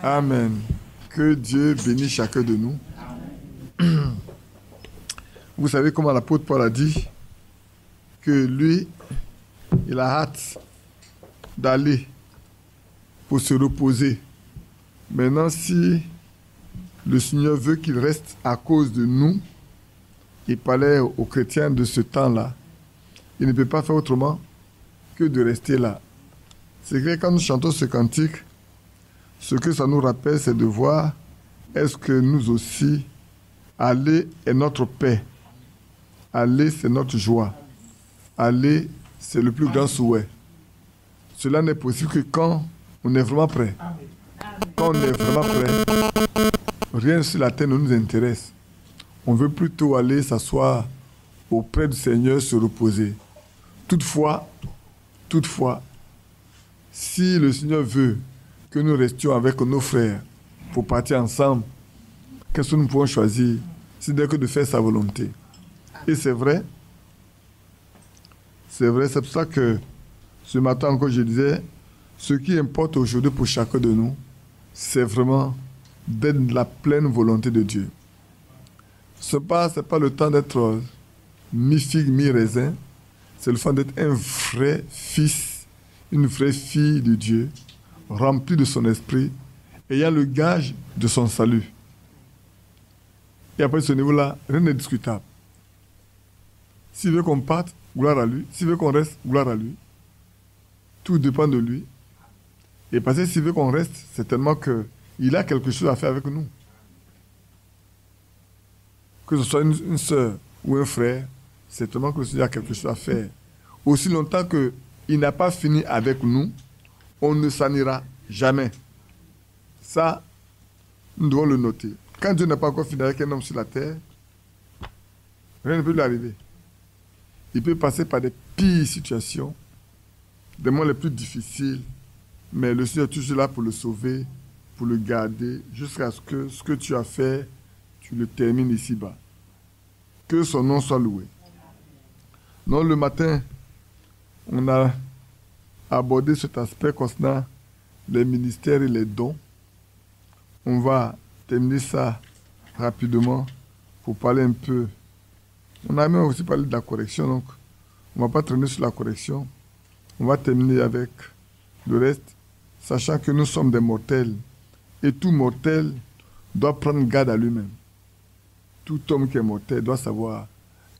Amen. Que Dieu bénisse chacun de nous. Vous savez comment l'apôtre Paul a dit que lui, il a hâte d'aller pour se reposer. Maintenant, si le Seigneur veut qu'il reste à cause de nous, il parlait aux chrétiens de ce temps-là, il ne peut pas faire autrement que de rester là. C'est que quand nous chantons ce cantique, ce que ça nous rappelle, c'est de voir est-ce que nous aussi, aller est notre paix. Aller, c'est notre joie. Aller, c'est le plus grand souhait. Cela n'est possible que quand on est vraiment prêt. Quand on est vraiment prêt, rien sur la terre ne nous intéresse. On veut plutôt aller s'asseoir auprès du Seigneur, se reposer. Toutefois, si le Seigneur veut que nous restions avec nos frères pour partir ensemble, qu'est-ce que nous pouvons choisir? C'est que de faire sa volonté. Et c'est vrai, c'est pour ça que ce matin encore je disais, ce qui importe aujourd'hui pour chacun de nous, c'est vraiment d'être la pleine volonté de Dieu. Ce n'est pas le temps d'être mi-figue, mi-raisin, c'est le temps d'être un vrai fils, une vraie fille de Dieu, rempli de son esprit, ayant le gage de son salut. Et après ce niveau-là, rien n'est discutable. S'il veut qu'on parte, gloire à lui. S'il veut qu'on reste, gloire à lui. Tout dépend de lui. Et parce que s'il veut qu'on reste, c'est tellement qu'il a quelque chose à faire avec nous. Que ce soit une sœur ou un frère, c'est tellement que le Seigneur a quelque chose à faire. Aussi longtemps qu'il n'a pas fini avec nous, on ne s'en ira jamais. Ça, nous devons le noter. Quand Dieu n'a pas encore fini avec un homme sur la terre, rien ne peut lui arriver. Il peut passer par des pires situations, des moments les plus difficiles, mais le Seigneur est toujours là pour le sauver, pour le garder, jusqu'à ce que tu as fait, tu le termines ici-bas. Que son nom soit loué. Non, le matin, on a abordé cet aspect concernant les ministères et les dons. On va terminer ça rapidement pour parler un peu. On a même aussi parlé de la correction, donc on ne va pas traîner sur la correction. On va terminer avec le reste, sachant que nous sommes des mortels. Et tout mortel doit prendre garde à lui-même. Tout homme qui est mortel doit savoir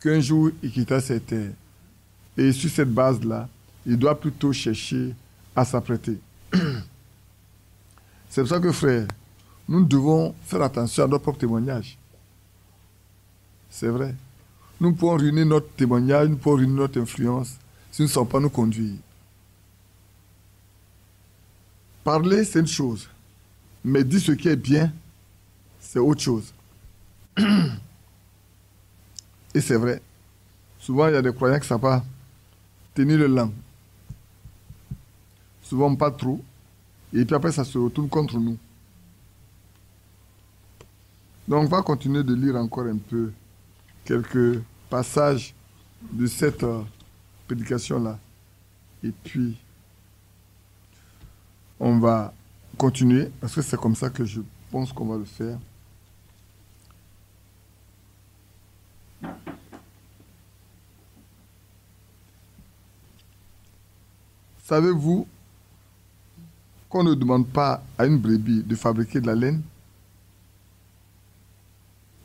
qu'un jour, il quittera cette terre. Et sur cette base-là, il doit plutôt chercher à s'apprêter. C'est pour ça que, frère, nous devons faire attention à notre propre témoignage. C'est vrai. Nous pouvons ruiner notre témoignage, nous pouvons ruiner notre influence si nous ne sommes pas nous conduire. Parler, c'est une chose. Mais dire ce qui est bien, c'est autre chose. Et c'est vrai. Souvent, il y a des croyants qui ne savent pas tenir le langue. Souvent, pas trop. Et puis après, ça se retourne contre nous. Donc, on va continuer de lire encore un peu quelques passages de cette prédication-là. Et puis, on va continuer, parce que c'est comme ça que je pense qu'on va le faire. Savez-vous qu'on ne demande pas à une brebis de fabriquer de la laine?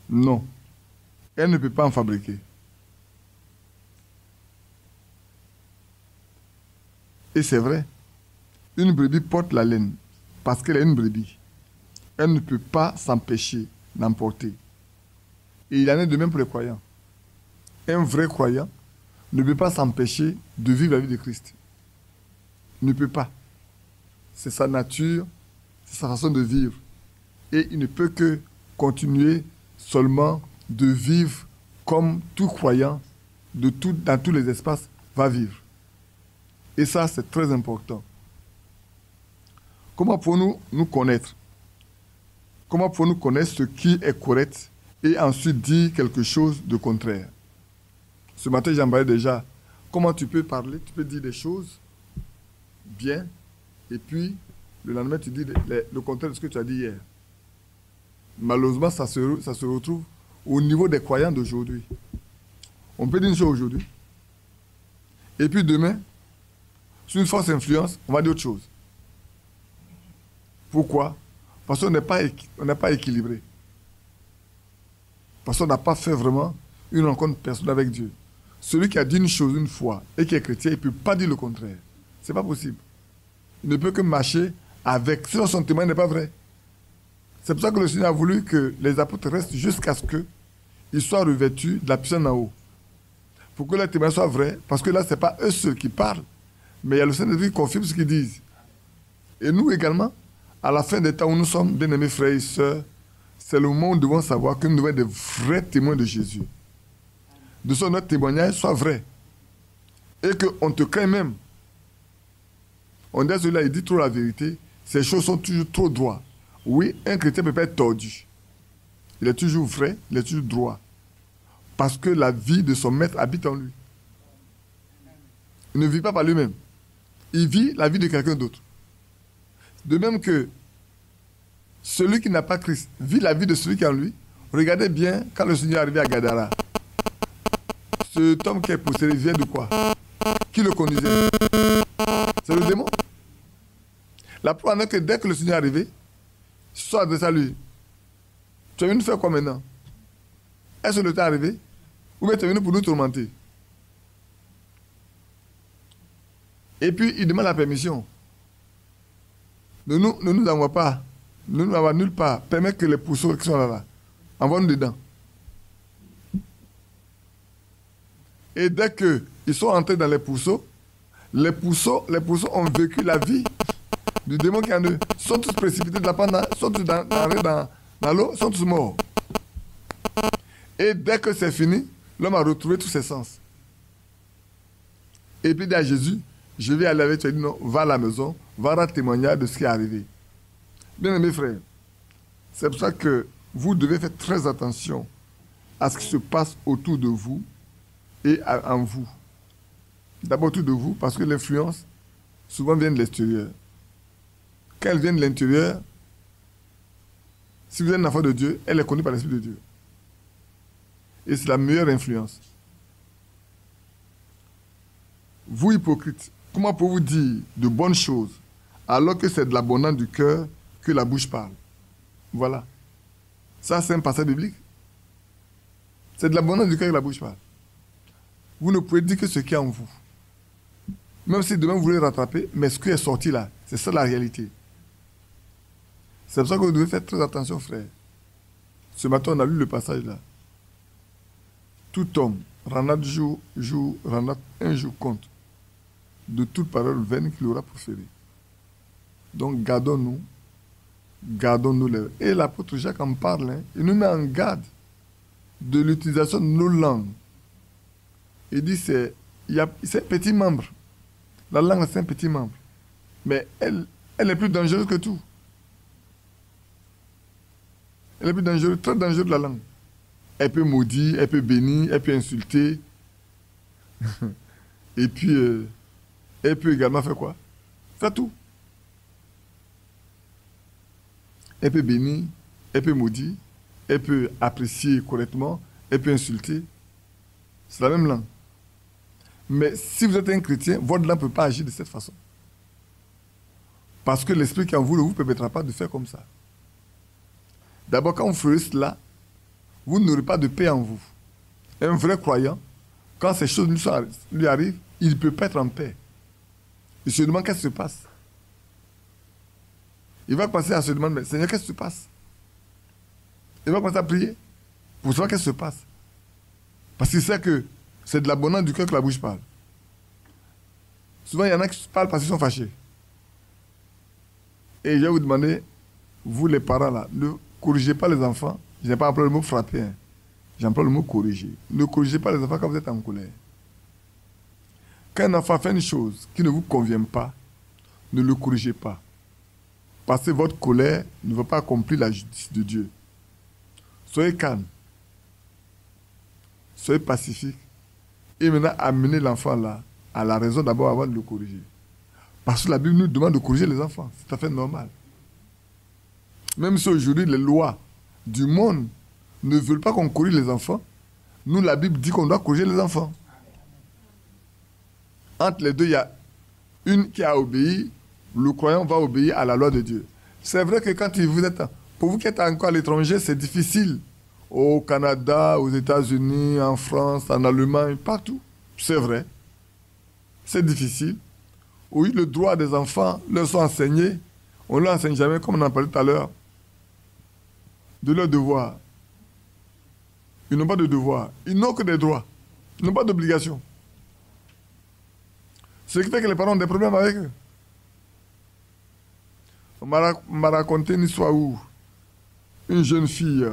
Non. Elle ne peut pas en fabriquer. Et c'est vrai. Une brebis porte la laine parce qu'elle est une brebis. Elle ne peut pas s'empêcher d'en porter. Et il en est de même pour les croyants. Un vrai croyant ne peut pas s'empêcher de vivre la vie de Christ. Ne peut pas. C'est sa nature, c'est sa façon de vivre. Et il ne peut que continuer seulement de vivre comme tout croyant dans tous les espaces va vivre. Et ça, c'est très important. Comment pouvons-nous nous connaître? Comment pouvons-nous connaître ce qui est correct et ensuite dire quelque chose de contraire? Ce matin, j'en parlais déjà. Comment tu peux parler? Tu peux dire des choses bien et puis Le lendemain, tu dis le contraire de ce que tu as dit hier. Malheureusement, ça se retrouve au niveau des croyants d'aujourd'hui. On peut dire une chose aujourd'hui. Et puis demain, sous une force influence, on va dire autre chose. Pourquoi? Parce qu'on n'est pas équilibré. Parce qu'on n'a pas fait vraiment une rencontre personnelle avec Dieu. Celui qui a dit une chose une fois et qui est chrétien, il ne peut pas dire le contraire. Ce n'est pas possible. Il ne peut que marcher avec. Sinon, son témoin n'est pas vrai. C'est pour ça que le Seigneur a voulu que les apôtres restent jusqu'à ce qu'ils soient revêtus de la puissance en haut. Pour que leur témoin soit vrai. Parce que là, ce n'est pas eux seuls qui parlent, mais il y a le Saint-Esprit qui confirme ce qu'ils disent. Et nous également, à la fin des temps où nous sommes, bien-aimés frères et sœurs, c'est le moment où nous devons savoir que nous devons être des vrais témoins de Jésus. De sorte que notre témoignage soit vrai. Et qu'on te craint même. On dit à celui-là, il dit trop la vérité. Ces choses sont toujours trop droites. Oui, un chrétien ne peut pas être tordu. Il est toujours vrai, il est toujours droit. Parce que la vie de son maître habite en lui. Il ne vit pas par lui-même. Il vit la vie de quelqu'un d'autre. De même que celui qui n'a pas Christ vit la vie de celui qui est en lui. Regardez bien quand le Seigneur est arrivé à Gadara. Cet homme qui est possédé vient de quoi? Qui le conduisait? C'est le démon. La preuve est que dès que le Seigneur est arrivé, soit de salut. Tu es venu faire quoi maintenant? Est-ce que le temps est arrivé? Ou bien tu es venu pour nous tourmenter? Et puis il demande la permission. Ne nous envoie pas. Ne nous envoie nulle part. Permets que les pourceaux qui sont là, envoie-nous dedans. Et dès qu'ils sont entrés dans les pourceaux ont vécu la vie du démon qui est en eux. Ils sont tous précipités de la pente, sont tous dans l'eau, sont tous morts. Et dès que c'est fini, l'homme a retrouvé tous ses sens. Et puis il dit à Jésus, je vais aller avec toi. Il dit non, va à la maison, va rendre témoignage de ce qui est arrivé. Bien aimés frères, c'est pour ça que vous devez faire très attention à ce qui se passe autour de vous et en vous. D'abord autour de vous, parce que l'influence souvent vient de l'extérieur. Quand elle vient de l'intérieur, si vous êtes un enfant de Dieu, elle est connue par l'Esprit de Dieu. Et c'est la meilleure influence. Vous, hypocrites, comment pouvez-vous dire de bonnes choses alors que c'est de l'abondance du cœur que la bouche parle? Voilà. Ça, c'est un passage biblique. C'est de l'abondance du cœur que la bouche parle. Vous ne pouvez dire que ce qui est en vous. Même si demain vous voulez rattraper, mais ce qui est sorti là, c'est ça la réalité. C'est pour ça que vous devez faire très attention, frère. Ce matin, on a lu le passage là. Tout homme rendra un jour compte de toute parole vaine qu'il aura proférée. Donc, gardons-nous les... Et l'apôtre Jacques en parle, hein, il nous met en garde de l'utilisation de nos langues. Il dit c'est un petit membre. La langue, c'est un petit membre. Mais elle est plus dangereuse que tout. Elle est plus dangereuse, très dangereuse, la langue. Elle peut maudire, elle peut bénir, elle peut insulter. Et puis, elle peut également faire quoi? Faire tout. Elle peut bénir, elle peut maudire, elle peut apprécier correctement, elle peut insulter. C'est la même langue. Mais si vous êtes un chrétien, votre langue ne peut pas agir de cette façon. Parce que l'esprit qui en vous ne vous permettra pas de faire comme ça. D'abord, quand vous ferez cela, vous n'aurez pas de paix en vous. Un vrai croyant, quand ces choses lui arrivent, il ne peut pas être en paix. Il se demande qu'est-ce qui se passe. Il va commencer à se demander, mais Seigneur, qu'est-ce qui se passe? Il va commencer à prier pour savoir qu'est-ce qui se passe. Parce qu'il sait que c'est de l'abondance du cœur que la bouche parle. Souvent, il y en a qui parlent parce qu'ils sont fâchés. Et je vais vous demander, vous les parents là, ne corrigez pas les enfants. Je n'ai pas employé le mot frapper. Hein. J'emploie le mot corriger. Ne corrigez pas les enfants quand vous êtes en colère. Quand un enfant fait une chose qui ne vous convient pas, ne le corrigez pas. Parce que votre colère ne va pas accomplir la justice de Dieu. Soyez calme. Soyez pacifique. Et maintenant, amenez l'enfant là à la raison d'abord avant de le corriger. Parce que la Bible nous demande de corriger les enfants. C'est tout à fait normal. Même si aujourd'hui les lois du monde ne veulent pas qu'on corrige les enfants, nous, la Bible dit qu'on doit corriger les enfants. Entre les deux, il y a une qui a obéi, le croyant va obéir à la loi de Dieu. C'est vrai que quand vous êtes, pour vous qui êtes encore à l'étranger, c'est difficile. Au Canada, aux États-Unis, en France, en Allemagne, partout. C'est vrai. C'est difficile. Oui, le droit des enfants leur sont enseignés. On ne leur enseigne jamais, comme on en parlait tout à l'heure, de leurs devoirs. Ils n'ont pas de devoirs. Ils n'ont que des droits. Ils n'ont pas d'obligations. Ce qui fait que les parents ont des problèmes avec eux. On m'a raconté une histoire où une jeune fille,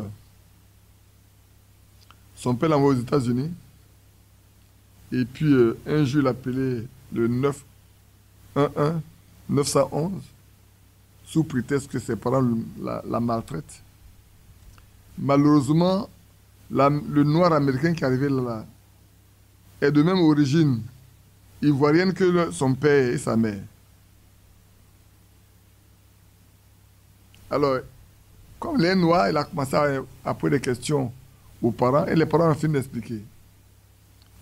son père l'envoie aux États-Unis, et puis un jour il appelait le 911, 911, sous prétexte que ses parents la maltraitent. Malheureusement, le noir américain qui est arrivé là est de même origine ivoirienne que son père et sa mère. Alors, comme les noirs, il a commencé à poser des questions aux parents et les parents ont fini d'expliquer.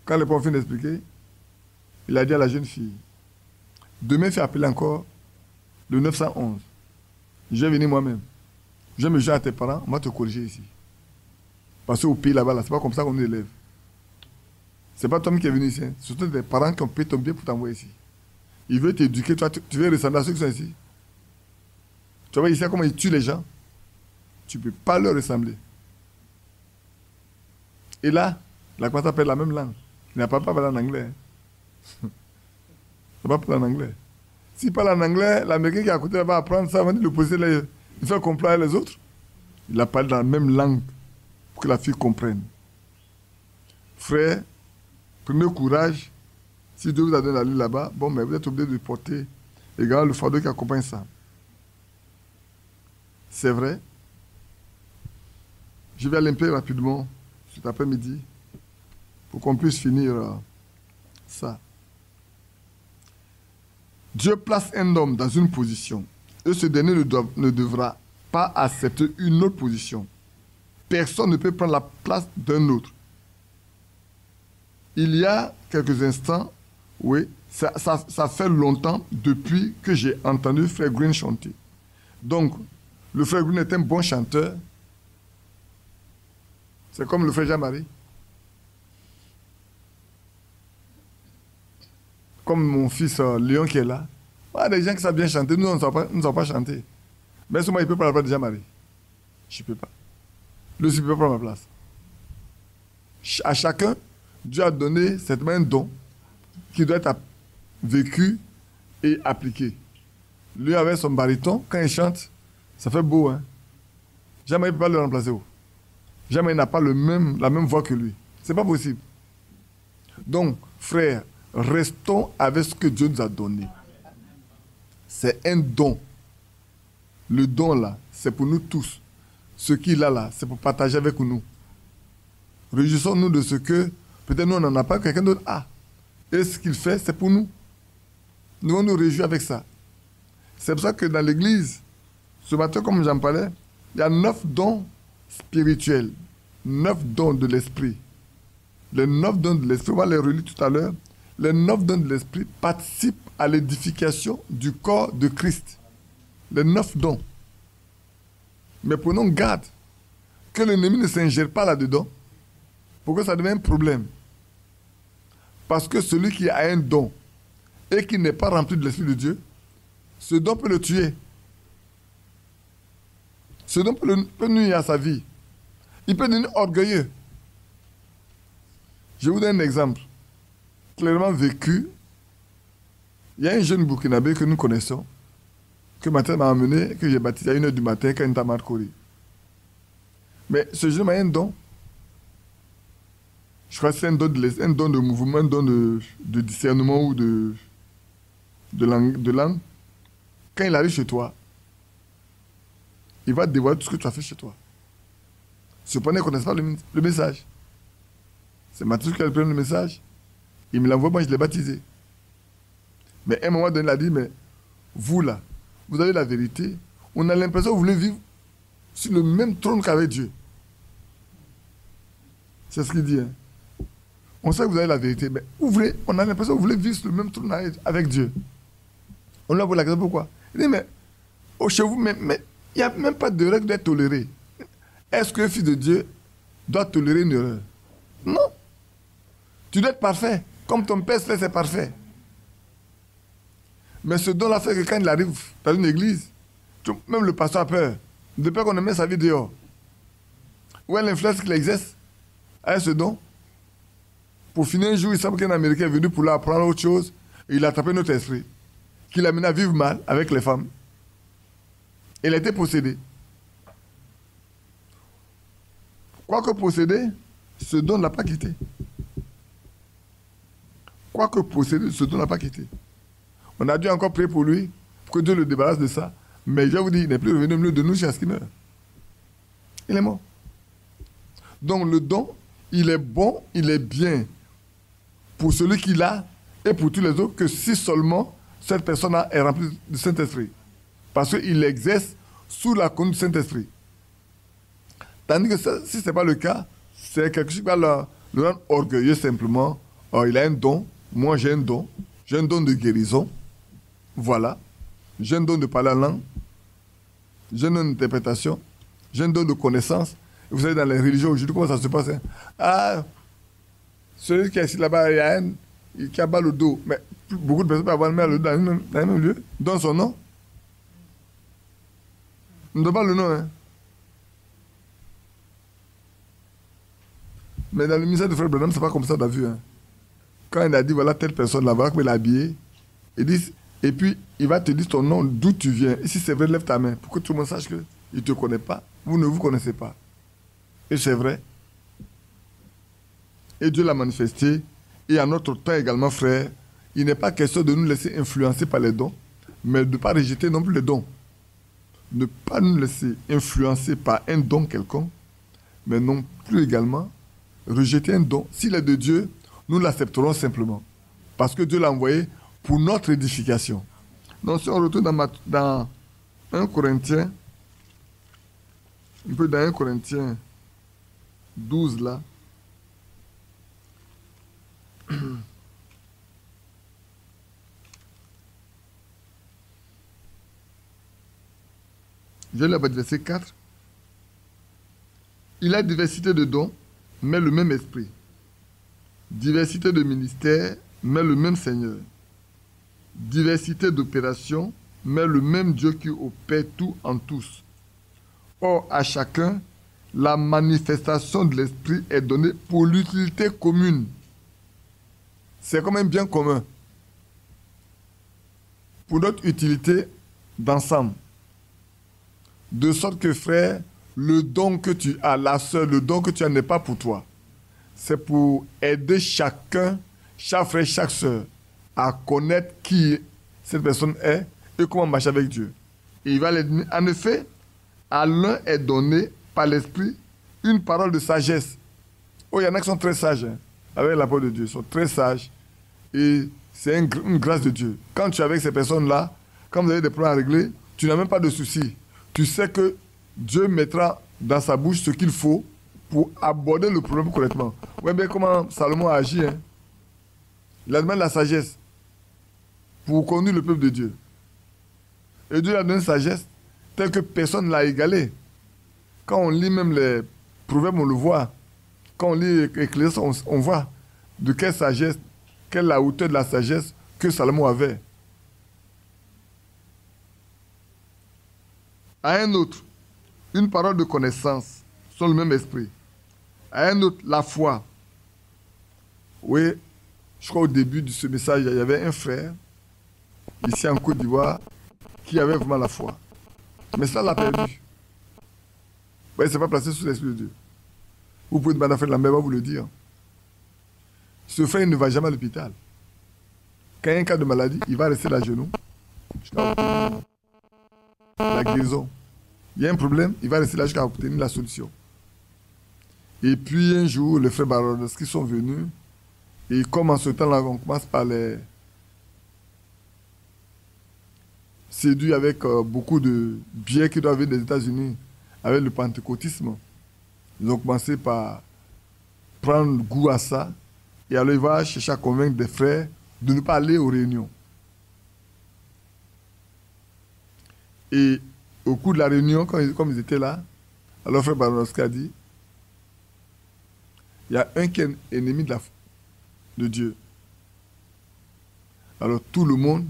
Quand les parents ont fini d'expliquer, il a dit à la jeune fille, demain, fais appeler encore le 911. Je vais venir moi-même. Je vais me joindre à tes parents, on va te corriger ici. Parce qu'au pays là-bas, c'est pas comme ça qu'on nous élève. C'est pas toi qui es venu ici. Ce sont des parents qui ont payé ton billet pour t'envoyer ici. Ils veulent t'éduquer, toi, tu veux ressembler à ceux qui sont ici. Tu vois ici comment ils tuent les gens. Tu ne peux pas leur ressembler. Et là, la classe appelle la même langue. Il n'a pas parlé en anglais. Il n'a pas parlé en anglais. S'il parle en anglais, l'Américain qui est à côté va apprendre ça, va le poser, il fait comprendre les autres. Il a parlé dans la même langue pour que la fille comprenne. Frère, prenez courage. Si Dieu vous a donné d'aller là-bas, bon, mais vous êtes obligé de porter également le fardeau qui accompagne ça. C'est vrai. Je vais aller un peu rapidement cet après-midi pour qu'on puisse finir ça. Dieu place un homme dans une position et ce dernier ne devra pas accepter une autre position. Personne ne peut prendre la place d'un autre. Il y a quelques instants, oui, ça fait longtemps depuis que j'ai entendu Frère Green chanter. Donc, le Frère Green est un bon chanteur. C'est comme le Frère Jean-Marie. Comme mon fils Léon qui est là. Il y a des gens qui savent bien chanter, nous, on ne savons pas chanter. Mais moi, il peut prendre la place de Jean-Marie. Je ne peux pas. Lui aussi, il peut prendre ma place. À chacun, Dieu a donné certainement un don qui doit être vécu et appliqué. Lui, avec son baryton, quand il chante, ça fait beau, hein. Jamais il ne peut pas le remplacer. Jamais il n'a pas la même voix que lui. Ce n'est pas possible. Donc, frère, restons avec ce que Dieu nous a donné. C'est un don. Le don là, c'est pour nous tous. Ce qu'il a là, c'est pour partager avec nous. Réjouissons-nous de ce que peut-être nous, on n'en a pas, quelqu'un d'autre a. Et ce qu'il fait, c'est pour nous. Nous allons nous réjouir avec ça. C'est pour ça que dans l'église, ce matin, comme j'en parlais, il y a 9 dons spirituels, 9 dons de l'esprit. Les 9 dons de l'esprit, on va les relire tout à l'heure. Les 9 dons de l'esprit participent à l'édification du corps de Christ. Les 9 dons. Mais prenons garde que l'ennemi ne s'ingère pas là-dedans pour que ça devienne un problème. Parce que celui qui a un don et qui n'est pas rempli de l'Esprit de Dieu, ce don peut le tuer. Ce don peut nuire à sa vie. Il peut devenir orgueilleux. Je vous donne un exemple clairement vécu. Il y a un jeune Burkinabé que nous connaissons, que ma tante m'a amené, que j'ai baptisé à 1h du matin quand il était à Marcory. Mais ce jeune a un don. Je crois que c'est un don de mouvement, un don de discernement ou de langue. Quand il arrive chez toi, il va te dévoiler tout ce que tu as fait chez toi. Cependant, il ne connaît pas le message. C'est Mathieu qui a pris le message. Il me l'envoie, moi je l'ai baptisé. Mais à un moment donné, il a dit, mais vous là, vous avez la vérité. On a l'impression que vous voulez vivre sur le même trône qu'avec Dieu. C'est ce qu'il dit. Hein. On sait que vous avez la vérité, mais on a l'impression que vous voulez vivre sur le même trône avec Dieu. On lui a posé la question pourquoi. Il dit, mais chez vous, mais il n'y a même pas de règle d'être toléré. Est-ce que le Fils de Dieu doit tolérer une erreur? Non. Tu dois être parfait. Comme ton Père Céleste est parfait. Mais ce don-là fait que quand il arrive dans une église, même le pasteur a peur. De peur qu'on ait mis sa vie dehors. Où est l'influence qu'il exerce avec ce don? Pour finir un jour, il semble qu'un Américain est venu pour lui apprendre autre chose. Et il a attrapé notre esprit. Qui l'a mené à vivre mal avec les femmes. Il a été possédé. Quoique possédé, ce don ne l'a pas quitté. Quoique possédé, ce don ne l'a pas quitté. On a dû encore prier pour lui, pour que Dieu le débarrasse de ça. Mais je vous dis, il n'est plus revenu au milieu de nous jusqu'à ce qu'il meure. Il est mort. Donc le don, il est bon, il est bien pour celui qui l'a et pour tous les autres, que si seulement cette personne-là est remplie du Saint-Esprit. Parce qu'il exerce sous la conduite du Saint-Esprit. Tandis que ça, si ce n'est pas le cas, c'est quelque chose qui va le rendre orgueilleux simplement. Oh, il a un don, moi j'ai un don de guérison, voilà. J'ai un don de parler en langue, j'ai un don d'interprétation, j'ai un don de connaissance. Vous savez, dans les religions aujourd'hui, comment ça se passe? Hein? Ah, celui qui est ici là-bas, il y a un qui a mal au dos. Mais beaucoup de personnes peuvent avoir mal au dos dans le même lieu. Donne son nom. On ne donne pas le nom. Hein? Mais dans le ministère de Frère Branham, ce n'est pas comme ça, on a vu. Hein? Quand il a dit, voilà, telle personne là-bas, il l'a habillé, et puis il va te dire ton nom, d'où tu viens. Et si c'est vrai, lève ta main, pour que tout le monde sache qu'il ne te connaît pas. Vous ne vous connaissez pas. Et c'est vrai. Et Dieu l'a manifesté. Et à notre temps également, frère, il n'est pas question de nous laisser influencer par les dons, mais de ne pas rejeter non plus les dons. Ne pas nous laisser influencer par un don quelconque, mais non plus également rejeter un don. S'il est de Dieu, nous l'accepterons simplement. Parce que Dieu l'a envoyé pour notre édification. Donc si on retourne dans 1 Corinthiens, un peu dans 1 Corinthiens 12 là, je vais là-bas, verset 4. Il a diversité de dons, mais le même esprit. Diversité de ministères, mais le même Seigneur. Diversité d'opérations, mais le même Dieu qui opère tout en tous. Or, à chacun, la manifestation de l'esprit est donnée pour l'utilité commune. C'est comme un bien commun. Pour notre utilité d'ensemble. De sorte que, frère, le don que tu as, la sœur, le don que tu as n'est pas pour toi. C'est pour aider chacun, chaque frère, chaque sœur, à connaître qui cette personne est et comment marcher avec Dieu. Et il va les donner. En effet, à l'un est donné par l'Esprit une parole de sagesse. Oh, il y en a qui sont très sages, hein, avec la parole de Dieu. Ils sont très sages. Et c'est une grâce de Dieu. Quand tu es avec ces personnes-là, quand vous avez des problèmes à régler, tu n'as même pas de soucis. Tu sais que Dieu mettra dans sa bouche ce qu'il faut pour aborder le problème correctement. Vous voyez bien comment Salomon a agi. Hein? Il a demandé la sagesse pour conduire le peuple de Dieu. Et Dieu a donné une sagesse telle que personne ne l'a égalée. Quand on lit même les proverbes, on le voit. Quand on lit Ecclésiaste, on voit de quelle sagesse, quelle est la hauteur de la sagesse que Salomon avait. À un autre, une parole de connaissance, sont le même esprit. À un autre, la foi. Oui, je crois au début de ce message, il y avait un frère, ici en Côte d'Ivoire, qui avait vraiment la foi. Mais ça l'a perdu. Oui, il ne s'est pas placé sous l'Esprit de Dieu. Vous pouvez demander à frère Lambert, va vous le dire. Ce frère, il ne va jamais à l'hôpital. Quand il y a un cas de maladie, il va rester à genoux jusqu'à obtenir la guérison. Il y a un problème, il va rester là jusqu'à obtenir la solution. Et puis un jour, les frères Barodowski sont venus. Et comme en ce temps-là, on commence par les séduits avec beaucoup de biais qui doivent venir des États-Unis, avec le pentecôtisme. Ils ont commencé par prendre goût à ça. Et alors, il va chercher à convaincre des frères de ne pas aller aux réunions. Et au cours de la réunion, comme ils étaient là, alors frère Baronowski a dit, il y a un qui est ennemi de Dieu. Alors tout le monde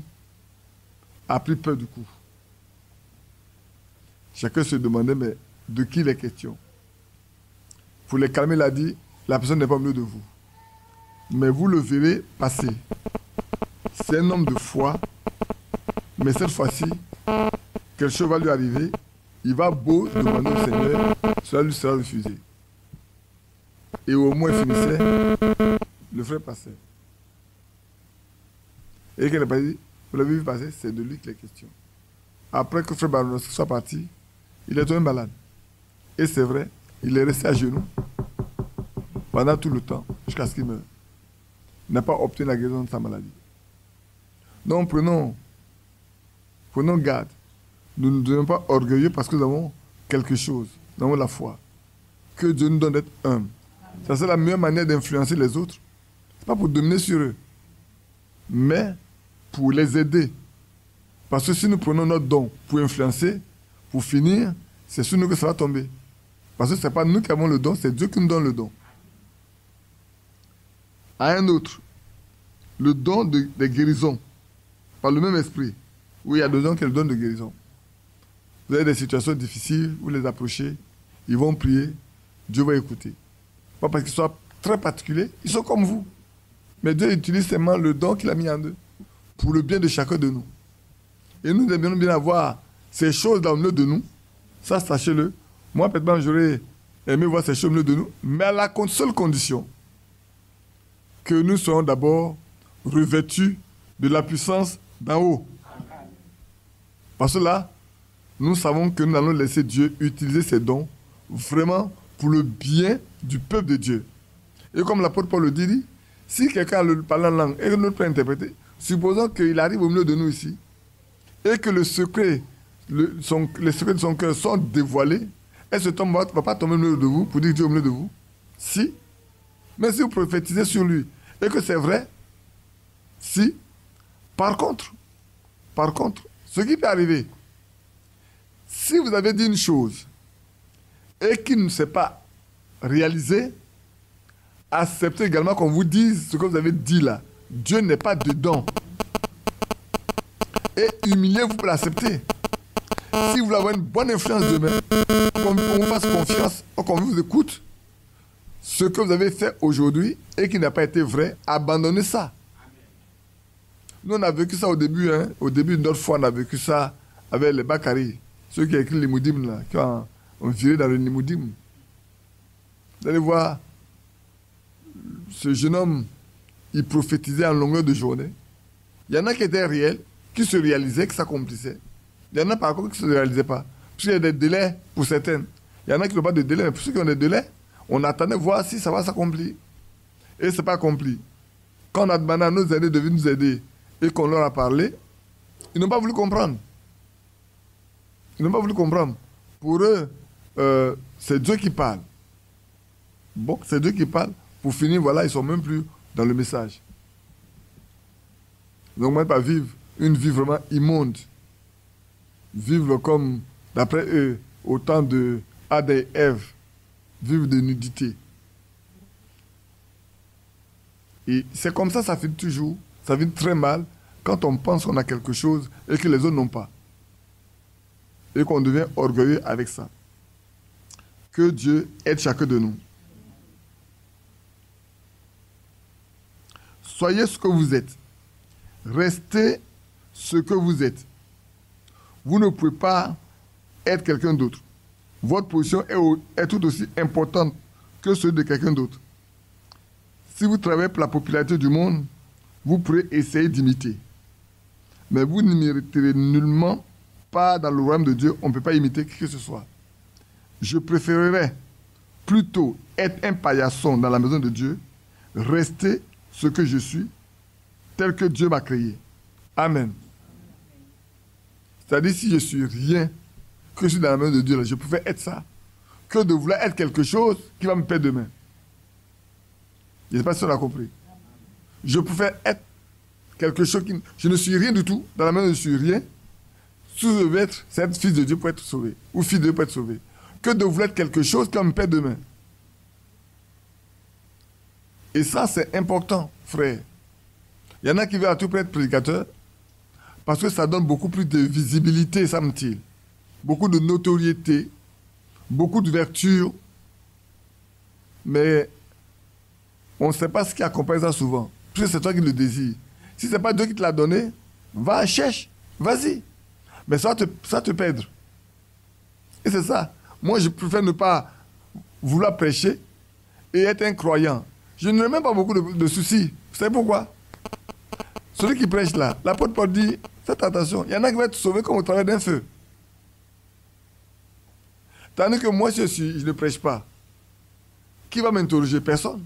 a pris peur du coup. Chacun se demandait, mais de qui il est question? Pour les calmer, il a dit, la personne n'est pas au milieu de vous. Mais vous le verrez passer. C'est un homme de foi, mais cette fois-ci, quelque chose va lui arriver. Il va beau demander au Seigneur, cela lui sera refusé. Et au moins il finissait, le frère passait. Et qu'il n'a pas dit, vous l'avez vu passer, c'est de lui qu'il est question. Après que le frère Baronowski soit parti, il est tombé malade. Et c'est vrai, il est resté à genoux pendant tout le temps, jusqu'à ce qu'il meure. Il n'a pas obtenu la guérison de sa maladie. Donc prenons garde. Nous ne devenons pas orgueilleux parce que nous avons quelque chose. Nous avons la foi. Que Dieu nous donne d'être humbles. Ça, c'est la meilleure manière d'influencer les autres. Ce n'est pas pour dominer sur eux, mais pour les aider. Parce que si nous prenons notre don pour influencer, pour finir, c'est sur nous que ça va tomber. Parce que ce n'est pas nous qui avons le don, c'est Dieu qui nous donne le don. À un autre, le don des guérisons, par le même esprit. Oui, il y a des gens qui ont le don de guérison. Vous avez des situations difficiles, vous les approchez, ils vont prier, Dieu va écouter. Pas parce qu'ils soient très particuliers, ils sont comme vous. Mais Dieu utilise seulement le don qu'il a mis en eux pour le bien de chacun de nous. Et nous aimerions bien avoir ces choses-là au milieu de nous. Ça, sachez-le. Moi, peut-être, j'aurais aimé voir ces choses au milieu de nous, mais à la seule condition que nous soyons d'abord revêtus de la puissance d'en haut. Parce que là, nous savons que nous allons laisser Dieu utiliser ses dons vraiment pour le bien du peuple de Dieu. Et comme l'apôtre Paul le dit, si quelqu'un parle en langue et que nous peut interpréter, supposons qu'il arrive au milieu de nous ici et que les secrets de son cœur sont dévoilés, est-ce que cet homme ne va pas tomber au milieu de vous pour dire Dieu au milieu de vous? Si. Mais si vous prophétisez sur lui et que c'est vrai, si. Par contre, ce qui peut arriver, si vous avez dit une chose et qu'il ne s'est pas réalisé, acceptez également qu'on vous dise ce que vous avez dit là. Dieu n'est pas dedans. Et humiliez-vous pour l'accepter. Si vous voulez avoir une bonne influence demain, qu'on vous fasse confiance, qu'on vous écoute, ce que vous avez fait aujourd'hui et qui n'a pas été vrai, abandonnez ça. Nous, on a vécu ça au début. Hein. Au début de notre foi, on a vécu ça avec les Bakari. Ceux qui ont écrit les Moudim, là, qui ont viré dans le Nimoudim. Vous allez voir, ce jeune homme, il prophétisait en longueur de journée. Il y en a qui étaient réels, qui se réalisaient, qui s'accomplissaient. Il y en a par contre qui ne se réalisaient pas. Puisqu'il y a des délais pour certaines. Il y en a qui n'ont pas de délai, mais pour ceux qui ont des délais, on attendait voir si ça va s'accomplir. Et ce n'est pas accompli. Quand on a demandé à nos aînés de venir nous aider et qu'on leur a parlé, ils n'ont pas voulu comprendre. Ils n'ont pas voulu comprendre. Pour eux, c'est Dieu qui parle. Bon, c'est Dieu qui parle. Pour finir, voilà, ils ne sont même plus dans le message. Donc, moi, pas vivre une vie vraiment immonde. Vivre comme, d'après eux, au temps de Adam et Ève, vivre de nudité. Et c'est comme ça finit toujours. Ça finit très mal quand on pense qu'on a quelque chose et que les autres n'ont pas. Et qu'on devient orgueilleux avec ça. Que Dieu aide chacun de nous. Soyez ce que vous êtes. Restez ce que vous êtes. Vous ne pouvez pas être quelqu'un d'autre. Votre position est tout aussi importante que celle de quelqu'un d'autre. Si vous travaillez pour la popularité du monde, vous pourrez essayer d'imiter. Mais vous n'imiterez nullement pas dans le royaume de Dieu. On ne peut pas imiter qui que ce soit. Je préférerais plutôt être un paillasson dans la maison de Dieu, rester ce que je suis, tel que Dieu m'a créé. Amen. C'est-à-dire, si je suis rien, que je suis dans la main de Dieu, là, je pouvais être ça, que de vouloir être quelque chose qui va me perdre demain. Je ne sais pas si on a compris. Je pouvais être quelque chose qui... Je ne suis rien du tout, dans la main de je suis rien. Si je veux être, c'est être fils de Dieu pour être sauvé, ou fils de Dieu pour être sauvé. Que de vouloir être quelque chose qui va me perdre demain. Et ça, c'est important, frère. Il y en a qui veulent à tout prix être prédicateur, parce que ça donne beaucoup plus de visibilité, semble-t-il. Beaucoup de notoriété, beaucoup de vertu. Mais on ne sait pas ce qui accompagne ça souvent. Parce que c'est toi qui le désires. Si ce n'est pas Dieu qui te l'a donné, va, cherche, vas-y. Mais ça va te perdre. Et c'est ça. Moi, je préfère ne pas vouloir prêcher et être un croyant. Je n'ai même pas beaucoup de soucis. Vous savez pourquoi? Celui qui prêche là, l'apôtre Paul dit, faites attention, il y en a qui vont être sauvés comme au travers d'un feu. Tandis que moi, je ne prêche pas. Qui va m'interroger? Personne.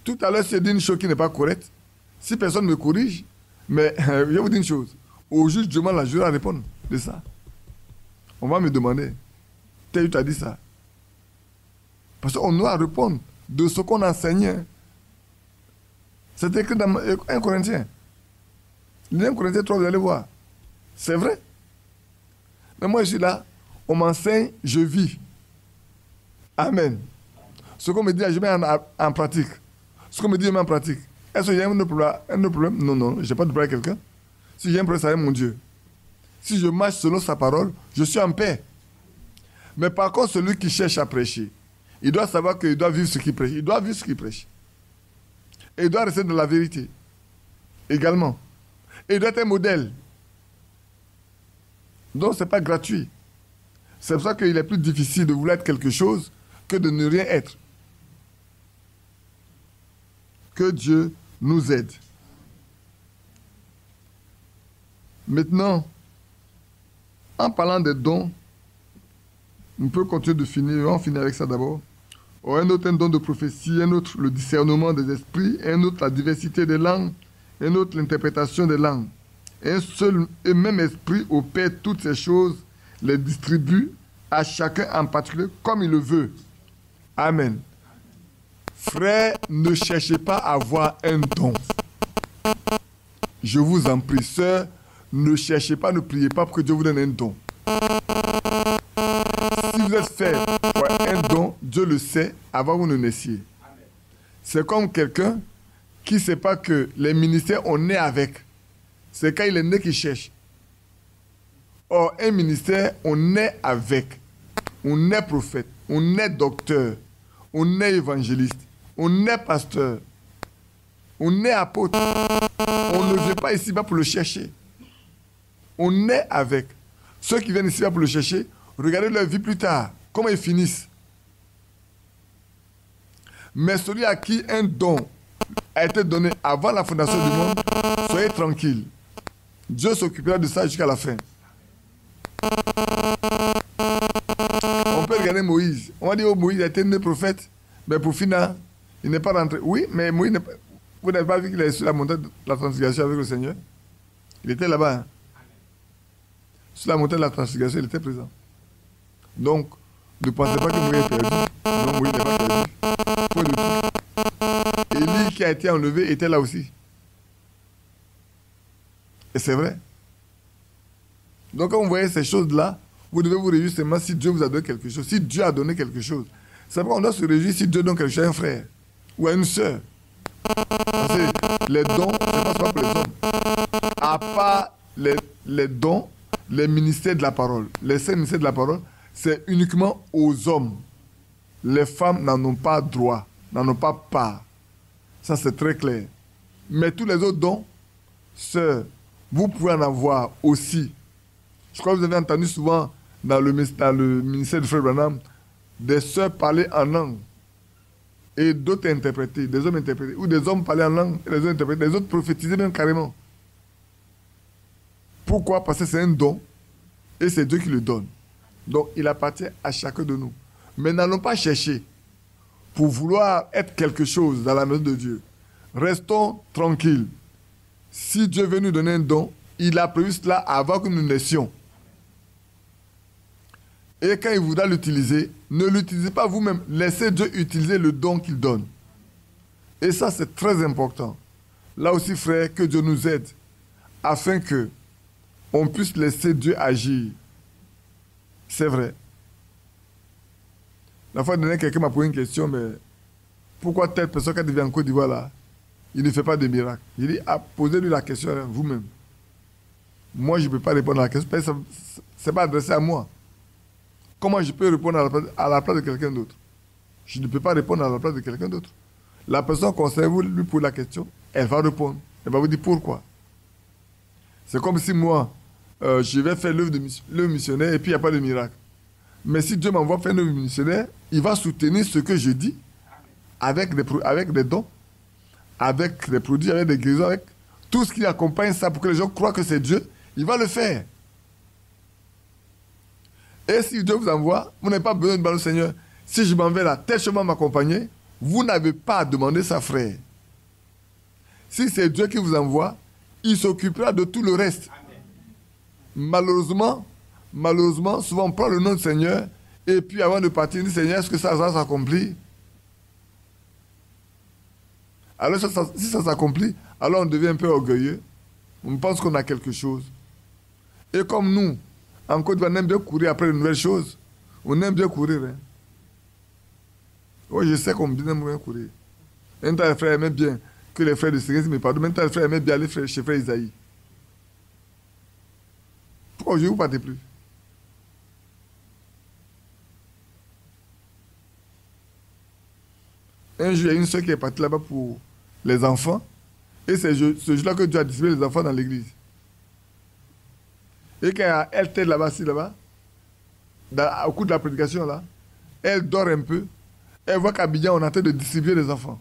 Tout à l'heure, j'ai dit une chose qui n'est pas correcte. Si personne ne me corrige, mais je vais vous dire une chose. Au juge, je demande la jury à répondre de ça. On va me demander, tu as dit ça. Parce qu'on doit répondre de ce qu'on enseignait. C'est écrit dans 1 Corinthiens. 1 Corinthiens 3, vous allez voir. C'est vrai. Mais moi, je suis là, on m'enseigne, je vis. Amen. Ce qu'on me dit, je mets en pratique. Ce qu'on me dit, je mets en pratique. Est-ce qu'il y a un autre problème? Non, non, je n'ai pas de problème avec quelqu'un. Si j'ai un problème, c'est avec mon Dieu. Si je marche selon sa parole, je suis en paix. Mais par contre, celui qui cherche à prêcher, il doit savoir qu'il doit vivre ce qu'il prêche. Il doit vivre ce qu'il prêche. Et il doit rester dans la vérité. Également. Et il doit être un modèle. Donc, ce n'est pas gratuit. C'est pour ça qu'il est plus difficile de vouloir être quelque chose que de ne rien être. Que Dieu nous aide. Maintenant, en parlant des dons, on peut continuer de finir. On va finir avec ça d'abord. Un autre, un don de prophétie, un autre, le discernement des esprits, un autre, la diversité des langues, un autre, l'interprétation des langues. Un seul et même esprit opère toutes ces choses, les distribue à chacun en particulier comme il le veut. Amen. Frères, ne cherchez pas à avoir un don. Je vous en prie, sœurs, ne cherchez pas, ne priez pas pour que Dieu vous donne un don. Si vous êtes fait pour un don, Dieu le sait avant que vous ne naissiez. C'est comme quelqu'un qui ne sait pas que les ministères, on naît avec. C'est quand il est né qu'il cherche. Or, un ministère, on naît avec. On est prophète, on est docteur, on est évangéliste, on est pasteur, on est apôtre. On ne vient pas ici-bas pour le chercher. On est avec. Ceux qui viennent ici-bas pour le chercher, regardez leur vie plus tard, comment ils finissent. Mais celui à qui un don a été donné avant la fondation du monde, soyez tranquille. Dieu s'occupera de ça jusqu'à la fin. On peut regarder Moïse. On va dire, oh, Moïse a été né prophète, mais pour finir, il n'est pas rentré. Oui, mais Moïse n'est pas... Vous n'avez pas vu qu'il est sur la montagne de la transfiguration avec le Seigneur? Il était là-bas. Hein? Sur la montagne de la transfiguration, il était présent. Donc, ne pensez pas que Moïse est perdu. Non, Moïse n'est pas perdu. Pas du tout. Élie qui a été enlevé était là aussi. Et c'est vrai. Donc, quand vous voyez ces choses-là, vous devez vous réjouir seulement si Dieu vous a donné quelque chose. Si Dieu a donné quelque chose. C'est pourquoi on doit se réjouir si Dieu donne quelque chose à un frère ou à une sœur. Parce que les dons, c'est pas pour les hommes. À part les dons, les ministères de la parole, les 5 ministères de la parole, c'est uniquement aux hommes. Les femmes n'en ont pas droit, n'en ont pas part. Ça, c'est très clair. Mais tous les autres dons, sœurs, vous pouvez en avoir aussi. Je crois que vous avez entendu souvent dans le ministère de Frère Branham des sœurs parler en langue et d'autres interpréter, des hommes interpréter, ou des hommes parler en langue et des autres interpréter, des autres prophétiser même carrément. Pourquoi? Parce que c'est un don et c'est Dieu qui le donne. Donc il appartient à chacun de nous. Mais n'allons pas chercher pour vouloir être quelque chose dans la maison de Dieu. Restons tranquilles. Si Dieu veut nous donner un don, Il a prévu cela avant que nous naissions. Et quand il voudra l'utiliser, ne l'utilisez pas vous-même. Laissez Dieu utiliser le don qu'il donne. Et ça, c'est très important. Là aussi, frère, que Dieu nous aide afin que on puisse laisser Dieu agir. C'est vrai. La fois dernière, quelqu'un m'a posé une question, mais pourquoi telle personne, quand il vient en Côte d'Ivoire, là, il ne fait pas de miracle? Il dit, posez-lui la question vous-même. Moi, je ne peux pas répondre à la question, parce que ce n'est pas adressé à moi. Comment je peux répondre à la place de quelqu'un d'autre? Je ne peux pas répondre à la place de quelqu'un d'autre. La personne concernée, vous lui posez la question, elle va répondre. Elle va vous dire pourquoi. C'est comme si moi, je vais faire l'œuvre missionnaire et puis il n'y a pas de miracle. Mais si Dieu m'envoie faire l'œuvre missionnaire, il va soutenir ce que je dis avec des dons, avec des produits, avec des guérisons, avec tout ce qui accompagne ça pour que les gens croient que c'est Dieu. Il va le faire. Et si Dieu vous envoie, vous n'avez pas besoin de demander au Seigneur, si je m'en vais là, tel chemin m'accompagner, vous n'avez pas à demander ça, frère. Si c'est Dieu qui vous envoie, il s'occupera de tout le reste. Malheureusement, souvent on prend le nom du Seigneur et puis avant de partir, on dit Seigneur, est-ce que ça va s'accomplir? Alors si ça s'accomplit, alors on devient un peu orgueilleux. On pense qu'on a quelque chose. Et comme nous, en Côte d'Ivoire, on aime bien courir après de nouvelles choses. On aime bien courir. Hein. Oui, je sais qu'on aime bien courir. Un temps, les frères aimaient bien que les frères de Sérési me pardonnent. Maintenant, les frères aimaient bien aller chez frère Isaïe. Pourquoi aujourd'hui, vous ne partez plus? Un jour, il y a une soeur qui est partie là-bas pour les enfants. Et c'est ce jour-là que Dieu a distribué les enfants dans l'église. Et quand elle était là-bas, au cours de la prédication, là, elle dort un peu. Elle voit qu'Abidjan, on est en train de distribuer les enfants.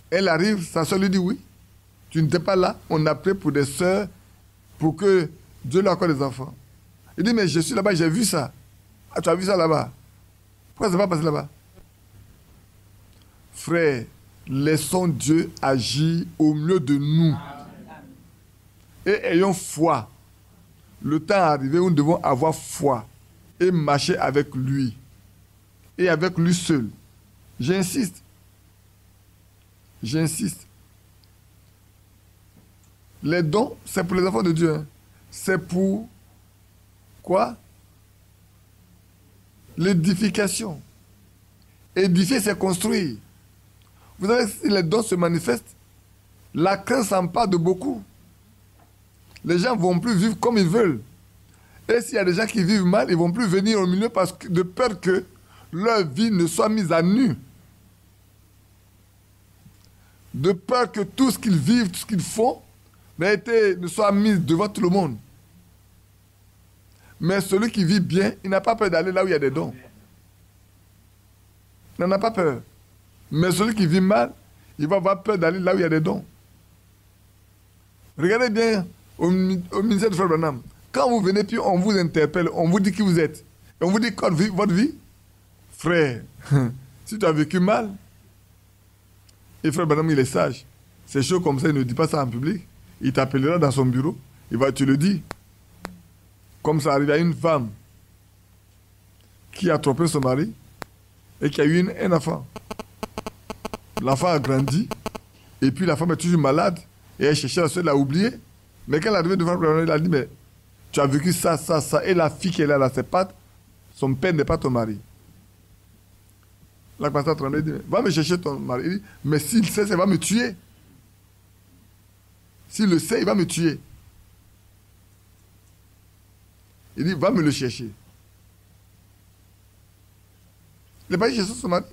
Elle arrive, sa soeur lui dit oui. Tu n'étais pas là, on a pris pour des soeurs pour que Dieu leur accorde des enfants. Il dit, mais je suis là-bas, j'ai vu ça. Ah, tu as vu ça là-bas? Pourquoi ça ne va pas passer là-bas? Frère, laissons Dieu agir au milieu de nous. Et ayons foi. Le temps est arrivé où nous devons avoir foi et marcher avec lui. Et avec lui seul. J'insiste. J'insiste. Les dons, c'est pour les enfants de Dieu. Hein. C'est pour quoi? L'édification. Édifier, c'est construire. Vous savez, si les dons se manifestent, la crainte s'empare de beaucoup. Les gens ne vont plus vivre comme ils veulent. Et s'il y a des gens qui vivent mal, ils ne vont plus venir au milieu parce que, de peur que leur vie ne soit mise à nu. De peur que tout ce qu'ils vivent, tout ce qu'ils font, ne soit mis devant tout le monde. Mais celui qui vit bien, il n'a pas peur d'aller là où il y a des dons. Il n'en a pas peur. Mais celui qui vit mal, il va avoir peur d'aller là où il y a des dons. Regardez bien au ministère de Frère Branham. Quand vous venez, puis on vous interpelle, on vous dit qui vous êtes. Et on vous dit votre vie. Frère, si tu as vécu mal, et Frère Branham, il est sage. C'est chaud comme ça, il ne dit pas ça en public. Il t'appellera dans son bureau, tu le dis. Comme ça arrive à une femme qui a trompé son mari et qui a eu un enfant. L'enfant a grandi et puis la femme est toujours malade et elle cherchait la soeur, elle l'a oublié. Mais quand elle est arrivée devant le il a dit, mais tu as vécu ça. Et la fille qui est là, c'est pas, son père n'est pas ton mari. La pasteur tremblait dit, va me chercher ton mari. Il dit, mais s'il sait, il va me tuer. S'il le sait, il va me tuer. Il dit, va me le chercher. Il n'est pas chercher son mari.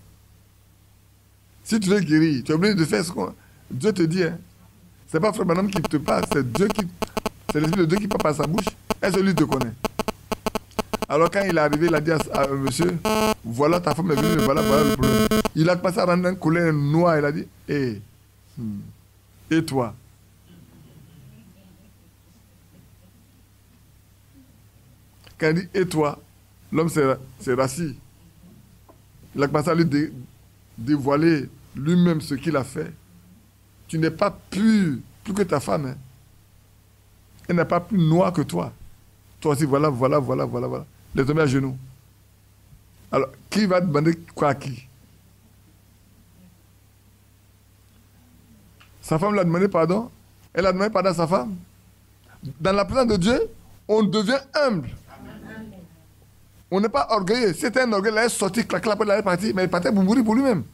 Si tu veux guérir, tu es obligé de faire ce que Dieu te dit. Hein. Ce n'est pas Frère Branham qui te parle, c'est l'Esprit de Dieu qui parle par sa bouche. Et celui te connaît. Alors quand il est arrivé, il a dit à monsieur, voilà ta femme est venue, voilà le problème. Il a passé à rendre un colère noir, il a dit, et toi? Quand il dit, et toi? L'homme s'est rassis. Il a commencé à lui dévoiler lui-même ce qu'il a fait. tu n'es pas plus que ta femme. Hein. Elle n'est pas plus noire que toi. Toi aussi, voilà. Les tomber à genoux. Alors, qui va demander quoi à qui? Sa femme lui a demandé pardon. Elle a demandé pardon à sa femme. Dans la présence de Dieu, on devient humble. On n'est pas orgueilleux. Si c'était un orgueil, il est sorti, claquer la porte, il est parti, mais il partait pour mourir pour lui-même.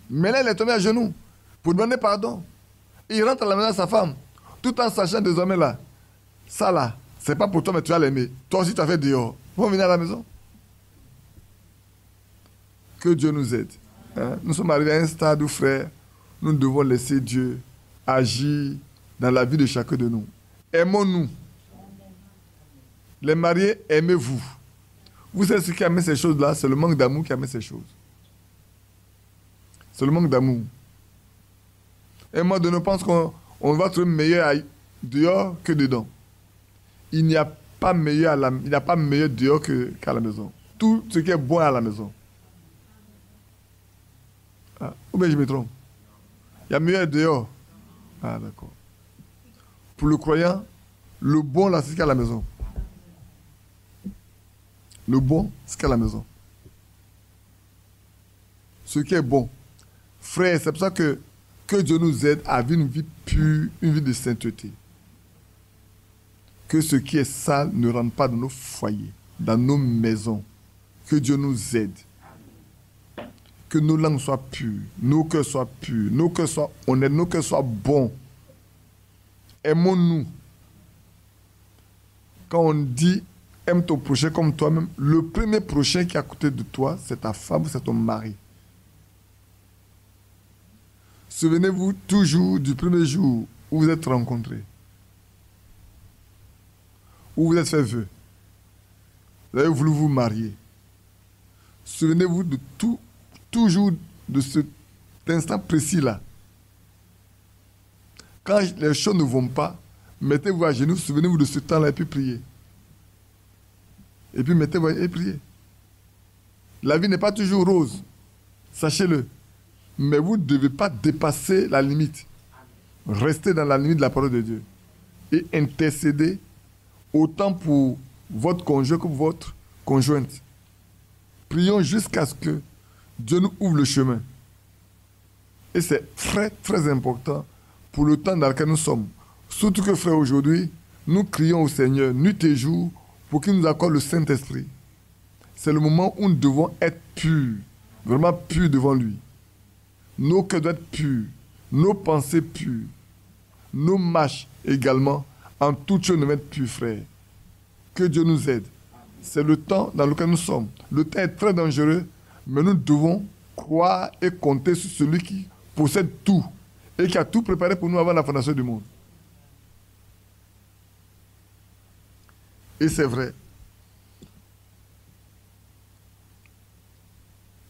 Mais là, il est tombé à genoux pour demander pardon. Il rentre à la maison de sa femme, tout en sachant désormais là, ça là, c'est pas pour toi, mais tu vas l'aimer. Toi aussi, tu as fait dehors. Vous venez à la maison. Que Dieu nous aide. Hein? Nous sommes arrivés à un stade où, frère, nous devons laisser Dieu agir dans la vie de chacun de nous. Aimons-nous. Les mariés, aimez-vous. Vous savez ce qui a mis ces choses-là? C'est le manque d'amour qui a mis ces choses. C'est le manque d'amour. Et moi, de nous pense qu'on va trouver meilleur dehors que dedans. Il n'y a pas meilleur dehors qu'à la maison. Tout ce qui est bon à la maison. Ah, ou bien je me trompe. Il y a meilleur dehors. Ah, d'accord. Pour le croyant, le bon, là, c'est ce qu'il y a à la maison. Le bon, c'est ce qu'il y a à la maison. Ce qui est bon. Frère, c'est pour ça que Dieu nous aide à vivre une vie pure, une vie de sainteté. Que ce qui est sale ne rentre pas dans nos foyers, dans nos maisons. Que Dieu nous aide. Que nos langues soient pures, nos cœurs soient purs, nos cœurs soient honnêtes, nos cœurs soient bons. Aimons-nous. Quand on dit aime ton prochain comme toi-même, le premier prochain qui est à côté de toi, c'est ta femme ou c'est ton mari. Souvenez-vous toujours du premier jour où vous êtes rencontrés, où vous êtes fait vœu. Vous avez voulu vous marier. Souvenez-vous de toujours de cet instant précis-là. Quand les choses ne vont pas, mettez-vous à genoux, souvenez-vous de ce temps-là et puis priez. Et puis mettez-vous et priez. La vie n'est pas toujours rose, sachez-le. Mais vous ne devez pas dépasser la limite. Restez dans la limite de la parole de Dieu. Et intercédez autant pour votre conjoint que pour votre conjointe. Prions jusqu'à ce que Dieu nous ouvre le chemin. Et c'est très, très important pour le temps dans lequel nous sommes. Surtout que, frère, aujourd'hui, nous crions au Seigneur nuit et jour pour qu'il nous accorde le Saint-Esprit. C'est le moment où nous devons être purs, vraiment purs devant lui. Nos cœurs doivent être purs, nos pensées pures, nos marches également, en toute chose devons être purs, frère. Que Dieu nous aide. C'est le temps dans lequel nous sommes. Le temps est très dangereux, mais nous devons croire et compter sur celui qui possède tout et qui a tout préparé pour nous avant la fondation du monde. Et c'est vrai.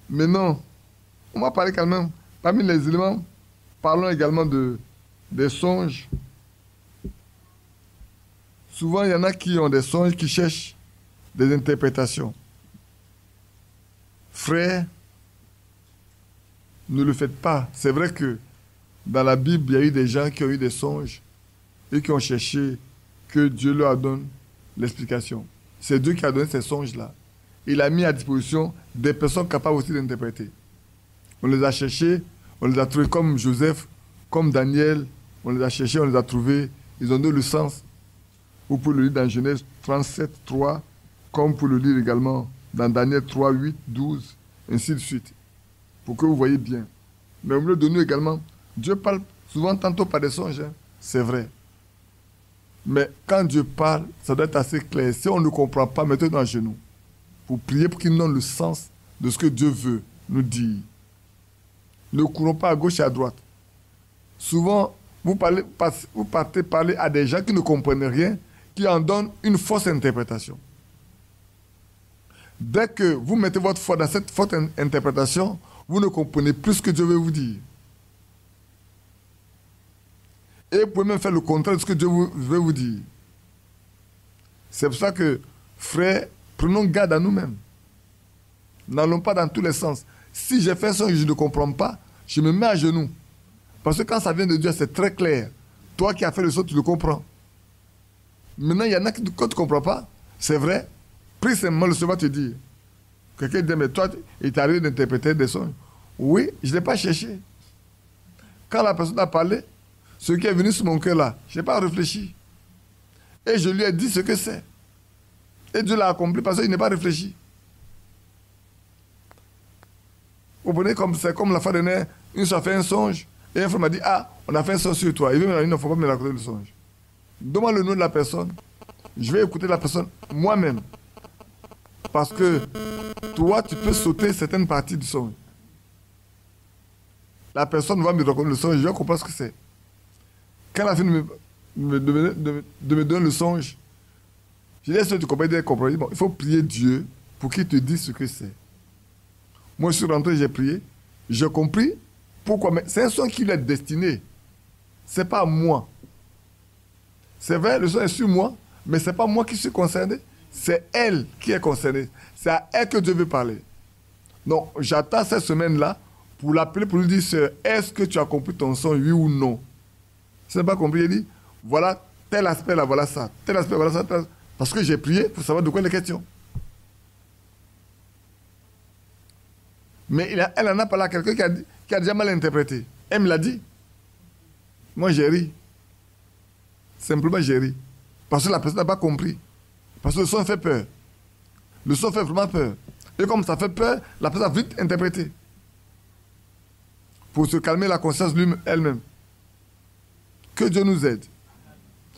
Maintenant, on va parler quand même, parmi les éléments, parlons également des songes. Souvent, il y en a qui ont des songes, qui cherchent des interprétations. Frères, ne le faites pas. C'est vrai que dans la Bible, il y a eu des gens qui ont eu des songes et qui ont cherché que Dieu leur donne l'explication. C'est Dieu qui a donné ces songes-là. Il a mis à disposition des personnes capables aussi d'interpréter. On les a cherchés, on les a trouvés comme Joseph, comme Daniel. On les a cherchés, on les a trouvés. Ils ont donné le sens. Vous pouvez le lire dans Genèse 37, 3, comme vous pouvez le lire également dans Daniel 3, 8, 12, ainsi de suite. Pour que vous voyez bien. Mais au milieu de nous également, Dieu parle souvent tantôt par des songes, hein. C'est vrai. Mais quand Dieu parle, ça doit être assez clair. Si on ne comprend pas, mettez-nous à genoux pour prier pour qu'il nous donne le sens de ce que Dieu veut nous dire. Ne courons pas à gauche et à droite. Souvent, vous partez parler à des gens qui ne comprennent rien, qui en donnent une fausse interprétation. Dès que vous mettez votre foi dans cette fausse interprétation, vous ne comprenez plus ce que Dieu veut vous dire. Et vous pouvez même faire le contraire de ce que Dieu veut vous dire. C'est pour ça que, frères, prenons garde à nous-mêmes. N'allons pas dans tous les sens. Si j'ai fait ça et je ne comprends pas, je me mets à genoux. Parce que quand ça vient de Dieu, c'est très clair. Toi qui as fait le son, tu le comprends. Maintenant, il y en a qui, quand tu ne comprends pas, c'est vrai, prie simplement le son va te dire. Quelqu'un dit, mais toi, il t'est arrivé d'interpréter des sons. Oui, je ne l'ai pas cherché. Quand la personne a parlé, ce qui est venu sur mon cœur là, je n'ai pas réfléchi. Et je lui ai dit ce que c'est. Et Dieu l'a accompli parce qu'il n'est pas réfléchi. Vous comprenez, c'est comme la fois dernière, une fois fait un songe, et un frère m'a dit, ah, on a fait un songe sur toi. Il veut me dire, il ne faut pas me raconter le songe. Donne-moi le nom de la personne. Je vais écouter la personne moi-même. Parce que toi, tu peux sauter certaines parties du songe. La personne va me raconter le songe, je vais comprendre ce que c'est. Quand la fille de me donner le songe, je dis, est-ce que tu comprends? Bon, il faut prier Dieu pour qu'il te dise ce que c'est. Moi, je suis rentré, j'ai prié. J'ai compris pourquoi. Mais c'est un son qui lui est destiné. Ce n'est pas à moi. C'est vrai, le son est sur moi, mais ce n'est pas moi qui suis concerné. C'est elle qui est concernée. C'est à elle que Dieu veut parler. Donc, j'attends cette semaine-là pour l'appeler, pour lui dire, sœur, est-ce que tu as compris ton son, oui ou non? Si tu n'as pas compris, il dit, voilà tel aspect là, voilà ça. Tel aspect, voilà ça. Parce que j'ai prié pour savoir de quoi il est question. Mais elle en a parlé à quelqu'un qui a déjà mal interprété. Elle me l'a dit. Moi, j'ai ri. Simplement, j'ai ri. Parce que la personne n'a pas compris. Parce que le son fait peur. Le son fait vraiment peur. Et comme ça fait peur, la personne a vite interprété. Pour se calmer la conscience elle-même. Que Dieu nous aide.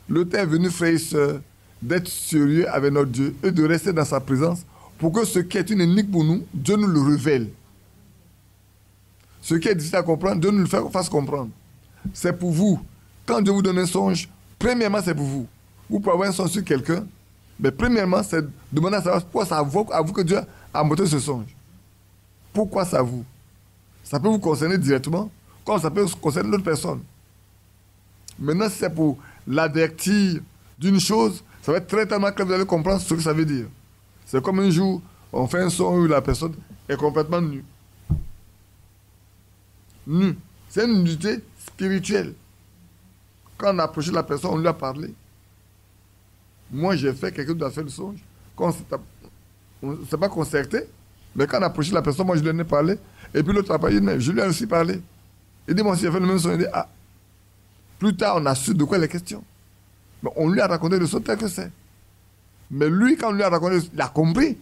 Le temps est venu, frères et sœurs, d'être sérieux avec notre Dieu et de rester dans sa présence pour que ce qui est une énigme pour nous, Dieu nous le révèle. Ce qui est difficile à comprendre, Dieu nous le fasse comprendre. C'est pour vous. Quand Dieu vous donne un songe, premièrement, c'est pour vous. Vous pouvez avoir un songe sur quelqu'un, mais premièrement, c'est demander à savoir pourquoi c'est à vous que Dieu a montré ce songe. Pourquoi c'est à vous? Ça peut vous concerner directement, comme ça peut concerner l'autre personne. Maintenant, si c'est pour l'avertir d'une chose, ça va être très tellement clair, vous allez comprendre ce que ça veut dire. C'est comme un jour, on fait un son où la personne est complètement nue. Nue. C'est une nudité spirituelle. Quand on a approché la personne, on lui a parlé. Moi, j'ai fait, quelqu'un doit faire le songe. On ne s'est pas concerté, mais quand on a approché la personne, moi, je lui en ai parlé. Et puis l'autre a parlé, je lui ai aussi parlé. Il dit, moi, si j'ai fait le même songe, il dit, ah. Plus tard, on a su de quoi il est question. Mais on lui a raconté le son tel que c'est. Mais lui, quand on lui a raconté, il a compris.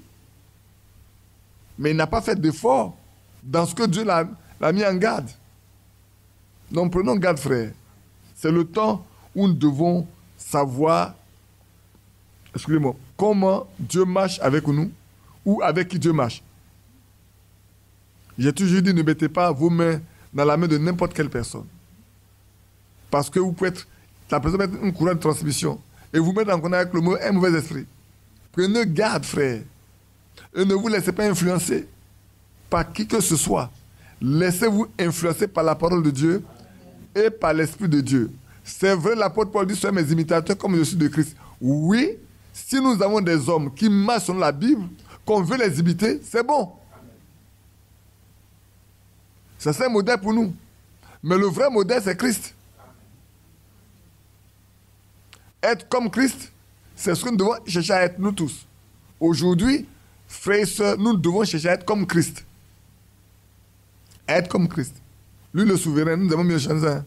Mais il n'a pas fait d'effort dans ce que Dieu l'a mis en garde. Donc prenons garde, frère. C'est le temps où nous devons savoir, excusez-moi, comment Dieu marche avec nous ou avec qui Dieu marche. J'ai toujours dit, ne mettez pas vos mains dans la main de n'importe quelle personne. Parce que vous pouvez être, la personne peut être un courant de transmission et vous mettre en contact avec un mauvais esprit. Prenez garde, frère. Et ne vous laissez pas influencer par qui que ce soit. Laissez-vous influencer par la parole de Dieu et par l'Esprit de Dieu. C'est vrai, l'apôtre Paul dit, soyez mes imitateurs comme je suis de Christ. Oui, si nous avons des hommes qui marchent selon la Bible, qu'on veut les imiter, c'est bon. Ça, c'est un modèle pour nous. Mais le vrai modèle, c'est Christ. Être comme Christ, c'est ce que nous devons chercher à être nous tous. Aujourd'hui, frères et sœurs, nous devons chercher à être comme Christ. Être comme Christ. Lui, le souverain, nous avons mieux changer.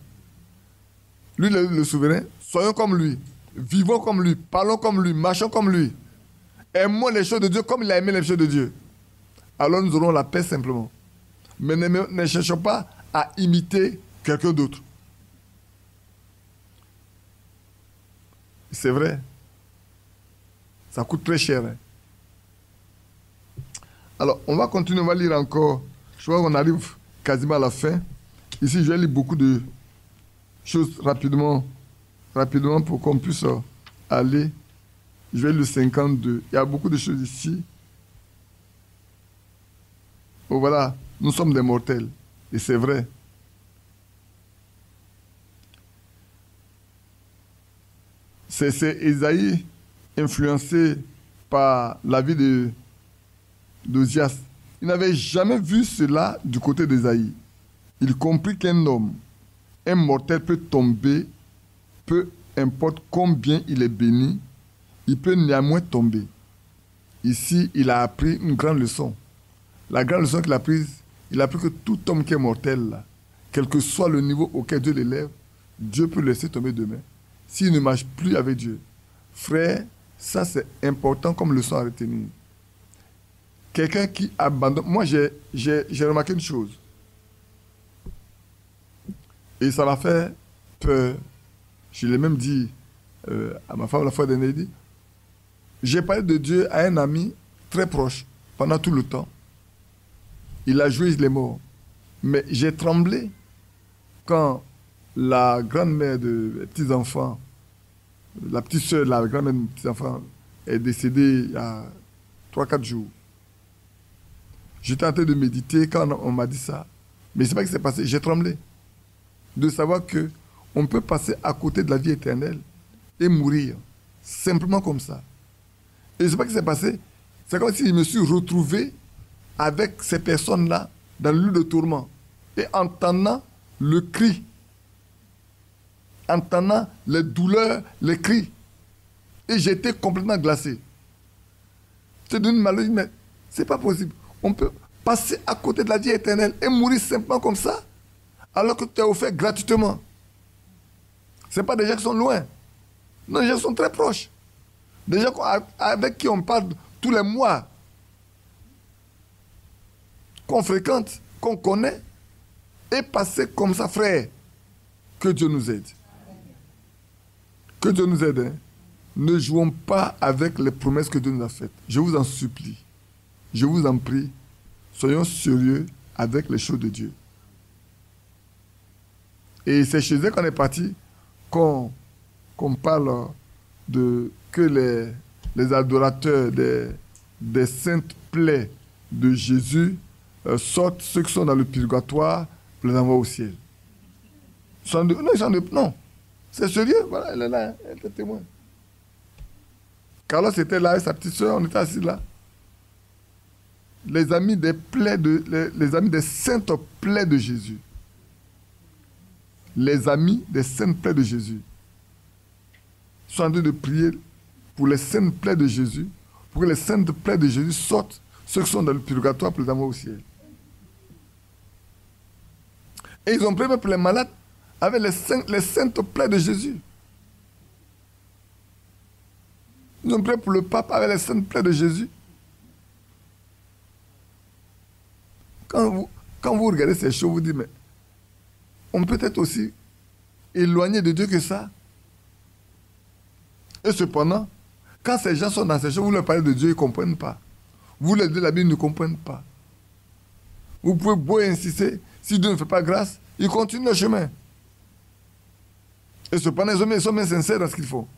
Lui, le souverain, soyons comme lui. Vivons comme lui. Parlons comme lui. Marchons comme lui. Aimons les choses de Dieu comme il a aimé les choses de Dieu. Alors nous aurons la paix simplement. Mais ne cherchons pas à imiter quelqu'un d'autre. C'est vrai. Ça coûte très cher. Hein. Alors, on va continuer, on va lire encore. Je crois qu'on arrive quasiment à la fin. Ici, je vais lire beaucoup de choses rapidement pour qu'on puisse aller. Je vais lire le 52. Il y a beaucoup de choses ici. Oh, voilà, nous sommes des mortels. Et c'est vrai. C'est Ésaïe influencé par la vie d'Ozias. Il n'avait jamais vu cela du côté d'Ésaïe. Il comprit qu'un homme un mortel peut tomber, peu importe combien il est béni, il peut néanmoins tomber. Ici, il a appris une grande leçon. La grande leçon qu'il a prise, il a appris que tout homme qui est mortel, là, quel que soit le niveau auquel Dieu l'élève, Dieu peut le laisser tomber demain. S'il ne marche plus avec Dieu. Frère, ça c'est important comme leçon à retenir. Quelqu'un qui abandonne... Moi, j'ai remarqué une chose. Et ça m'a fait peur. Je l'ai même dit à ma femme la fois dernière. J'ai parlé de Dieu à un ami très proche pendant tout le temps. Il a joué, il est mort. Mais j'ai tremblé quand la grand-mère de petits-enfants, la petite soeur de la grand-mère de petits-enfants est décédée il y a 3-4 jours. J'étais en train de méditer quand on m'a dit ça. Mais c'est pas ce qui s'est passé. J'ai tremblé de savoir qu'on peut passer à côté de la vie éternelle et mourir simplement comme ça. Et c'est pas ce qui s'est passé. C'est comme si je me suis retrouvé avec ces personnes-là dans le lieu de tourment et entendant le cri, entendant les douleurs, les cris. Et j'étais complètement glacé. C'est d'une maladie, mais c'est pas possible. On peut passer à côté de la vie éternelle et mourir simplement comme ça, alors que tu es offert gratuitement. Ce n'est pas des gens qui sont loin. Non, les gens qui sont très proches. Des gens avec qui on parle tous les mois, qu'on fréquente, qu'on connaît, et passer comme ça, frère. Que Dieu nous aide. Que Dieu nous aide. Hein. Ne jouons pas avec les promesses que Dieu nous a faites. Je vous en supplie. Je vous en prie. Soyons sérieux avec les choses de Dieu. Et c'est chez eux qu'on est parti, qu'on parle de que les adorateurs des saintes plaies de Jésus sortent ceux qui sont dans le purgatoire pour les envoyer au ciel. Non, c'est sérieux. Voilà, elle est là, elle était témoin. Carlos était là avec sa petite soeur, on était assis là. Les amis des plaies les amis des saintes plaies de Jésus. Les amis des saintes plaies de Jésus sont en train de prier pour les saintes plaies de Jésus, pour que les saintes plaies de Jésus sortent ceux qui sont dans le purgatoire pour les envoyer au ciel. Et ils ont prié pour les malades avec les saintes plaies de Jésus. Ils ont prié pour le pape avec les saintes plaies de Jésus. Quand vous regardez ces choses, vous dites, mais on peut être aussi éloigné de Dieu que ça. Et cependant, quand ces gens sont dans ces choses, vous leur parlez de Dieu, ils ne comprennent pas. Vous leur dites la Bible, ils ne comprennent pas. Vous pouvez beau insister, si Dieu ne fait pas grâce, ils continuent le chemin. Et cependant, ils sont bien sincères dans ce qu'ils font.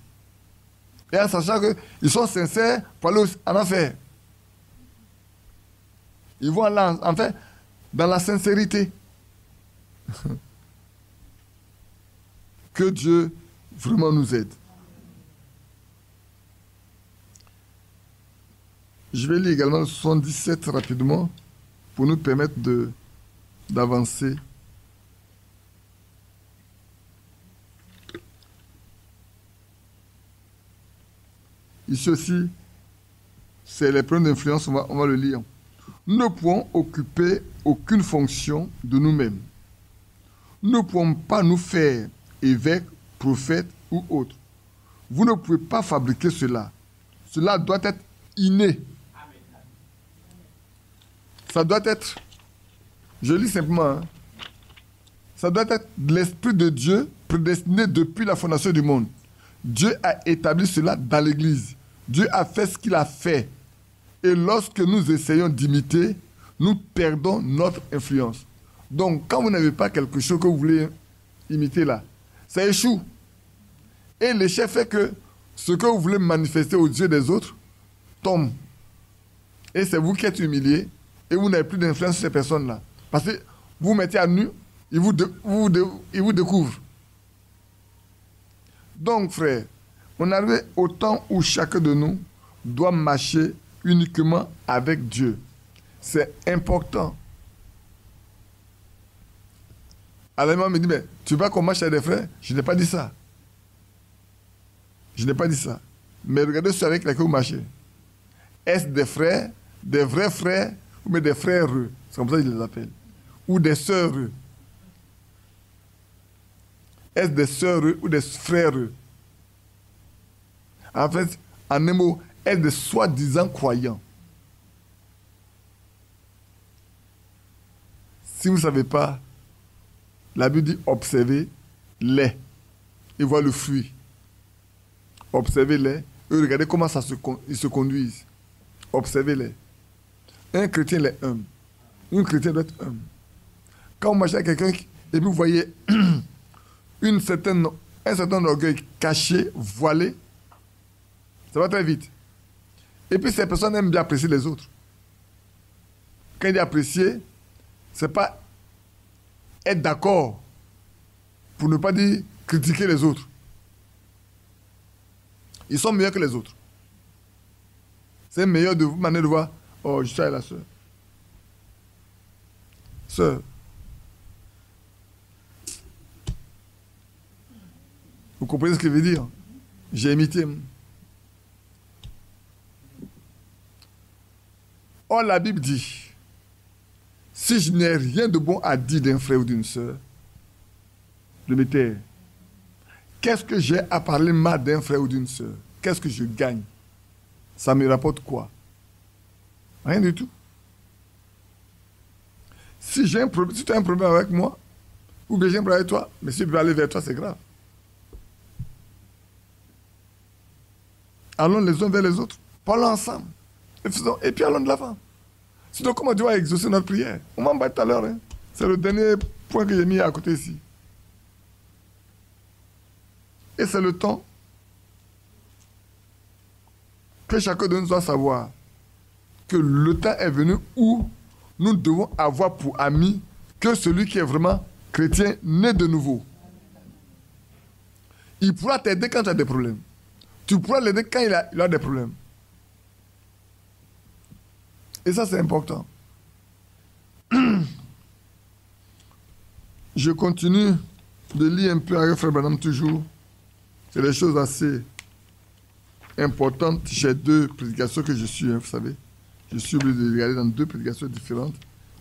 Et en sachant qu'ils sont sincères pour aller en enfer. Ils vont aller en fait dans la sincérité. Que Dieu vraiment nous aide. Je vais lire également le 77 rapidement pour nous permettre d'avancer. Ici aussi, c'est les problèmes d'influence, on va le lire. Nous ne pouvons occuper aucune fonction de nous-mêmes. Nous ne pouvons pas nous faire évêques, prophètes ou autres. Vous ne pouvez pas fabriquer cela. Cela doit être inné. Ça doit être, je lis simplement, hein, ça doit être l'Esprit de Dieu prédestiné depuis la fondation du monde. Dieu a établi cela dans l'Église. Dieu a fait ce qu'il a fait. Et lorsque nous essayons d'imiter, nous perdons notre influence. Donc, quand vous n'avez pas quelque chose que vous voulez imiter là, ça échoue. Et l'échec fait que ce que vous voulez manifester aux yeux des autres tombe. Et c'est vous qui êtes humilié et vous n'avez plus d'influence sur ces personnes-là. Parce que vous vous mettez à nu, ils vous découvrent. Donc, frère, on arrive au temps où chacun de nous doit marcher uniquement avec Dieu. C'est important. Alors, maman me dit, mais tu vas qu'on marche avec des frères? Je n'ai pas dit ça. Je n'ai pas dit ça. Mais regardez ceux avec lesquels vous marchez. Est-ce des frères, des vrais frères, ou bien des frères? C'est comme ça qu'ils les appellent. Ou des sœurs? Est-ce des sœurs ou des frères? En fait, en un mot, est-ce des soi-disant croyants? Si vous ne savez pas, la Bible dit observez-les et voir le fruit. Observez-les et regardez comment ils se conduisent. Observez-les. Un chrétien il est humble. Une chrétienne doit être humble. Quand vous marchez avec quelqu'un et puis vous voyez un certain orgueil caché, voilé, ça va très vite. Et puis ces personnes aiment bien apprécier les autres. Quand il dit apprécier, ce n'est pas être d'accord pour ne pas dire critiquer les autres. Ils sont meilleurs que les autres. C'est meilleur de vous manière de voir, oh, je suis avec la soeur. Sœur. Vous comprenez ce que je veux dire? J'ai imité. Or, la Bible dit, si je n'ai rien de bon à dire d'un frère ou d'une sœur, je me tais. Qu'est-ce que j'ai à parler mal d'un frère ou d'une sœur? Qu'est-ce que je gagne? Ça me rapporte quoi? Rien du tout. Si tu as un problème avec moi, ou bien j'ai un problème avec toi, mais si je peux aller vers toi, c'est grave. Allons les uns vers les autres, parlons ensemble, et puis allons de l'avant. Sinon, comment Dieu va exaucer notre prière? On m'en bat tout à l'heure. Hein? C'est le dernier point que j'ai mis à côté ici. Et c'est le temps que chacun de nous doit savoir que le temps est venu où nous devons avoir pour ami que celui qui est vraiment chrétien, né de nouveau. Il pourra t'aider quand tu as des problèmes. Tu pourras l'aider quand il a des problèmes. Et ça, c'est important. Je continue de lire un peu avec Frère Branham toujours. C'est des choses assez importantes. J'ai 2 prédications que je suis, hein, vous savez. Je suis obligé de regarder dans 2 prédications différentes.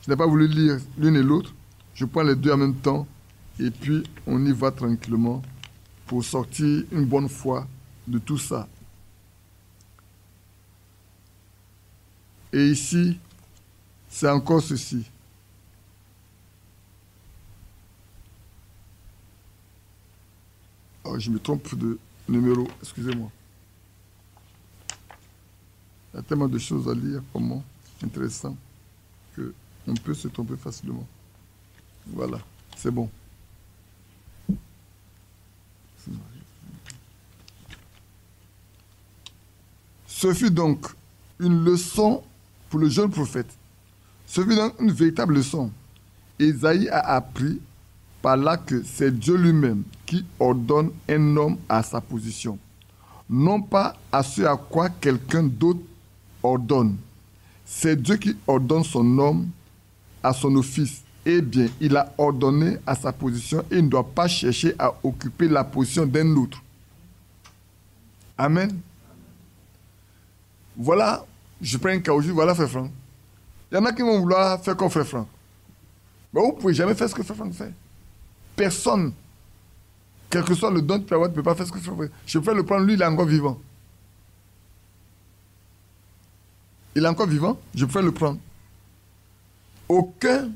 Je n'ai pas voulu lire l'une et l'autre. Je prends les 2 en même temps. Et puis, on y va tranquillement pour sortir une bonne fois de tout ça. Et ici, c'est encore ceci. Oh, je me trompe de numéro, excusez-moi. Il y a tellement de choses à lire, comment intéressant, qu'on peut se tromper facilement. Voilà, c'est bon. Ce fut donc une leçon pour le jeune prophète. Ce fut donc une véritable leçon. Ésaïe a appris par là que c'est Dieu lui-même qui ordonne un homme à sa position, non pas à ce à quoi quelqu'un d'autre ordonne. C'est Dieu qui ordonne son homme à son office. Eh bien, il a ordonné à sa position et il ne doit pas chercher à occuper la position d'un autre. Amen. Voilà, je prends un cas aujourd'hui, voilà Frère Franck. Il y en a qui vont vouloir faire comme Frère Franck. Mais vous ne pouvez jamais faire ce que Frère Franck fait. Personne, quel que soit le don que tu as, ne peut pas faire ce que Frère Franck fait. Je peux le prendre, lui, il est encore vivant. Il est encore vivant, je peux le prendre. Aucun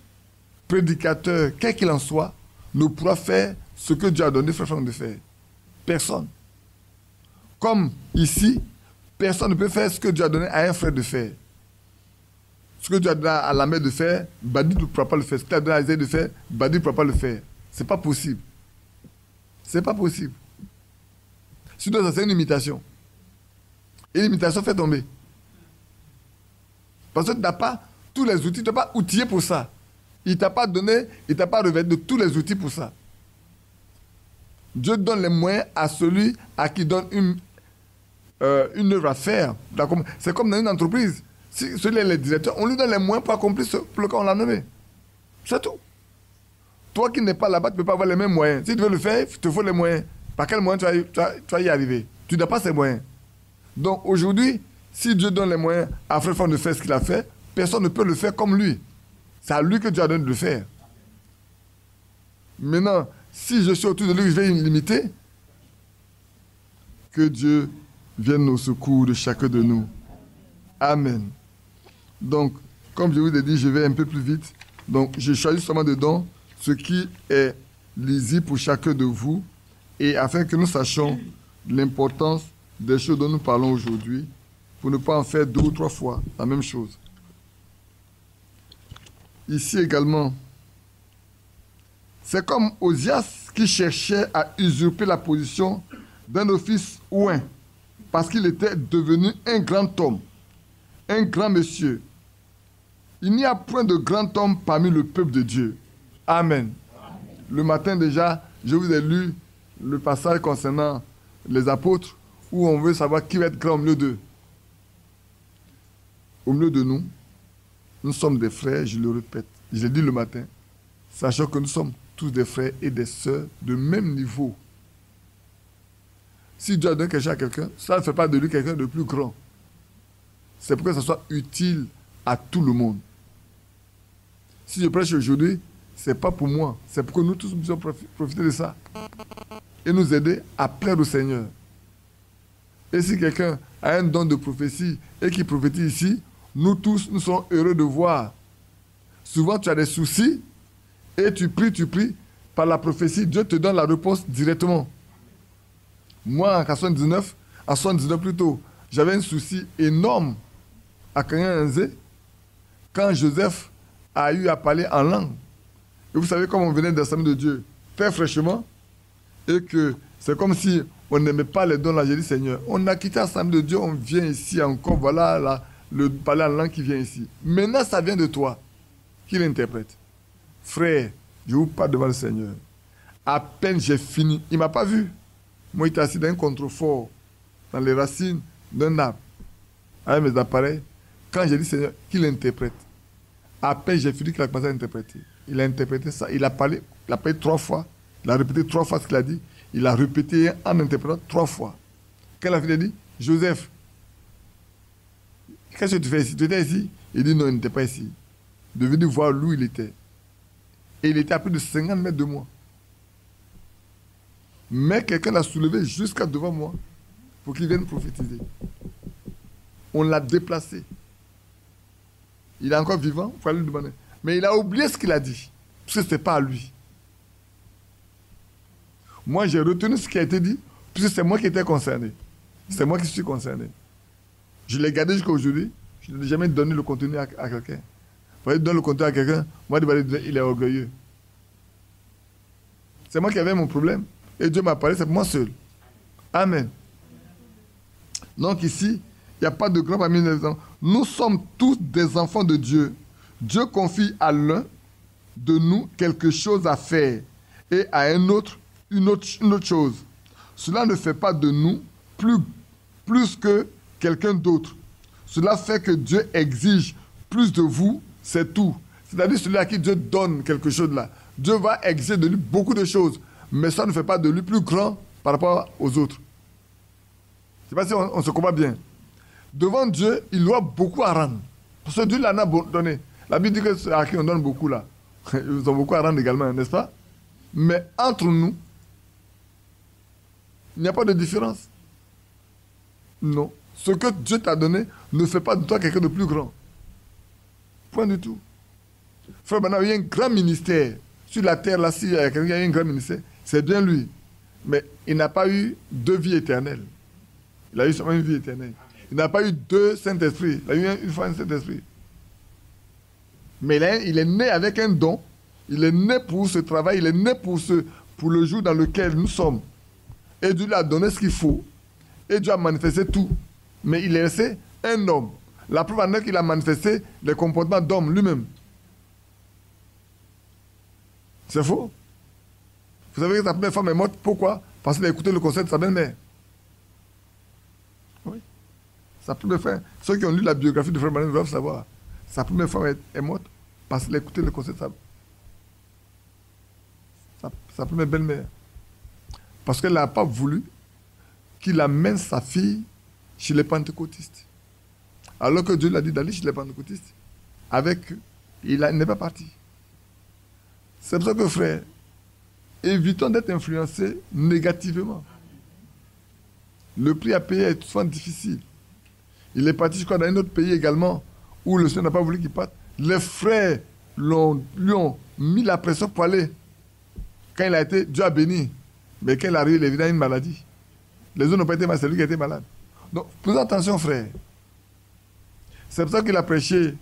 prédicateur, quel qu'il en soit, ne pourra faire ce que Dieu a donné Frère Franck de faire. Personne. Comme ici, personne ne peut faire ce que Dieu a donné à un frère de faire. Ce que Dieu a donné à la mère de faire, Badi ne pourra pas le faire. Ce que tu as donné à Isaïe de faire, Badi ne pourra pas le faire. Ce n'est pas possible. Ce n'est pas possible. Sinon, ça c'est une imitation. Et l'imitation fait tomber. Parce que tu n'as pas tous les outils, tu n'es pas outillé pour ça. Il ne t'a pas donné, il ne t'a pas revêtu de tous les outils pour ça. Dieu donne les moyens à celui à qui donne une œuvre à faire. C'est comme dans une entreprise. Si celui-là est le directeur, on lui donne les moyens pour accomplir ce pour lequel on l'a nommé. C'est tout. Toi qui n'es pas là-bas, tu ne peux pas avoir les mêmes moyens. Si tu veux le faire, il te faut les moyens. Par quels moyens tu vas y arriver? Tu n'as pas ces moyens. Donc aujourd'hui, si Dieu donne les moyens à Frère Franck de faire ce qu'il a fait, personne ne peut le faire comme lui. C'est à lui que Dieu a donné de le faire. Maintenant, si je suis autour de lui, je vais l'imiter. Que Dieu vienne au secours de chacun de nous. Amen. Donc, comme je vous ai dit, je vais un peu plus vite. Donc, je choisis seulement dedans ce qui est lisible pour chacun de vous, et afin que nous sachions l'importance des choses dont nous parlons aujourd'hui, pour ne pas en faire 2 ou 3 fois la même chose. Ici également, c'est comme Osias qui cherchait à usurper la position d'un office ouin, parce qu'il était devenu un grand homme, un grand monsieur. Il n'y a point de grand homme parmi le peuple de Dieu. Amen. Le matin déjà, je vous ai lu le passage concernant les apôtres, où on veut savoir qui va être grand au milieu d'eux. Au milieu de nous, nous sommes des frères, je le répète, je l'ai dit le matin, sachant que nous sommes tous des frères et des sœurs de même niveau. Si Dieu donne quelque chose à quelqu'un, ça ne fait pas de lui quelqu'un de plus grand. C'est pour que ça soit utile à tout le monde. Si je prêche aujourd'hui, ce n'est pas pour moi, c'est pour que nous tous puissions profiter de ça et nous aider à plaire au Seigneur. Et si quelqu'un a un don de prophétie et qui prophétise ici, nous tous, nous sommes heureux de voir. Souvent, tu as des soucis et tu pries, par la prophétie, Dieu te donne la réponse directement. Moi, en 79 plutôt, j'avais un souci énorme à Kanyanzé quand Joseph a eu à parler en langue. Et vous savez, comme on venait d'Assemblée de Dieu très fraîchement, et que c'est comme si on n'aimait pas les dons là, j'ai dit Seigneur, on a quitté l'Assemblée de Dieu, on vient ici encore, voilà là, le parler en langue qui vient ici. Maintenant, ça vient de toi. Qui l'interprète? Frère, je vous parle devant le Seigneur. À peine j'ai fini, il ne m'a pas vu. Moi, il était assis dans un contrefort, dans les racines d'un arbre, avec mes appareils. Quand j'ai dit Seigneur, qui l'interprète? À peine j'ai fini qu'il a commencé à interpréter. Il a interprété ça, il a parlé 3 fois, il a répété 3 fois ce qu'il a dit, il a répété en interprétant 3 fois. Quand il a fini, il a dit, Joseph, qu'est-ce que tu fais ici? Tu étais ici? Il dit non, il n'était pas ici. De venir voir où il était. Et il était à plus de 50 mètres de moi. Mais quelqu'un l'a soulevé jusqu'à devant moi pour qu'il vienne prophétiser. On l'a déplacé. Il est encore vivant, il faut aller lui demander. Mais il a oublié ce qu'il a dit, parce que ce n'était pas à lui. Moi, j'ai retenu ce qui a été dit, puisque c'est moi qui étais concerné. C'est moi qui suis concerné. Je l'ai gardé jusqu'à aujourd'hui. Je n'ai jamais donné le contenu à quelqu'un. Vous voyez, donner le contenu à quelqu'un, moi, il est orgueilleux. C'est moi qui avais mon problème. Et Dieu m'a parlé, c'est pour moi seul. Amen. Donc ici, il n'y a pas de grand parmi les enfants. Nous sommes tous des enfants de Dieu. Dieu confie à l'un de nous quelque chose à faire et à un autre une autre chose. Cela ne fait pas de nous plus que quelqu'un d'autre. Cela fait que Dieu exige plus de vous, c'est tout. C'est-à-dire celui à qui Dieu donne quelque chose là. Dieu va exiger de lui beaucoup de choses, mais ça ne fait pas de lui plus grand par rapport aux autres. Je ne sais pas si on se comprend bien. Devant Dieu, il doit beaucoup à rendre. Parce que Dieu l'en a donné. La Bible dit que ceux à qui on donne beaucoup là, ils ont beaucoup à rendre également, n'est-ce pas? Mais entre nous, il n'y a pas de différence. Non. Ce que Dieu t'a donné ne fait pas de toi quelqu'un de plus grand. Point du tout. Frère, maintenant, il y a un grand ministère. Sur la terre, là, s'il y a quelqu'un qui a un grand ministère, c'est bien lui. Mais il n'a pas eu 2 vies éternelles. Il a eu seulement une vie éternelle. Il n'a pas eu 2 Saint-Esprits. Il a eu une fois un Saint-Esprit. Mais il est né avec un don. Il est né pour ce travail. Il est né pour le jour dans lequel nous sommes. Et Dieu lui a donné ce qu'il faut. Et Dieu a manifesté tout. Mais il est resté un homme. La preuve en est qu'il a manifesté les comportements d'homme lui-même. C'est faux. Vous savez que sa première femme est morte. Pourquoi? Parce qu'il a écouté le conseil de sa belle-mère. Oui. Sa première femme, ceux qui ont lu la biographie de Frère Manin doivent savoir. Sa première femme est morte parce qu'il a écouté le conseil de sa belle-mère. sa première belle-mère. Parce qu'elle n'a pas voulu qu'il amène sa fille chez les pentecôtistes. Alors que Dieu lui a dit d'aller chez les pentecôtistes. Avec eux, il n'est pas parti. C'est pour ça que, frère, évitons d'être influencés négativement. Le prix à payer est souvent difficile. Il est parti, je crois, dans un autre pays également, où le Seigneur n'a pas voulu qu'il parte. Les frères lui ont mis la pression pour aller. Quand il a été, Dieu a béni. Mais quand il arrive, il est évidemment une maladie. Les autres n'ont pas été malades, c'est lui qui a été malade. Donc, faisons attention, frère. C'est pour ça qu'il a prêché,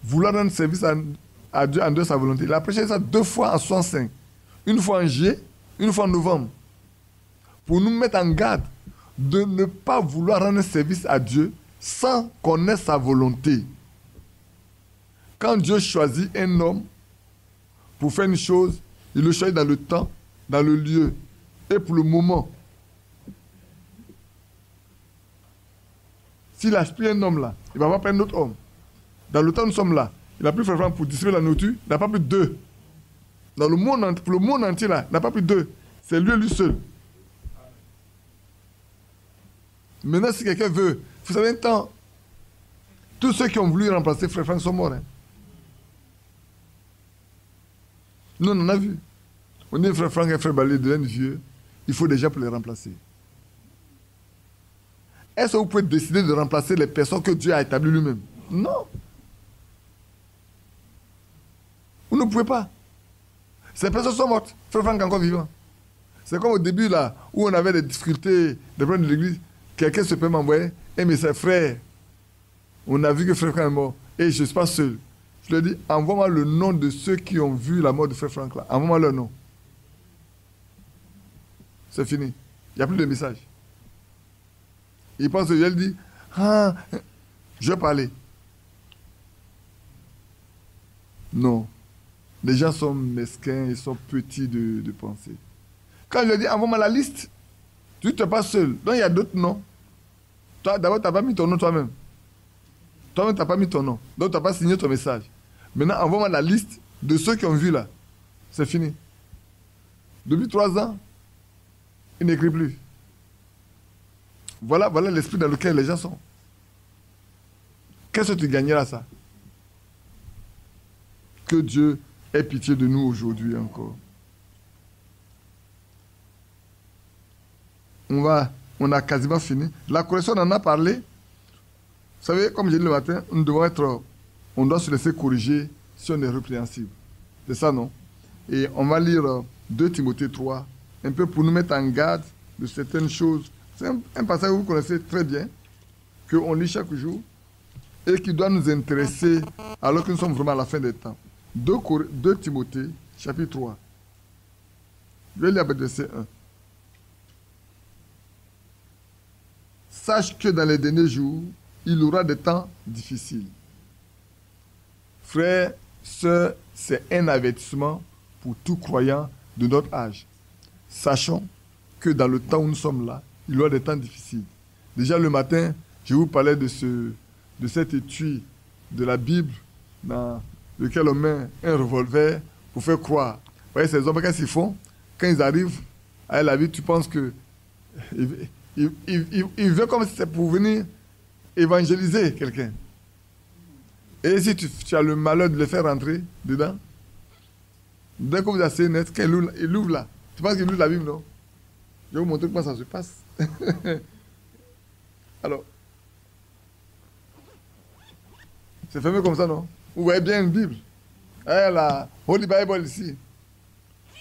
vouloir rendre service à Dieu en dehors de sa volonté. Il a prêché ça 2 fois en 65. Une fois en juillet, une fois en novembre. Pour nous mettre en garde de ne pas vouloir rendre service à Dieu sans connaître sa volonté. Quand Dieu choisit un homme pour faire une chose, il le choisit dans le temps, dans le lieu et pour le moment. S'il a pris un homme là, il ne va pas prendre un autre homme. Dans le temps où nous sommes là, il n'a plus Frère Franck pour distribuer la nourriture, il n'a pas plus 2. Dans le monde, pour le monde entier là, il n'a pas plus 2. C'est lui seul. Maintenant, si quelqu'un veut, vous savez un temps, tous ceux qui ont voulu remplacer Frère Franck sont morts. Hein. Nous, on en a vu. On dit Frère Franck et Frère Balé deviennent vieux, il faut déjà pour les remplacer. Est-ce que vous pouvez décider de remplacer les personnes que Dieu a établies lui-même? Non. Vous ne pouvez pas. Ces personnes sont mortes. Frère Franck est encore vivant. C'est comme au début, là, où on avait des difficultés, des problèmes de l'église. Quelqu'un se peut m'envoyer un message, frère. On a vu que Frère Franck est mort. Et je ne suis pas seul. Je lui ai dit, envoie-moi le nom de ceux qui ont vu la mort de Frère Franck là. Envoie-moi leur nom. C'est fini. Il n'y a plus de message. Il pense que elle dit, ah, je vais parler. Non. Les gens sont mesquins, ils sont petits de pensée. Quand je lui ai dit, envoie-moi la liste, tu n'es pas seul. Donc il y a d'autres noms. Toi, d'abord, tu n'as pas mis ton nom toi-même. Toi-même, tu n'as pas mis ton nom. Donc tu n'as pas signé ton message. Maintenant, envoie-moi la liste de ceux qui ont vu là. C'est fini. Depuis 3 ans, il n'écrit plus. Voilà l'esprit dans lequel les gens sont. Qu'est-ce que tu gagneras ça? Que Dieu ait pitié de nous aujourd'hui encore. On a quasiment fini. La correction, on en a parlé. Vous savez, comme j'ai dit le matin, on doit se laisser corriger si on est répréhensible. C'est ça, non? Et on va lire 2 Timothée 3, un peu pour nous mettre en garde de certaines choses. C'est un passage que vous connaissez très bien, qu'on lit chaque jour, et qui doit nous intéresser alors que nous sommes vraiment à la fin des temps. 2 Timothée, chapitre 3. Je vais lire avec verset 1. Sache que dans les derniers jours, il y aura des temps difficiles. Frères, sœurs, c'est un avertissement pour tout croyant de notre âge. Sachons que dans le temps où nous sommes là, il y aura des temps difficiles. Déjà le matin, je vous parlais de cet étui de la Bible dans lequel on met un revolver pour faire croire. Vous voyez, ces hommes, qu'est-ce qu'ils font? Quand ils arrivent à la vie, tu penses que il veut comme si c'était pour venir évangéliser quelqu'un. Et si tu as le malheur de le faire rentrer dedans, dès que vous asseyez net, quand il ouvre là, tu penses qu'il ouvre la Bible, non? Je vais vous montrer comment ça se passe. Alors, c'est fermé comme ça, non? Vous voyez bien une Bible. La Holy Bible ici.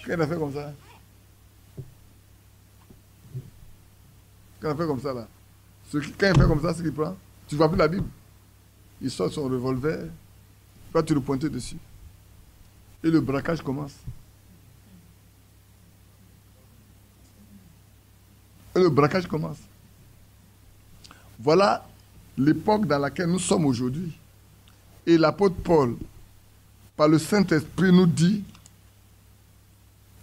Quand il a fait comme ça. Quand il a fait comme ça, là. Quand il fait comme ça, ce qu'il prend, tu ne vois plus la Bible. Il sort son revolver, toi tu le pointes dessus. Et le braquage commence. Et le braquage commence. Voilà l'époque dans laquelle nous sommes aujourd'hui. Et l'apôtre Paul, par le Saint-Esprit, nous dit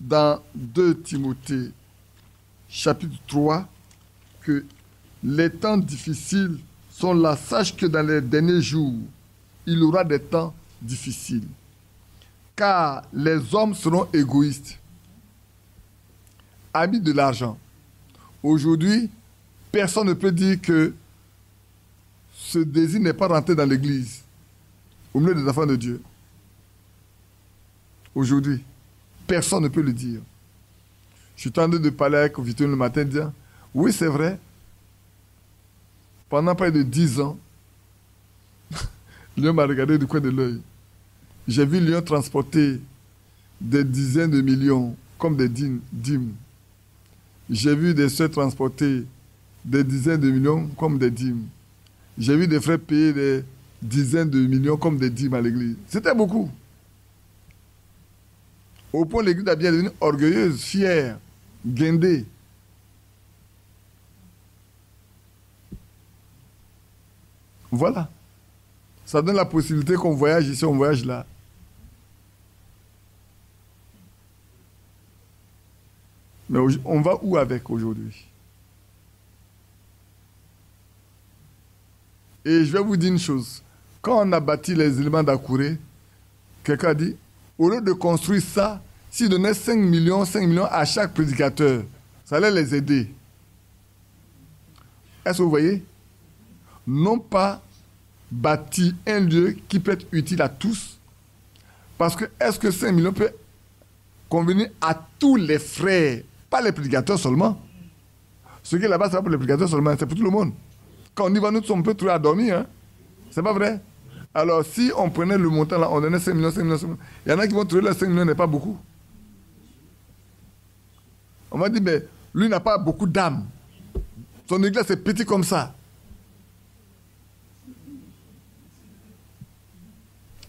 dans 2 Timothée, chapitre 3, que les temps difficiles sont là. Sache que dans les derniers jours, il y aura des temps difficiles. Car les hommes seront égoïstes, a mis de l'argent. Aujourd'hui, personne ne peut dire que ce désir n'est pas rentré dans l'église, au milieu des enfants de Dieu. Aujourd'hui, personne ne peut le dire. Je suis en train de parler avec Victor le matin, disant, oui, c'est vrai, pendant près de 10 ans, Lyon m'a regardé du coin de l'œil. J'ai vu Lyon transporter des dizaines de millions comme des dîmes. J'ai vu des soeurs transporter des dizaines de millions comme des dîmes. J'ai vu des frères payer des dizaines de millions comme des dîmes à l'église. C'était beaucoup. Au point où l'église a bien devenu orgueilleuse, fière, guindée. Voilà. Ça donne la possibilité qu'on voyage ici, on voyage là. Mais on va où avec aujourd'hui? Et je vais vous dire une chose. Quand on a bâti les éléments d'Akouré, quelqu'un a dit, au lieu de construire ça, s'ils donnaient 5 millions à chaque prédicateur, ça allait les aider. Est-ce que vous voyez? Non pas bâtir un lieu qui peut être utile à tous, parce que est-ce que 5 millions peut convenir à tous les frères, pas les prédicateurs seulement. Ce qui est là-bas, c'est pas pour les prédicateurs seulement, c'est pour tout le monde. Quand on y va, nous, on peut trouver à dormir. Hein? C'est pas vrai? Alors, si on prenait le montant là, on donnait 5 millions, 5 millions, 5 millions, il y en a qui vont trouver les 5 millions n'est pas beaucoup. On va dire, mais lui n'a pas beaucoup d'âme. Son église, c'est petit comme ça.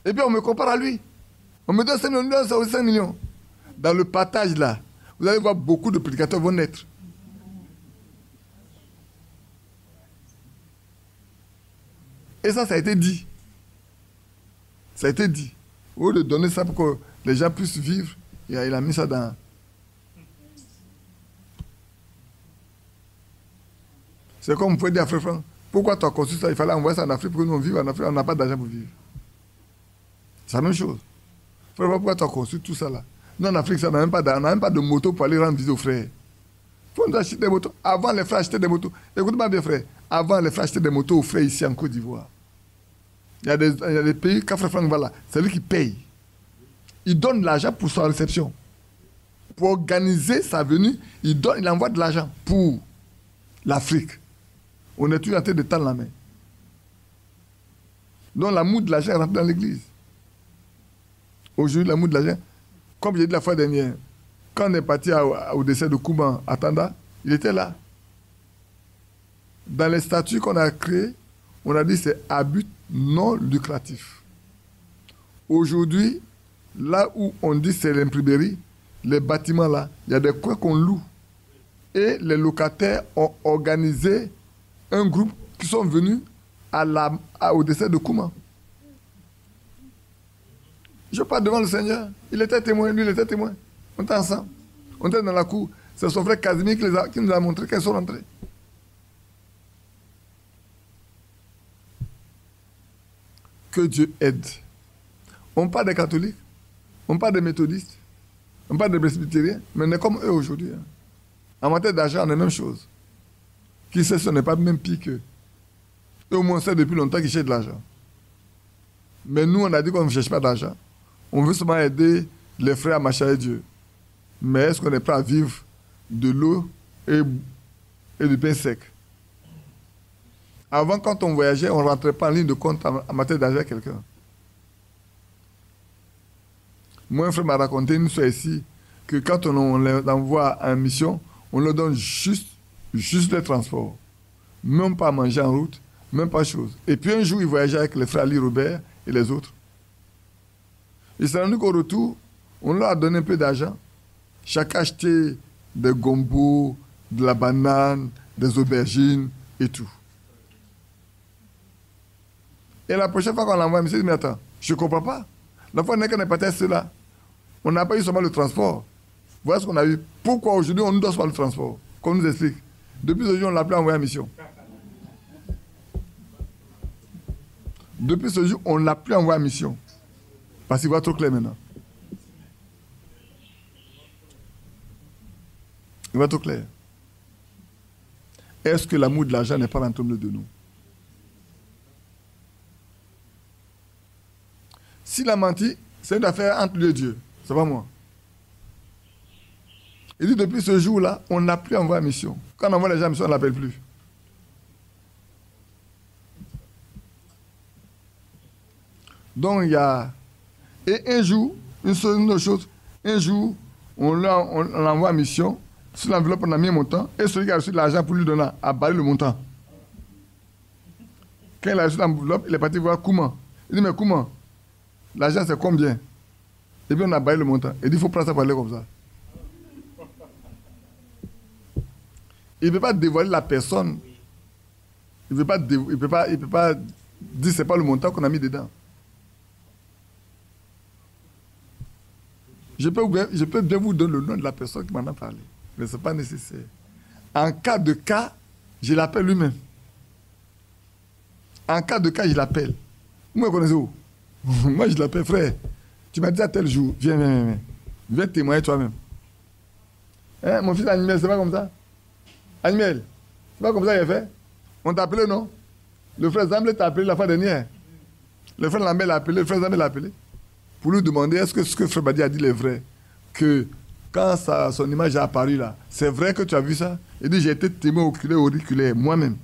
Et puis, on me compare à lui. On me donne 5 millions, ça aussi 5 millions. Dans le partage là, vous allez voir beaucoup de prédicateurs vont naître. Et ça a été dit. Ça a été dit. Au lieu de donner ça pour que les gens puissent vivre, il a mis ça dans... C'est comme vous pouvez dire à Frère Franck, pourquoi tu as construit ça? Il fallait envoyer ça en Afrique pour que nous vivions en Afrique, on n'a pas d'argent pour vivre. C'est la même chose. Frère Franck, pourquoi tu as construit tout ça là? Nous en Afrique, on n'a même pas de moto pour aller rendre visite aux frères. Il faut nous acheter des motos. Avant, les frères achetaient des motos. Écoutez-moi bien, frère. Avant, les frères achetaient des motos aux frères ici en Côte d'Ivoire. Il y a des pays, quand Frère Franck va là, c'est lui qui paye. Il donne de l'argent pour sa réception. Pour organiser sa venue, il envoie de l'argent pour l'Afrique. On est toujours en train de tendre la main. Donc l'amour de l'argent rentre dans l'église. Aujourd'hui, l'amour de l'argent, comme j'ai dit la fois dernière, quand on est parti au décès de Kouban à Tanda, il était là. Dans les statuts qu'on a créés, on a dit c'est à but non lucratif. Aujourd'hui, là où on dit c'est l'imprimerie, les bâtiments là, il y a des coins qu'on loue. Et les locataires ont organisé un groupe qui sont venus au décès de Kouban. Je parle devant le Seigneur. Il était témoin, lui il était témoin. On était ensemble. On était dans la cour. C'est son frère Casimir qui nous a montré qu'ils sont rentrés. Que Dieu aide. On parle des catholiques, on parle des méthodistes, on parle des presbytériens, mais on est comme eux aujourd'hui. Hein. En matière d'argent, on est la même chose. Qui sait si on n'est pas même pire qu'eux. Eux, au moins, on sait depuis longtemps qu'ils cherchent de l'argent. Mais nous, on a dit qu'on ne cherche pas d'argent. On veut seulement aider les frères à marcher avec Dieu. Mais est-ce qu'on est prêt à vivre de l'eau et du pain sec? Avant, quand on voyageait, on ne rentrait pas en ligne de compte en matière d'argent avec quelqu'un. Moi, un frère m'a raconté une fois ici que quand on les envoie en mission, on leur donne juste le transport. Même pas manger en route, même pas chose. Et puis un jour, il voyageait avec les frères Ali Robert et les autres. Il s'est rendu qu'au retour, on leur a donné un peu d'argent. Chacun a acheté des gombos, de la banane, des aubergines et tout. Et la prochaine fois qu'on l'envoie, il me dit, mais attends, je ne comprends pas. La fois qu'on est parti à cela, on n'a pas eu seulement le transport. Voilà ce qu'on a eu. Pourquoi aujourd'hui on nous donne seulement le transport? Qu'on nous explique. Depuis ce jour, on ne l'a plus envoyé en mission. Depuis ce jour, on ne l'a plus envoyé en mission. Parce qu'il va trop clair maintenant. Il va être clair. Est-ce que l'amour de l'argent n'est pas rentré au milieu de nous? S'il a menti, c'est une affaire entre lui et Dieu. C'est pas moi. Il dit depuis ce jour-là, on n'a plus envoyé à mission. Quand on envoie les gens à mission, on ne l'appelle plus. Donc il y a... Et un jour, une autre chose, un jour, on l'envoie à mission, sur l'enveloppe on a mis un montant, et celui qui a reçu de l'argent pour lui donner a barré le montant. Quand il a reçu l'enveloppe, il est parti voir comment. Il dit mais comment? L'argent c'est combien? Et puis on a barré le montant. Il dit il faut prendre ça pour aller comme ça. Il ne peut pas dévoiler la personne. Il ne peut pas dire que ce n'est pas le montant qu'on a mis dedans. Je peux bien vous donner le nom de la personne qui m'en a parlé, mais ce n'est pas nécessaire. En cas de cas, je l'appelle lui-même. En cas de cas, je l'appelle. Vous me connaissez où? Moi, je l'appelle frère. Tu m'as dit à tel jour, viens. Viens témoigner toi-même. Hein, mon fils Animel, c'est pas comme ça? Animel, c'est pas comme ça qu'il a fait? On t'a appelé, non? Le frère Zamblé t'a appelé la fois dernière. Le frère Lambert l'a appelé, le frère Zamblé l'a appelé. Pour lui demander, est-ce que ce que Frère Badi a dit est vrai? Que quand son image est apparue là, c'est vrai que tu as vu ça? Il dit, j'ai été témoin auriculaire, moi-même.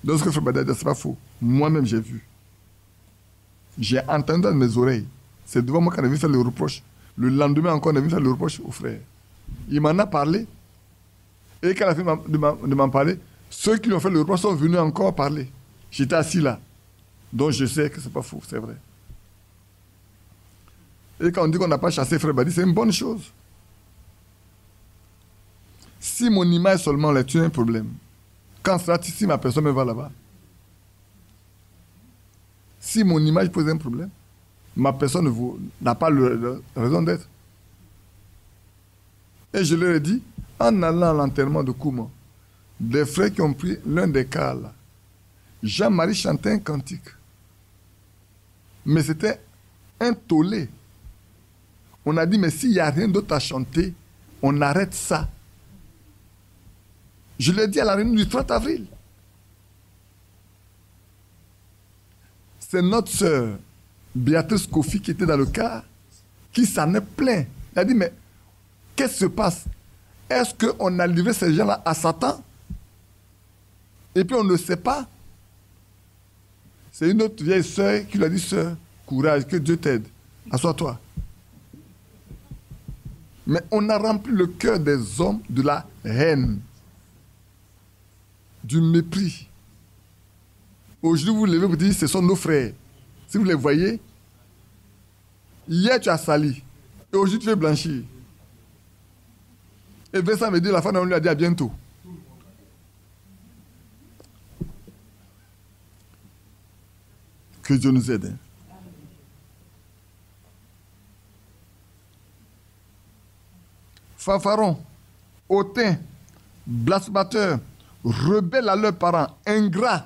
Donc ce que Frère Badi a dit, c'est pas faux. Moi-même, j'ai vu. J'ai entendu dans mes oreilles. C'est devant moi qu'on a vu faire le reproche. Le lendemain encore, on a vu faire le reproche au frère. Il m'en a parlé. Et quand il a fini de m'en parler, ceux qui lui ont fait le reproche sont venus encore parler. J'étais assis là. Donc je sais que c'est pas faux, c'est vrai. Et quand on dit qu'on n'a pas chassé Frère Badi, c'est une bonne chose. Si mon image seulement là, tu as un problème. Quand sera-t-il si ma personne me va là-bas? Si mon image pose un problème, ma personne n'a pas la raison d'être. Et je leur ai dit, en allant à l'enterrement de Kouma, des frères qui ont pris l'un des cas là, Jean-Marie chantait un cantique. Mais c'était un tollé. On a dit, mais s'il n'y a rien d'autre à chanter, on arrête ça. Je l'ai dit à la réunion du 30 avril. C'est notre sœur, Béatrice Kofi, qui était dans le cas, qui s'en est plaint. Elle a dit, mais qu'est-ce qui se passe? Est-ce qu'on a livré ces gens-là à Satan? Et puis on ne sait pas. C'est une autre vieille sœur qui lui a dit, sœur, courage, que Dieu t'aide. Assois-toi. Mais on a rempli le cœur des hommes de la haine, du mépris. Aujourd'hui, vous vous levez, vous dites, ce sont nos frères. Si vous les voyez, hier tu as sali, et aujourd'hui tu veux blanchir. Et Vincent me dit, la femme on lui a dit à bientôt. Que Dieu nous aide. Hein. Fanfaron, hautain, blasphémateur, rebelles à leurs parents, ingrats,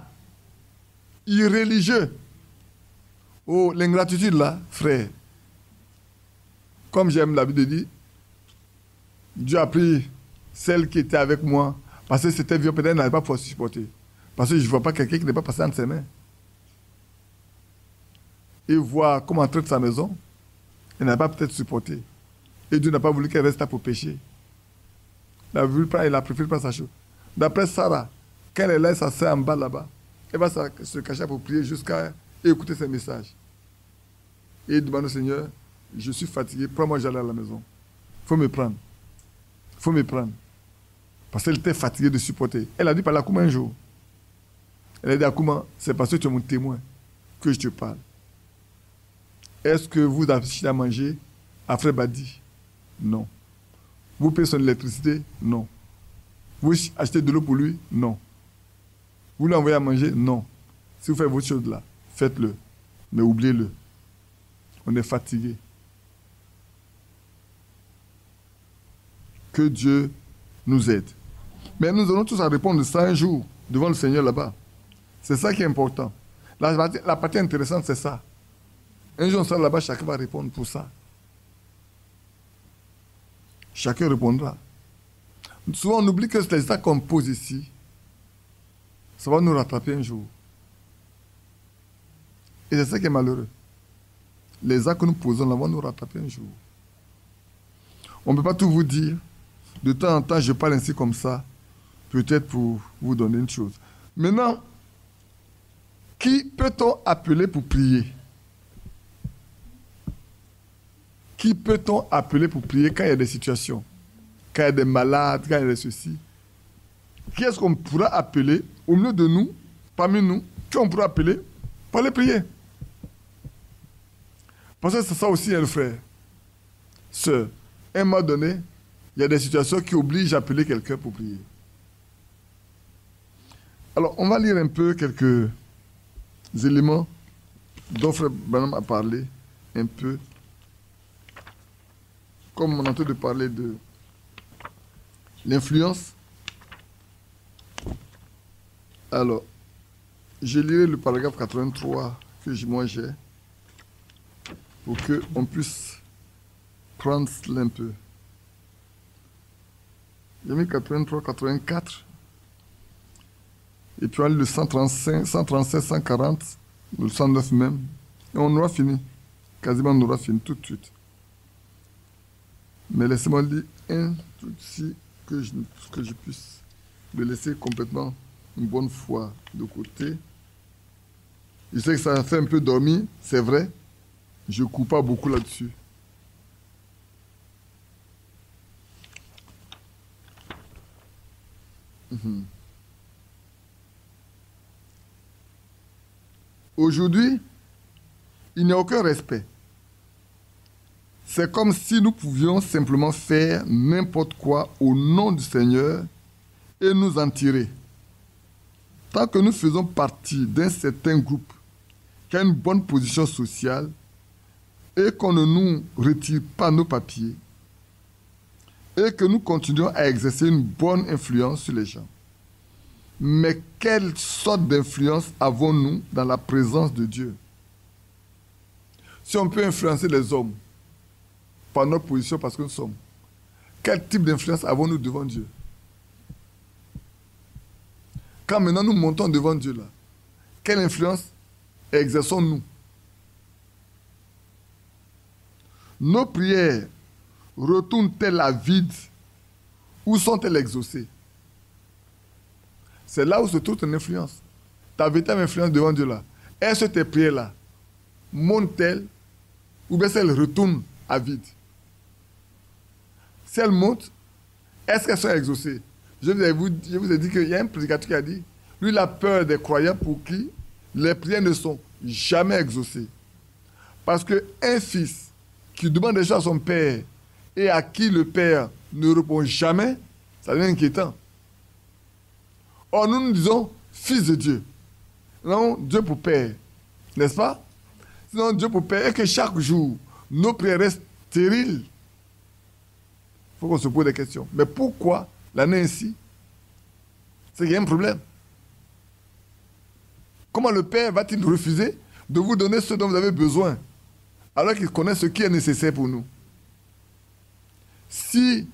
irréligieux. Oh, l'ingratitude là, frère. Comme j'aime la Bible dit, Dieu a pris celle qui était avec moi, parce que c'était vieux, peut-être elle n'avait pas pouvoir supporter. Parce que je ne vois pas quelqu'un qui n'est pas passé entre ses mains. Et voir comment on traite sa maison, elle n'a pas peut-être supporté. Et Dieu n'a pas voulu qu'elle reste là pour pécher. Il a préféré prendre sa chose. D'après Sarah, quand elle est là, ça sert en bas là-bas. Elle va se cacher pour prier jusqu'à écouter ses messages. Et il demande au Seigneur, je suis fatigué, prends-moi, j'allais à la maison. Il faut me prendre. Il faut me prendre. Parce qu'elle était fatiguée de supporter. Elle a dit par là, comment un jour? Elle a dit à comment? C'est parce que tu es mon témoin que je te parle. Est-ce que vous achetez à manger à Frère Badi? Non. Vous payez son électricité? Non. Vous achetez de l'eau pour lui? Non. Vous l'envoyez à manger? Non. Si vous faites votre chose là, faites-le. Mais oubliez-le. On est fatigué. Que Dieu nous aide. Mais nous allons tous à répondre de ça un jour, devant le Seigneur là-bas. C'est ça qui est important. La partie intéressante, c'est ça. Un jour, on sera là-bas, chacun va répondre pour ça. chacun répondra. Souvent, on oublie que les actes qu'on pose ici, ça va nous rattraper un jour. Et c'est ça qui est malheureux. Les actes que nous posons là vont nous rattraper un jour. On ne peut pas tout vous dire. De temps en temps, je parle ainsi comme ça, peut-être pour vous donner une chose. Maintenant, qui peut-on appeler pour prier? Qui peut-on appeler pour prier quand il y a des situations? Quand il y a des malades, quand il y a des ceci? Qui est-ce qu'on pourra appeler au milieu de nous, parmi nous, qui on pourra appeler pour aller prier? Parce que c'est ça aussi, le frère. Sœur, à un moment donné, il y a des situations qui obligent à appeler quelqu'un pour prier. Alors, on va lire un peu quelques éléments dont Frère Branham a parlé, un peu. Comme on est en train de parler de l'influence. Alors, je lirai le paragraphe 83 que moi j'ai, pour qu'on puisse prendre cela un peu. J'ai mis 83, 84. Et puis on lit le 135, 137, 140, le 109 même. Et on aura fini. Quasiment on aura fini tout de suite. Mais laissez-moi lire un truc ici que je puisse le laisser complètement une bonne fois de côté. Je sais que ça a fait un peu dormir, c'est vrai. Je ne coupe pas beaucoup là-dessus. Aujourd'hui, il n'y a aucun respect. C'est comme si nous pouvions simplement faire n'importe quoi au nom du Seigneur et nous en tirer. Tant que nous faisons partie d'un certain groupe qui a une bonne position sociale et qu'on ne nous retire pas nos papiers et que nous continuons à exercer une bonne influence sur les gens. Mais quelle sorte d'influence avons-nous dans la présence de Dieu? Si on peut influencer les hommes par notre position parce que nous sommes, quel type d'influence avons-nous devant Dieu? Quand maintenant nous montons devant Dieu là, quelle influence exerçons-nous? Nos prières retournent-elles à vide ou sont-elles exaucées? C'est là où se trouve ton influence. Ta véritable influence devant Dieu là. Est-ce que tes prières là montent-elles ou bien elles retournent à vide? Si elles montent, est-ce qu'elles sont exaucées? Je vous ai dit qu'il y a un prédicateur qui a dit, lui il a peur des croyants pour qui les prières ne sont jamais exaucées. Parce qu'un fils qui demande des choses à son père et à qui le père ne répond jamais, ça devient inquiétant. Or, nous disons fils de Dieu. Non, Dieu pour père. N'est-ce pas? Sinon, Dieu pour père. Et que chaque jour, nos prières restent stériles. Il faut qu'on se pose des questions. Mais pourquoi l'année ainsi? C'est qu'il y a un problème. Comment le père va-t-il refuser de vous donner ce dont vous avez besoin alors qu'il connaît ce qui est nécessaire pour nous? Si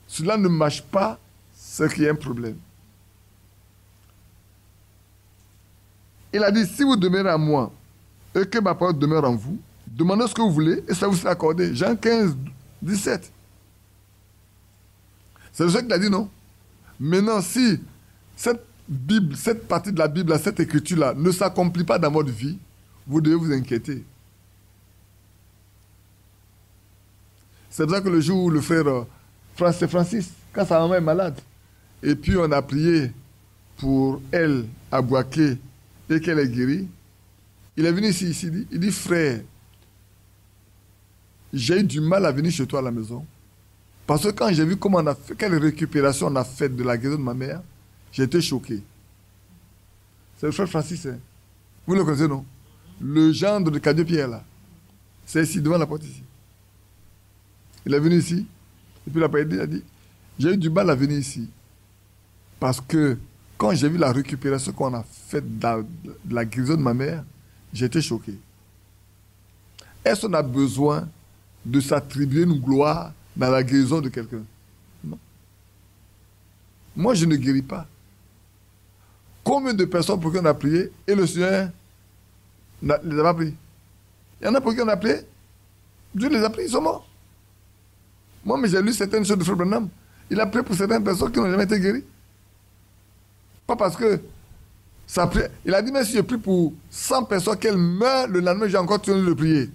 cela ne marche pas, c'est qu'il y a un problème. Il a dit, si vous demeurez à moi et que ma parole demeure en vous, demandez ce que vous voulez et ça vous sera accordé. Jean 15, 17. C'est ce qu'il a dit, non? Maintenant, si cette partie de la Bible, cette écriture-là, ne s'accomplit pas dans votre vie, vous devez vous inquiéter. C'est pour ça que le jour où le frère Francis, quand sa maman est malade, et puis on a prié pour elle à Boaké et qu'elle est guérie, il est venu ici, il dit, frère, j'ai eu du mal à venir chez toi à la maison. Parce que quand j'ai vu comment on a fait, quelle récupération on a faite de la guérison de ma mère, j'ai été choqué. C'est le frère Francis, hein? Vous le connaissez, non? Le gendre de Cadio Pierre, là. C'est ici, devant la porte ici. Il est venu ici, et puis il a dit, j'ai eu du mal à venir ici. Parce que quand j'ai vu la récupération qu'on a faite de la guérison de ma mère, j'ai été choqué. Est-ce qu'on a besoin de s'attribuer une gloire dans la guérison de quelqu'un. Non. Moi, je ne guéris pas. Combien de personnes pour qui on a prié et le Seigneur ne les a pas pris? Il y en a pour qui on a prié, Dieu les a pris, ils sont morts. Moi, mais j'ai lu certaines choses de Frère Branham. Il a prié pour certaines personnes qui n'ont jamais été guéries. Pas parce que ça prie. Il a dit, mais si je prie pour 100 personnes qu'elles meurent, le lendemain, j'ai encore continué de prier.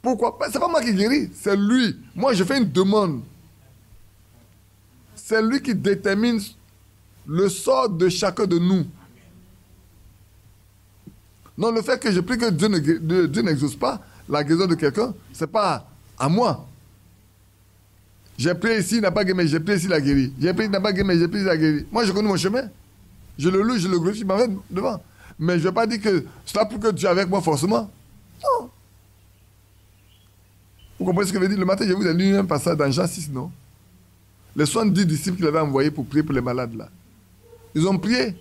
Pourquoi? C'est pas moi qui guéris, c'est lui. Moi, je fais une demande. C'est lui qui détermine le sort de chacun de nous. Non, le fait que je prie que Dieu n'exauce pas la guérison de quelqu'un, ce n'est pas à moi. J'ai prié ici, il n'a pas guéri, mais j'ai prié ici, il a guéri. J'ai prié, il n'a pas guéri, mais j'ai prié, il a guéri. Moi, je connais mon chemin. Je le loue, je le glorifie, je m'en vais devant. Mais je ne vais pas dire que c'est là pour que Dieu est avec moi forcément. Non. Vous comprenez ce que je veux dire? Le matin, je vous ai lu un passage dans Jean 6, non? Les 70 disciples qu'il avait envoyés pour prier pour les malades, là. Ils ont prié.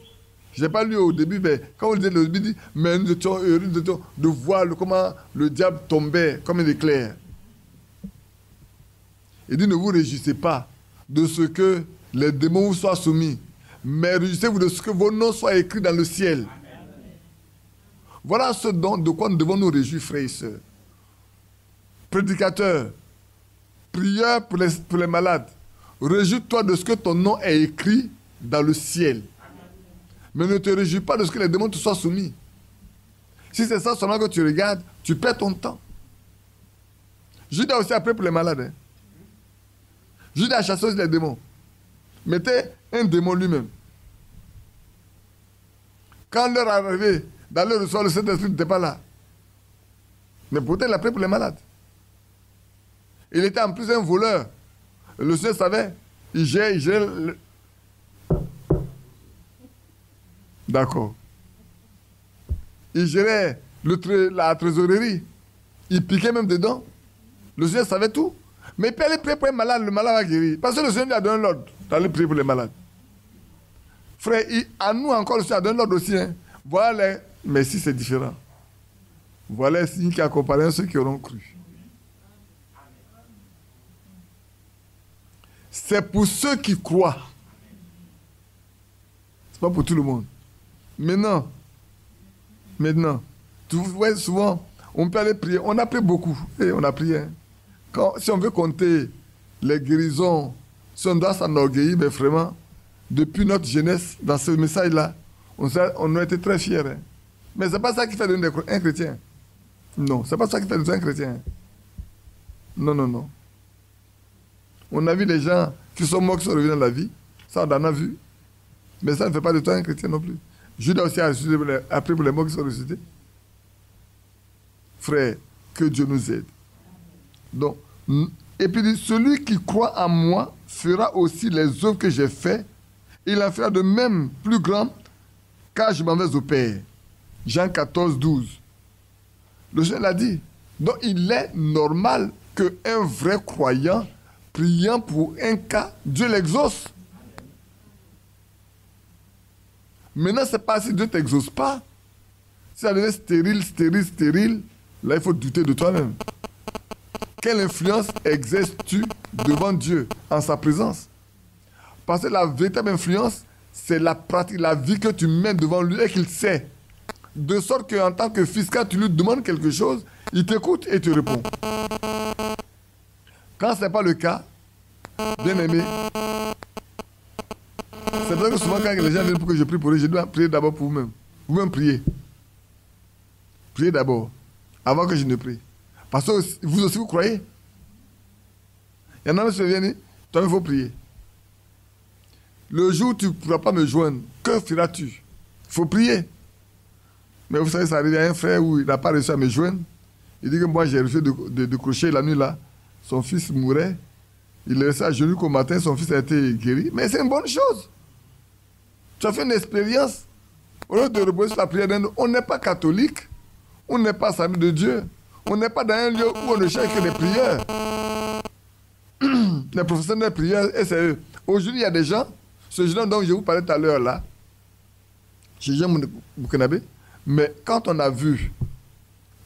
Je n'ai pas lu au début, mais quand vous lisez le début, il dit, mais nous étions heureux de voir comment le diable tombait comme un éclair. Il dit, ne vous réjouissez pas de ce que les démons vous soient soumis, mais réjouissez-vous de ce que vos noms soient écrits dans le ciel. Voilà ce de quoi nous devons nous réjouir, frères et sœurs. Prédicateur, prieur pour les malades, réjouis-toi de ce que ton nom est écrit dans le ciel. Mais ne te réjouis pas de ce que les démons te soient soumis. Si c'est ça seulement que tu regardes, tu perds ton temps. Judas aussi a prié pour les malades. Hein. Judas a chassé les démons. Mettez un démon lui-même. Quand l'heure est arrivée d'aller recevoir le Saint-Esprit, n'était pas là. Mais pourtant, il a prié pour les malades. Il était en plus un voleur. Le Seigneur savait, il gérait D'accord. Il gérait la trésorerie. Il piquait même dedans. Le Seigneur savait tout. Mais il peut aller prier pour un malade, le malade va guérir. Parce que le Seigneur lui a donné l'ordre d'aller prier pour les malades. Frère, à nous encore, le Seigneur a donné l'ordre aussi. Hein. Voilà, mais si c'est différent. Voilà les signes qui accompagnent ceux qui auront cru. C'est pour ceux qui croient. C'est pas pour tout le monde. Maintenant, tu vois souvent, on peut aller prier. On a prié beaucoup. Et on a prié. Hein. Si on veut compter les guérisons, si on doit s'enorgueillir, mais vraiment, depuis notre jeunesse, dans ce message-là, on a été très fiers. Hein. Mais ce n'est pas ça qui fait de nous un chrétien. Non, ce n'est pas ça qui fait de nous un chrétien. Non, non, non. On a vu des gens qui sont morts, qui sont revenus dans la vie. Ça, on en a vu. Mais ça ne fait pas de toi un chrétien non plus. Judas aussi a prié pour les morts qui sont ressuscités. Frère, que Dieu nous aide. Donc, et puis, celui qui croit en moi fera aussi les œuvres que j'ai faites. Il en fera de même plus grand, car je m'en vais au Père. Jean 14, 12. Le Seigneur l'a dit. Donc, il est normal qu'un vrai croyant, priant pour un cas, Dieu l'exauce. Maintenant, ce n'est pas si Dieu ne t'exauce pas. Si ça devient stérile, là, il faut douter de toi-même. Quelle influence exerces-tu devant Dieu en sa présence? Parce que la véritable influence, c'est la pratique, la vie que tu mets devant lui et qu'il sait. De sorte qu'en tant que fils, quand tu lui demandes quelque chose, il t'écoute et te répond. Quand ce n'est pas le cas, bien aimé, c'est vrai que souvent quand les gens viennent pour que je prie pour eux, je dois prier d'abord pour vous-même. Vous-même priez. Priez d'abord, avant que je ne prie. Parce que vous aussi vous croyez. Il y en a qui se viennent, toi il faut prier. Le jour où tu ne pourras pas me joindre, que feras-tu? Il faut prier. Mais vous savez, ça arrive à un frère où il n'a pas réussi à me joindre. Il dit que moi j'ai refusé de coucher la nuit là. Son fils mourait. Il est resté à genoux qu'au matin, son fils a été guéri. Mais c'est une bonne chose. Tu as fait une expérience. Au lieu de reposer sur la prière d'un autre, on n'est pas catholique. On n'est pas amis de Dieu. On n'est pas dans un lieu où on ne cherche que des prières. Les professionnels de prière, et c'est eux. Aujourd'hui, il y a des gens, ce jeune homme dont je vous parlais tout à l'heure là, chez Jean Burkinabé, mais quand on a vu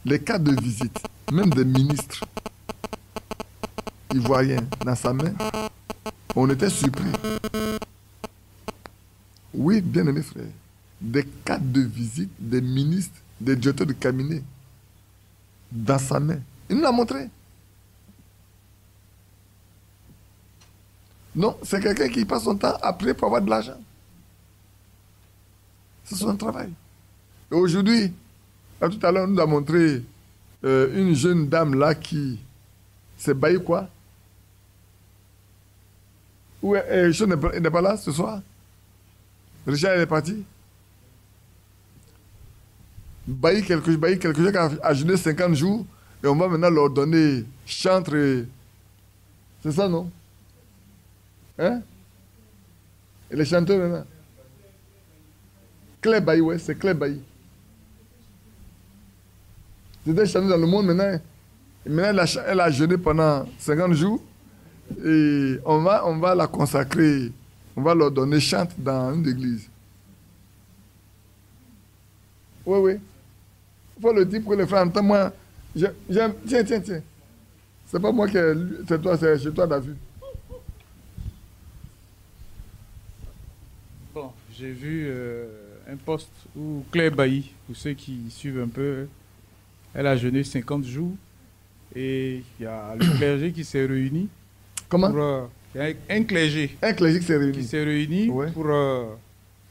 les cas de visite, même des ministres, ivoirien dans sa main, on était surpris. Oui, bien-aimés frères, des cartes de visite, des ministres, des directeurs de cabinet dans sa main. Il nous l'a montré. Non, c'est quelqu'un qui passe son temps à prier pour avoir de l'argent. C'est son travail. Et aujourd'hui, tout à l'heure, on nous a montré une jeune dame là qui s'est baillée quoi? Où est, Richard n'est pas là ce soir? Richard est parti? Bailli quelque chose qui a jeûné 50 jours et on va maintenant leur donner chantre. C'est ça, non? Hein? Et les chanteurs maintenant? Claire Bailly, ouais, c'est Claire Bailly. C'était chanteuse dans le monde maintenant. Et maintenant, elle a jeûné pendant 50 jours. Et on va la consacrer. On va leur donner chante dans une église. Oui, oui. Il faut le dire pour que les frères entendent. Moi, tiens. C'est pas moi qui ai lu, c'est toi, c'est chez toi, David. Bon, j'ai vu un post où Claire Bailly, pour ceux qui suivent un peu, elle a jeûné 50 jours et il y a le clergé qui s'est réuni. Comment? Il y a un clergé. Un clergé qui s'est réuni. Qui s'est réuni ouais. pour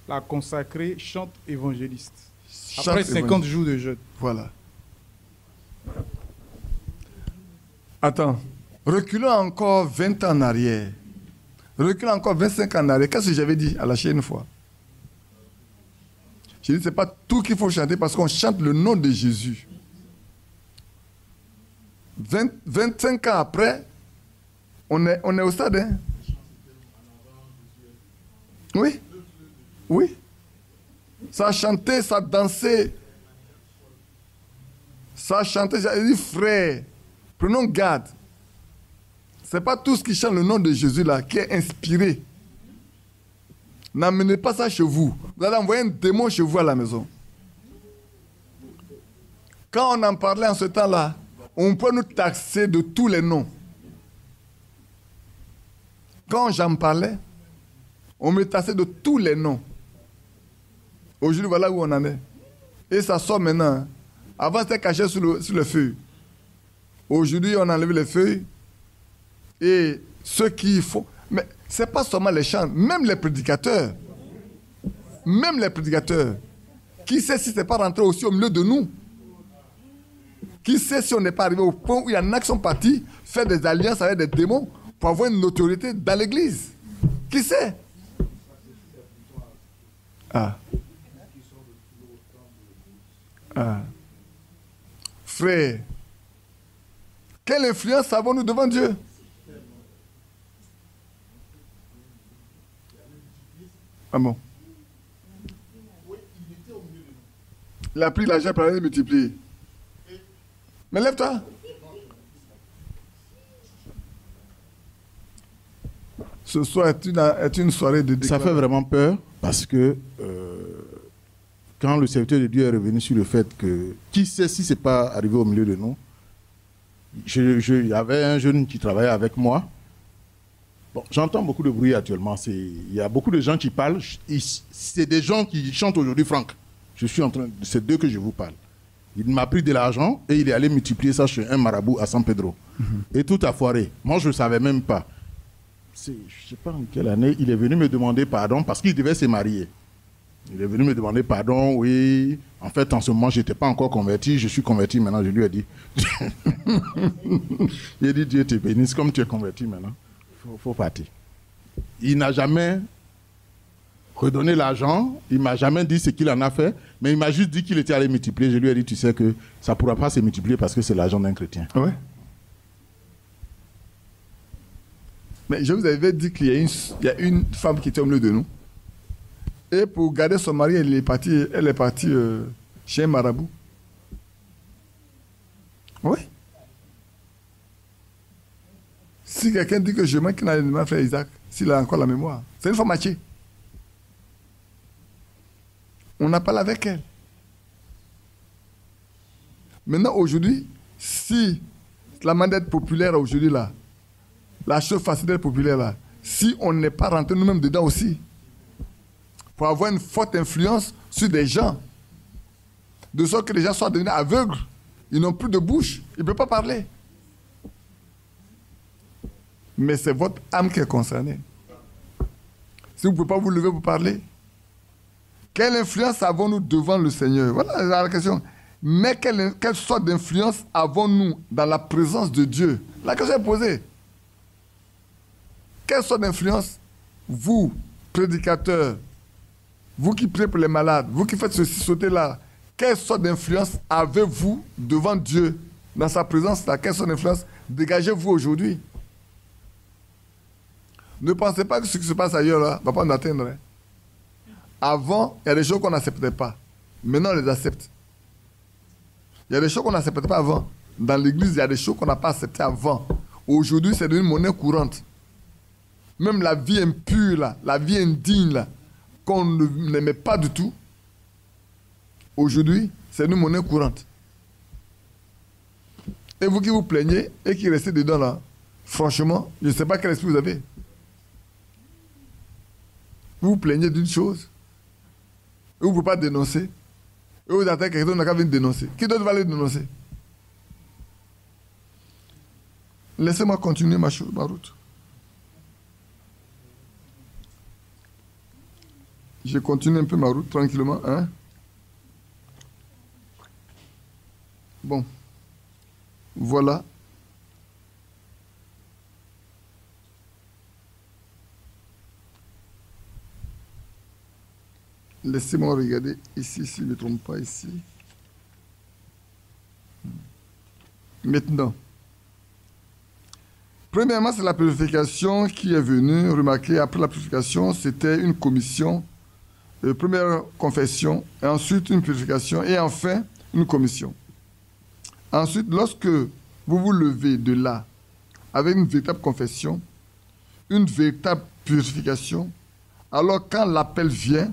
la consacrer chante évangéliste. Après 50 jours de jeûne. Voilà. Attends. Reculons encore 20 ans en arrière. Reculons encore 25 ans en arrière. Qu'est-ce que j'avais dit à la chaîne une fois? J'ai dit, ce n'est pas tout qu'il faut chanter parce qu'on chante le nom de Jésus. 25 ans après, on est au stade. Hein? Oui. Oui. Ça a chanté, ça a dansé. Ça a chanté, j'ai dit, frère, prenons garde. Ce n'est pas tout ce qui chante le nom de Jésus là qui est inspiré. N'amenez pas ça chez vous. Vous allez envoyer un démon chez vous à la maison. Quand on en parlait en ce temps-là, on peut nous taxer de tous les noms. Quand j'en parlais, on me taxait de tous les noms. Aujourd'hui, voilà où on en est. Et ça sort maintenant. Avant, c'était caché sur le feu. Aujourd'hui, on a enlevé les feuilles. Et ceux qui font... Mais ce n'est pas seulement les chants, même les prédicateurs. Même les prédicateurs. Qui sait si ce n'est pas rentré aussi au milieu de nous? Qui sait si on n'est pas arrivé au point où il y en a qui sont partis faire des alliances avec des démons pour avoir une autorité dans l'église? Qui sait? Frère, quelle influence avons-nous devant Dieu? Ah bon? Il a pris l'argent pour aller multiplier. Mais lève-toi. Ce soir est une soirée de déclaration. Ça fait vraiment peur parce que quand le serviteur de Dieu est revenu sur le fait que qui sait si ce n'est pas arrivé au milieu de nous, il y avait un jeune qui travaillait avec moi. Bon, j'entends beaucoup de bruit actuellement. Il y a beaucoup de gens qui parlent. C'est des gens qui chantent aujourd'hui, Franck. C'est d'eux que je vous parle. Il m'a pris de l'argent et il est allé multiplier ça chez un marabout à San Pedro. Et tout a foiré. Moi, je ne savais même pas. Je ne sais pas en quelle année, il est venu me demander pardon parce qu'il devait se marier. Il est venu me demander pardon, oui. En fait, en ce moment, je n'étais pas encore converti. Je suis converti maintenant, je lui ai dit. Il a dit, Dieu te bénisse, comme tu es converti maintenant. Il faut partir. Il n'a jamais redonné l'argent. Il ne m'a jamais dit ce qu'il en a fait. Mais il m'a juste dit qu'il était allé multiplier. Je lui ai dit, tu sais que ça ne pourra pas se multiplier parce que c'est l'argent d'un chrétien. Ouais. Mais je vous avais dit qu'il y a une femme qui était au milieu de nous. Et pour garder son mari, elle est partie chez un marabout. Oui. Si quelqu'un dit que je manque mon frère Isaac, s'il a encore la mémoire, c'est une femme mâchée. On n'a pas parlé avec elle. Maintenant, aujourd'hui, si la mandat populaire aujourd'hui là, la chose facile populaire là, si on n'est pas rentré nous-mêmes dedans aussi, pour avoir une forte influence sur des gens, de sorte que les gens soient devenus aveugles, ils n'ont plus de bouche, ils ne peuvent pas parler. Mais c'est votre âme qui est concernée. Si vous ne pouvez pas vous lever pour parler, quelle influence avons-nous devant le Seigneur? Voilà la question. Mais quelle sorte d'influence avons-nous dans la présence de Dieu? La question est posée. Quelle sorte d'influence, vous, prédicateurs, vous qui priez pour les malades, vous qui faites ceci, sauter là, quelle sorte d'influence avez-vous devant Dieu, dans sa présence là? Quelle sorte d'influence dégagez-vous aujourd'hui? Ne pensez pas que ce qui se passe ailleurs là ne va pas nous atteindre. Hein. Avant, il y a des choses qu'on n'acceptait pas. Maintenant, on les accepte. Il y a des choses qu'on n'acceptait pas avant. Dans l'église, il y a des choses qu'on n'a pas acceptées avant. Aujourd'hui, c'est devenu une monnaie courante. Même la vie impure, là, la vie indigne, là, qu'on n'aimait pas du tout, aujourd'hui, c'est une monnaie courante. Et vous qui vous plaignez et qui restez dedans, là, franchement, je ne sais pas quel esprit vous avez. Vous vous plaignez d'une chose, et vous ne pouvez pas dénoncer, et vous attendez quelqu'un qui n'a qu'à venir dénoncer. Qui d'autre va aller dénoncer? Laissez-moi continuer ma route. Je continue un peu ma route tranquillement. Hein? Bon. Voilà. Laissez-moi regarder ici, si je ne me trompe pas ici. Maintenant. Premièrement, c'est la purification qui est venue. Remarquez, après la purification, c'était une commission. Première confession, et ensuite une purification, et enfin une commission. Ensuite, lorsque vous vous levez de là, avec une véritable confession, une véritable purification, alors quand l'appel vient,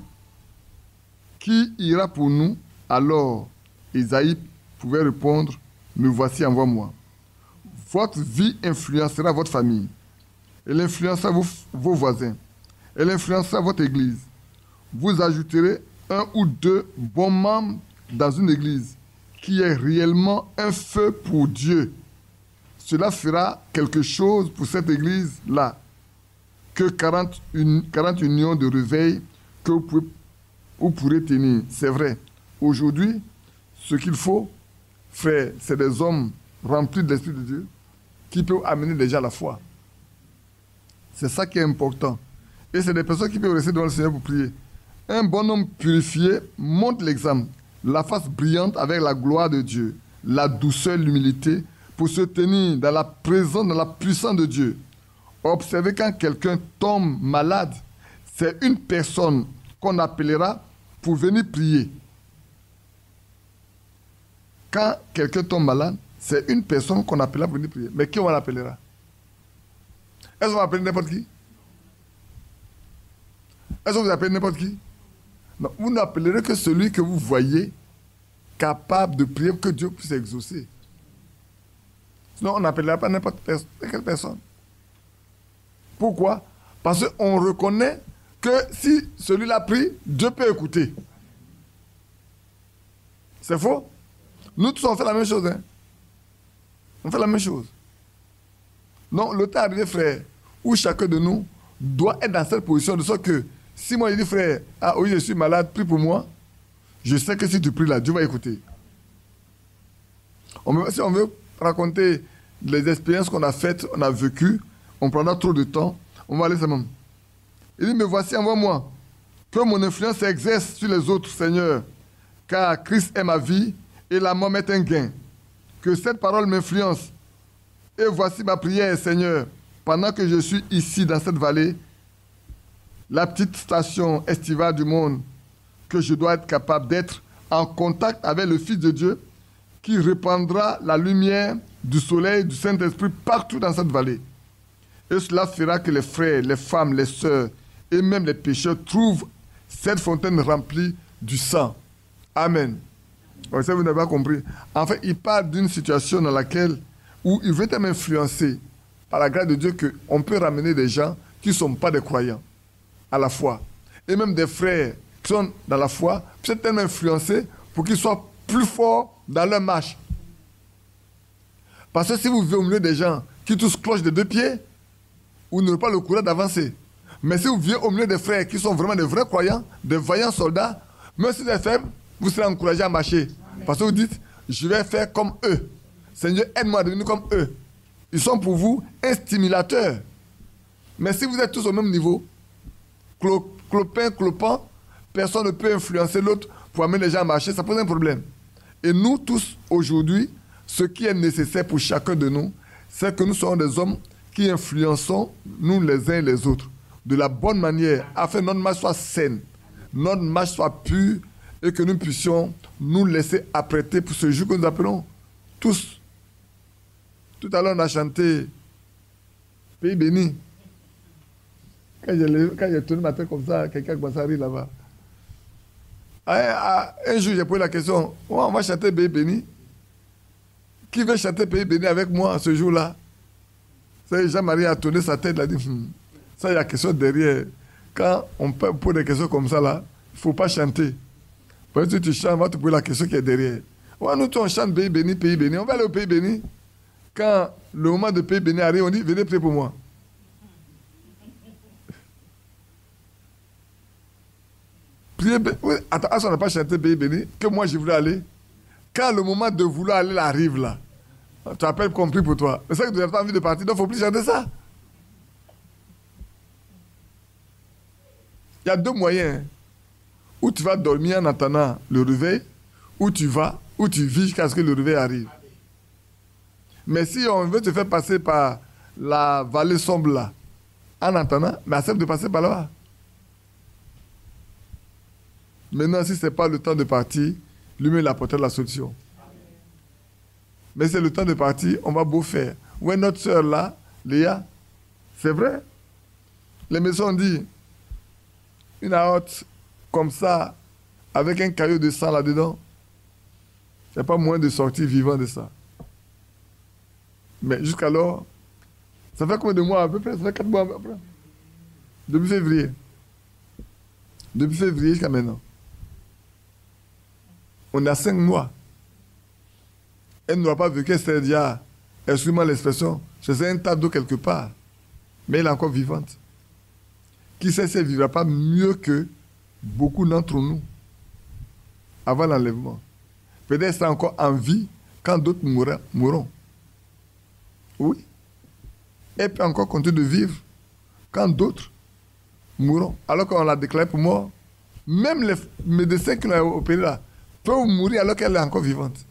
qui ira pour nous? Alors, Isaïe pouvait répondre, me voici, envoie-moi. Votre vie influencera votre famille. Elle influencera vos voisins. Elle influencera votre église. Vous ajouterez un ou deux bons membres dans une église qui est réellement un feu pour Dieu. Cela fera quelque chose pour cette église-là que 40 unions de réveil que vous pourrez tenir. C'est vrai. Aujourd'hui, ce qu'il faut, frère, c'est des hommes remplis de l'Esprit de Dieu qui peuvent amener les gens à la foi. C'est ça qui est important. Et c'est des personnes qui peuvent rester devant le Seigneur pour prier. Un bon homme purifié montre l'exemple, la face brillante avec la gloire de Dieu, la douceur, l'humilité, pour se tenir dans la présence, dans la puissance de Dieu. Observez quand quelqu'un tombe malade, c'est une personne qu'on appellera pour venir prier. Quand quelqu'un tombe malade, c'est une personne qu'on appellera pour venir prier. Mais qui on l'appellera? Est-ce qu'on va appeler n'importe qui? Est-ce que vous appelez n'importe qui? Non, vous n'appellerez que celui que vous voyez capable de prier pour que Dieu puisse exaucer. Sinon, on n'appellera pas n'importe quelle personne. Pourquoi? Parce qu'on reconnaît que si celui-là prie, Dieu peut écouter. C'est faux? Nous tous, on fait la même chose. Hein? On fait la même chose. Non, le temps est arrivé, frère, où chacun de nous doit être dans cette position de sorte que si moi je dis, frère, ah oui, je suis malade, prie pour moi, je sais que si tu pries là, Dieu va écouter. Si on veut raconter les expériences qu'on a faites, on a vécues, on prendra trop de temps, on va aller seulement. Il dit, me voici, envoie-moi, que mon influence s'exerce sur les autres, Seigneur, car Christ est ma vie et la mort m'est un gain. Que cette parole m'influence. Et voici ma prière, Seigneur, pendant que je suis ici dans cette vallée, la petite station estivale du monde, que je dois être capable d'être en contact avec le Fils de Dieu qui répandra la lumière du soleil, du Saint-Esprit partout dans cette vallée. Et cela fera que les frères, les femmes, les sœurs et même les pécheurs trouvent cette fontaine remplie du sang. Amen. Ça, vous n'avez pas compris. En fait, il parle d'une situation dans laquelle où il veut être influencé par la grâce de Dieu, qu'on peut ramener des gens qui ne sont pas des croyants à la foi. Et même des frères qui sont dans la foi, peut-être tellement influencés pour qu'ils soient plus forts dans leur marche. Parce que si vous vivez au milieu des gens qui tous clochent des deux pieds, vous n'aurez pas le courage d'avancer. Mais si vous vivez au milieu des frères qui sont vraiment des vrais croyants, des vaillants soldats, même si vous êtes faibles, vous serez encouragés à marcher. Parce que vous dites, je vais faire comme eux. Seigneur, aide-moi à devenir comme eux. Ils sont pour vous un stimulateur. Mais si vous êtes tous au même niveau, clopant, personne ne peut influencer l'autre pour amener les gens à marcher, ça pose un problème. Et nous tous, aujourd'hui, ce qui est nécessaire pour chacun de nous, c'est que nous soyons des hommes qui influençons nous les uns et les autres de la bonne manière, afin que notre marche soit saine, notre marche soit pure, et que nous puissions nous laisser apprêter pour ce jour que nous appelons tous. Tout à l'heure, on a chanté Pays béni. Quand j'ai tourné ma tête comme ça, quelqu'un commence à rire là-bas. Un jour, j'ai posé la question, on va chanter Pays béni. Qui veut chanter Pays béni avec moi ce jour-là? Jean-Marie a tourné sa tête, il a dit, ça, il y a quelque chose derrière. Quand on pose des questions comme ça, là, il ne faut pas chanter. Parce que tu chantes, on va te poser la question qui est derrière. Ouais, nous, on chante Pays béni, Pays béni. On va aller au Pays béni. Quand le moment de Pays béni arrive, on dit, venez prier pour moi. Prier, oui, attends, on n'a pas chanté Pays béni, que moi je voulais aller. Quand le moment de vouloir aller arrive là, tu appelles qu'on prie pour toi. C'est ça que tu n'as pas envie de partir, donc il ne faut plus chanter ça. Il y a deux moyens. Où tu vas dormir en attendant le réveil, où tu vis jusqu'à ce que le réveil arrive. Mais si on veut te faire passer par la vallée sombre là, en attendant, mais accepte de passer par là-bas. Maintenant, si ce n'est pas le temps de partir, lui-même il apportera la solution. Mais c'est le temps de partir, on va beau faire. Où est notre soeur là, Léa? C'est vrai. Les maisons disent, une aorte comme ça, avec un caillou de sang là-dedans, il n'y a pas moyen de sortir vivant de ça. Mais jusqu'alors, ça fait combien de mois à peu près? Ça fait 4 mois après. Depuis février. Depuis février jusqu'à maintenant. On a 5 mois. Elle n'aura pas vécu, c'est-à-dire, excusez-moi l'expression, c'est un tas d'eau quelque part. Mais elle est encore vivante. Qui sait si elle ne vivra pas mieux que beaucoup d'entre nous avant l'enlèvement. Peut-être qu'elle sera encore en vie quand d'autres mourront. Oui. Elle peut encore continuer de vivre quand d'autres mourront. Alors qu'on l'a déclaré pour mort. Même les médecins qui l'ont opéré là peuvent mourir alors qu'elle est encore vivante.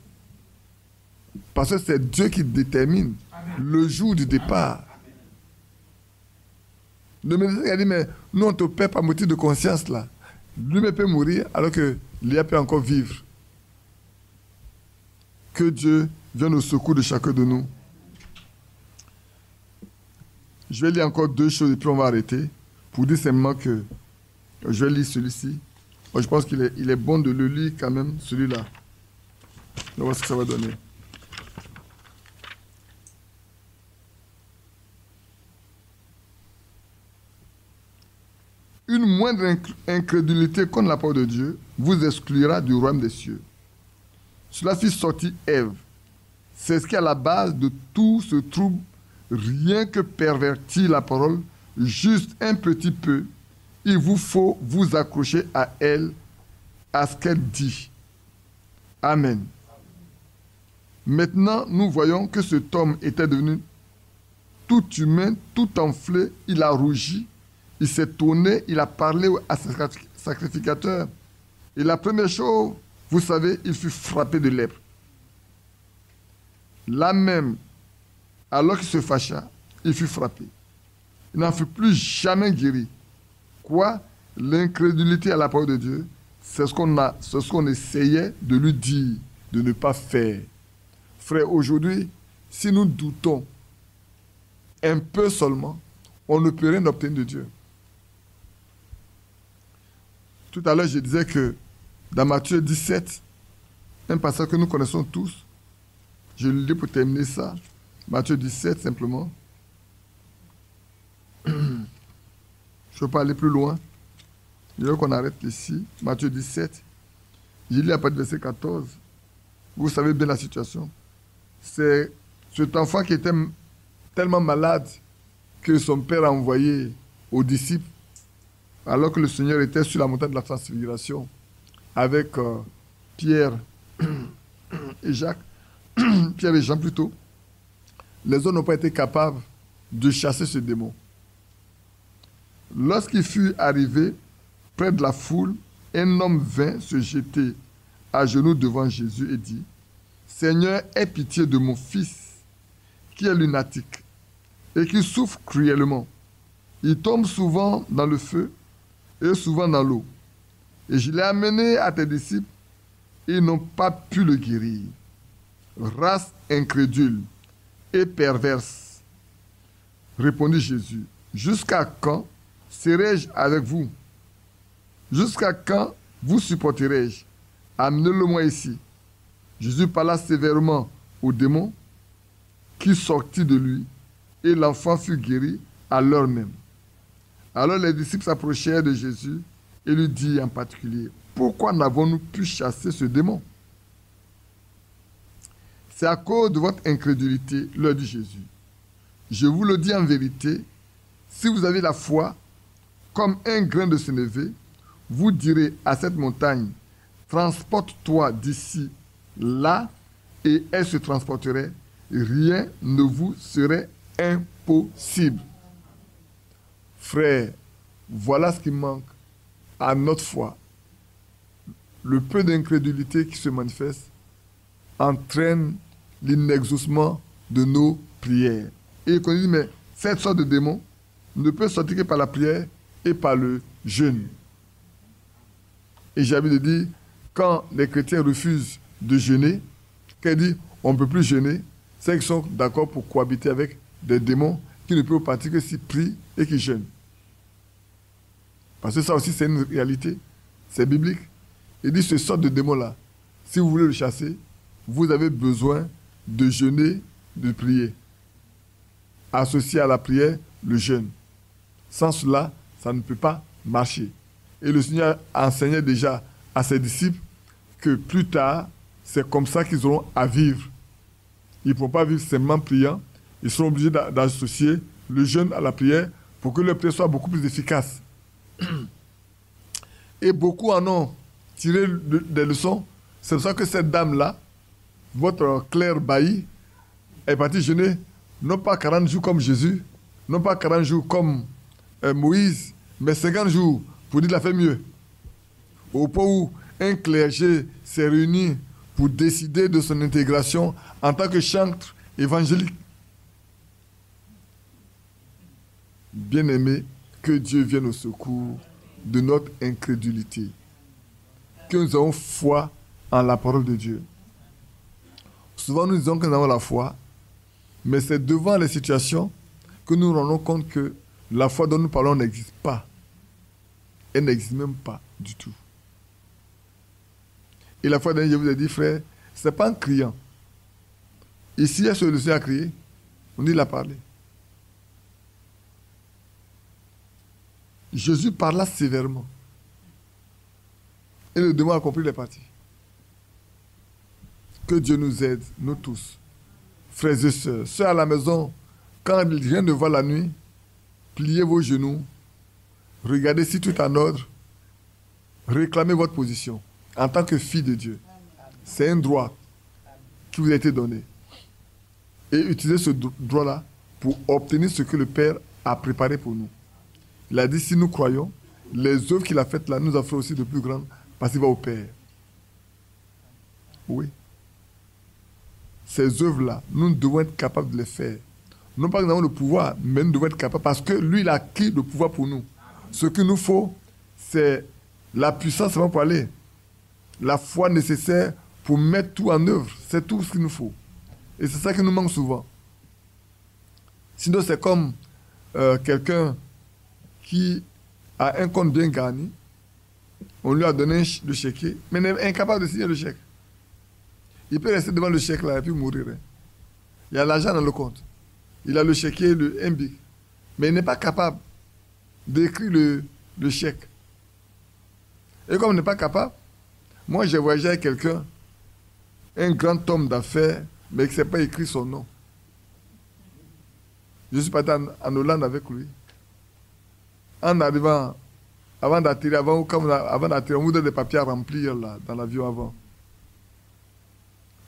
Parce que c'est Dieu qui détermine le jour du départ. Le médecin a dit, mais nous on te paie par motif de conscience là. Lui-même peut mourir alors que Léa peut encore vivre. Que Dieu vienne au secours de chacun de nous. Je vais lire encore 2 choses et puis on va arrêter. Pour dire simplement que je vais lire celui-ci. Je pense qu'il est bon de le lire quand même, celui-là. On va voir ce que ça va donner. Une moindre incrédulité contre la parole de Dieu vous exclura du royaume des cieux. Cela fit sortir Ève. C'est ce qui est à la base de tout ce trouble, rien que pervertir la parole, juste un petit peu. Il vous faut vous accrocher à elle, à ce qu'elle dit. Amen. Maintenant, nous voyons que cet homme était devenu tout humain, tout enflé, il a rougi. Il s'est tourné, il a parlé à ses sacrificateurs. Et la première chose, vous savez, il fut frappé de lèpre. Là même, alors qu'il se fâcha, il fut frappé. Il n'en fut plus jamais guéri. Quoi? L'incrédulité à la parole de Dieu, c'est ce qu'on essayait de lui dire, de ne pas faire. Frère, aujourd'hui, si nous doutons un peu seulement, on ne peut rien obtenir de Dieu. Tout à l'heure, je disais que dans Matthieu 17, un passage que nous connaissons tous, je le lis pour terminer ça. Matthieu 17, simplement. je ne veux pas aller plus loin. Je veux qu'on arrête ici. Matthieu 17. Je lis à partir du verset 14. Vous savez bien la situation. C'est cet enfant qui était tellement malade que son père a envoyé aux disciples, alors que le Seigneur était sur la montagne de la transfiguration avec Pierre et Jacques, Pierre et Jean plutôt. Les autres n'ont pas été capables de chasser ce démon. Lorsqu'il fut arrivé près de la foule, un homme vint se jeter à genoux devant Jésus et dit, « Seigneur, aie pitié de mon fils, qui est lunatique et qui souffre cruellement. Il tombe souvent dans le feu et souvent dans l'eau. Et je l'ai amené à tes disciples, et ils n'ont pas pu le guérir. Race incrédule et perverse. » Répondit Jésus, « Jusqu'à quand serai-je avec vous? Jusqu'à quand vous supporterai-je? Amenez-le-moi ici. » Jésus parla sévèrement au démon qui sortit de lui, et l'enfant fut guéri à l'heure même. Alors les disciples s'approchèrent de Jésus et lui dirent en particulier, « Pourquoi n'avons-nous pu chasser ce démon? » « C'est à cause de votre incrédulité, leur dit Jésus. Je vous le dis en vérité, si vous avez la foi comme un grain de sénévé, vous direz à cette montagne, transporte-toi d'ici là, et elle se transporterait. Rien ne vous serait impossible. » Frères, voilà ce qui manque à notre foi. Le peu d'incrédulité qui se manifeste entraîne l'inexaucement de nos prières. Et qu'on dit, mais cette sorte de démon ne peut sortir que par la prière et par le jeûne. Et j'ai envie de dire, quand les chrétiens refusent de jeûner, qu'elle dit, on ne peut plus jeûner, c'est qu'ils sont d'accord pour cohabiter avec des démons qui ne peuvent partir que s'ils prient et qu'ils jeûnent. Parce que ça aussi, c'est une réalité, c'est biblique. Il dit, ce sort de démon-là, si vous voulez le chasser, vous avez besoin de jeûner, de prier. Associé à la prière, le jeûne. Sans cela, ça ne peut pas marcher. Et le Seigneur enseignait déjà à ses disciples que plus tard, c'est comme ça qu'ils auront à vivre. Ils ne pourront pas vivre simplement priant. Ils seront obligés d'associer le jeûne à la prière pour que leur prière soit beaucoup plus efficace. Et beaucoup en ont tiré des leçons. C'est pour ça que cette dame-là, votre Claire Bailly, est partie jeûner, non pas 40 jours comme Jésus, non pas 40 jours comme Moïse, mais 50 jours pour dire de la faire mieux. Au point où un clergé s'est réuni pour décider de son intégration en tant que chantre évangélique. Bien-aimé, que Dieu vienne au secours de notre incrédulité. Que nous ayons foi en la parole de Dieu. Souvent, nous disons que nous avons la foi, mais c'est devant les situations que nous nous rendons compte que la foi dont nous parlons n'existe pas. Elle n'existe même pas du tout. Et la fois dernière, je vous ai dit, frère, ce n'est pas en criant. Ici, est-ce que le Seigneur a crié? On dit, il a parlé. Jésus parla sévèrement. Et le démon a compris les parties. Que Dieu nous aide, nous tous, frères et sœurs. Ceux à la maison, quand il vient de voir la nuit, pliez vos genoux, regardez si tout est en ordre, réclamez votre position en tant que fille de Dieu. C'est un droit qui vous a été donné. Et utilisez ce droit-là pour obtenir ce que le Père a préparé pour nous. Il a dit, si nous croyons, les œuvres qu'il a faites là, nous en ferons aussi de plus grandes parce qu'il va au Père. Oui. Ces œuvres-là, nous devons être capables de les faire. Non pas que nous avons le pouvoir, mais nous devons être capables parce que lui, il a acquis le pouvoir pour nous. Ce qu'il nous faut, c'est la puissance pour aller. La foi nécessaire pour mettre tout en œuvre. C'est tout ce qu'il nous faut. Et c'est ça qui nous manque souvent. Sinon, c'est comme quelqu'un qui a un compte bien garni. On lui a donné le chéquier, mais il est incapable de signer le chèque. Il peut rester devant le chèque là et puis mourir. Hein. Il y a l'argent dans le compte. Il a le chéquier, un bic. mais il n'est pas capable d'écrire le chèque. Et comme il n'est pas capable, moi j'ai voyagé avec quelqu'un, un grand homme d'affaires, mais qui ne sait pas écrire son nom. Je suis parti en Hollande avec lui. En arrivant, avant d'atterrir, avant d'atterrir, on vous donne des papiers à remplir là, dans l'avion avant.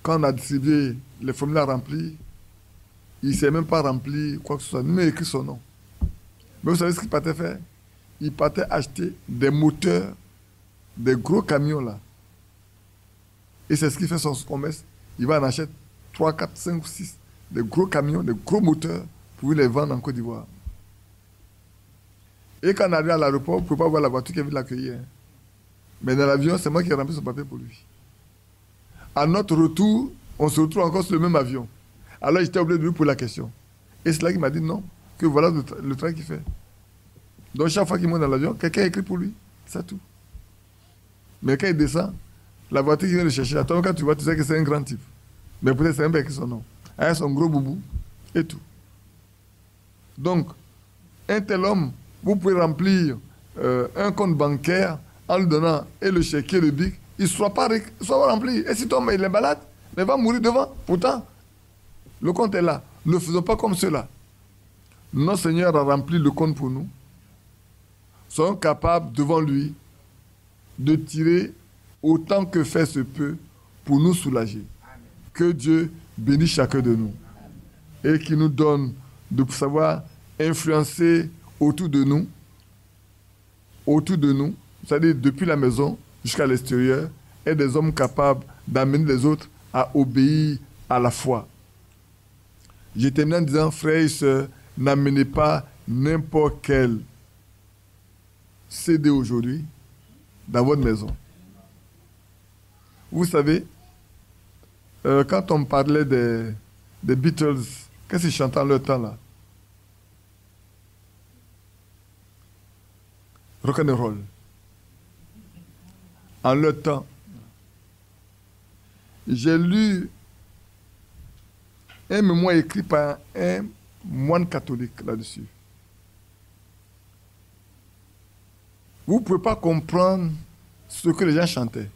Quand on a distribué les formulaires à remplir, il ne sait même pas remplir quoi que ce soit, ni même écrire son nom. Mais vous savez ce qu'il partait faire? Il partait acheter des moteurs, des gros camions là. Et c'est ce qu'il fait son commerce. Il va en acheter 3, 4, 5 ou 6, des gros camions, des gros moteurs pour les vendre en Côte d'Ivoire. Et quand on arrive à l'aéroport, on ne peut pas voir la voiture qui vient l'accueillir. Mais dans l'avion, c'est moi qui ai rempli son papier pour lui. À notre retour, on se retrouve encore sur le même avion. Alors j'étais obligé de lui poser la question. Et c'est là qu'il m'a dit non, que voilà le travail qu'il fait. Donc chaque fois qu'il monte dans l'avion, quelqu'un écrit pour lui. C'est tout. Mais quand il descend, la voiture qui vient le chercher, toi quand tu vois, tu sais que c'est un grand type. Mais peut-être c'est même pas écrit son nom. Avec son gros boubou et tout. Donc, un tel homme, vous pouvez remplir un compte bancaire en lui donnant et le chéquier, le bic, il ne soit pas rempli. Et si ton il est malade, il va mourir devant. Pourtant, le compte est là. Ne faisons pas comme cela. Notre Seigneur a rempli le compte pour nous. Soyons capables devant lui de tirer autant que faire se peut pour nous soulager. Que Dieu bénisse chacun de nous et qu'il nous donne de savoir influencer autour de nous, c'est-à-dire depuis la maison jusqu'à l'extérieur, et des hommes capables d'amener les autres à obéir à la foi. Je termine en disant, frères et sœurs, n'amenez pas n'importe quel CD aujourd'hui dans votre maison. Vous savez, quand on parlait des Beatles, qu'est-ce qu'ils chantaient en leur temps là? Rock'n'roll. En leur temps, j'ai lu un mémoire écrit par un moine catholique là-dessus. Vous ne pouvez pas comprendre ce que les gens chantaient.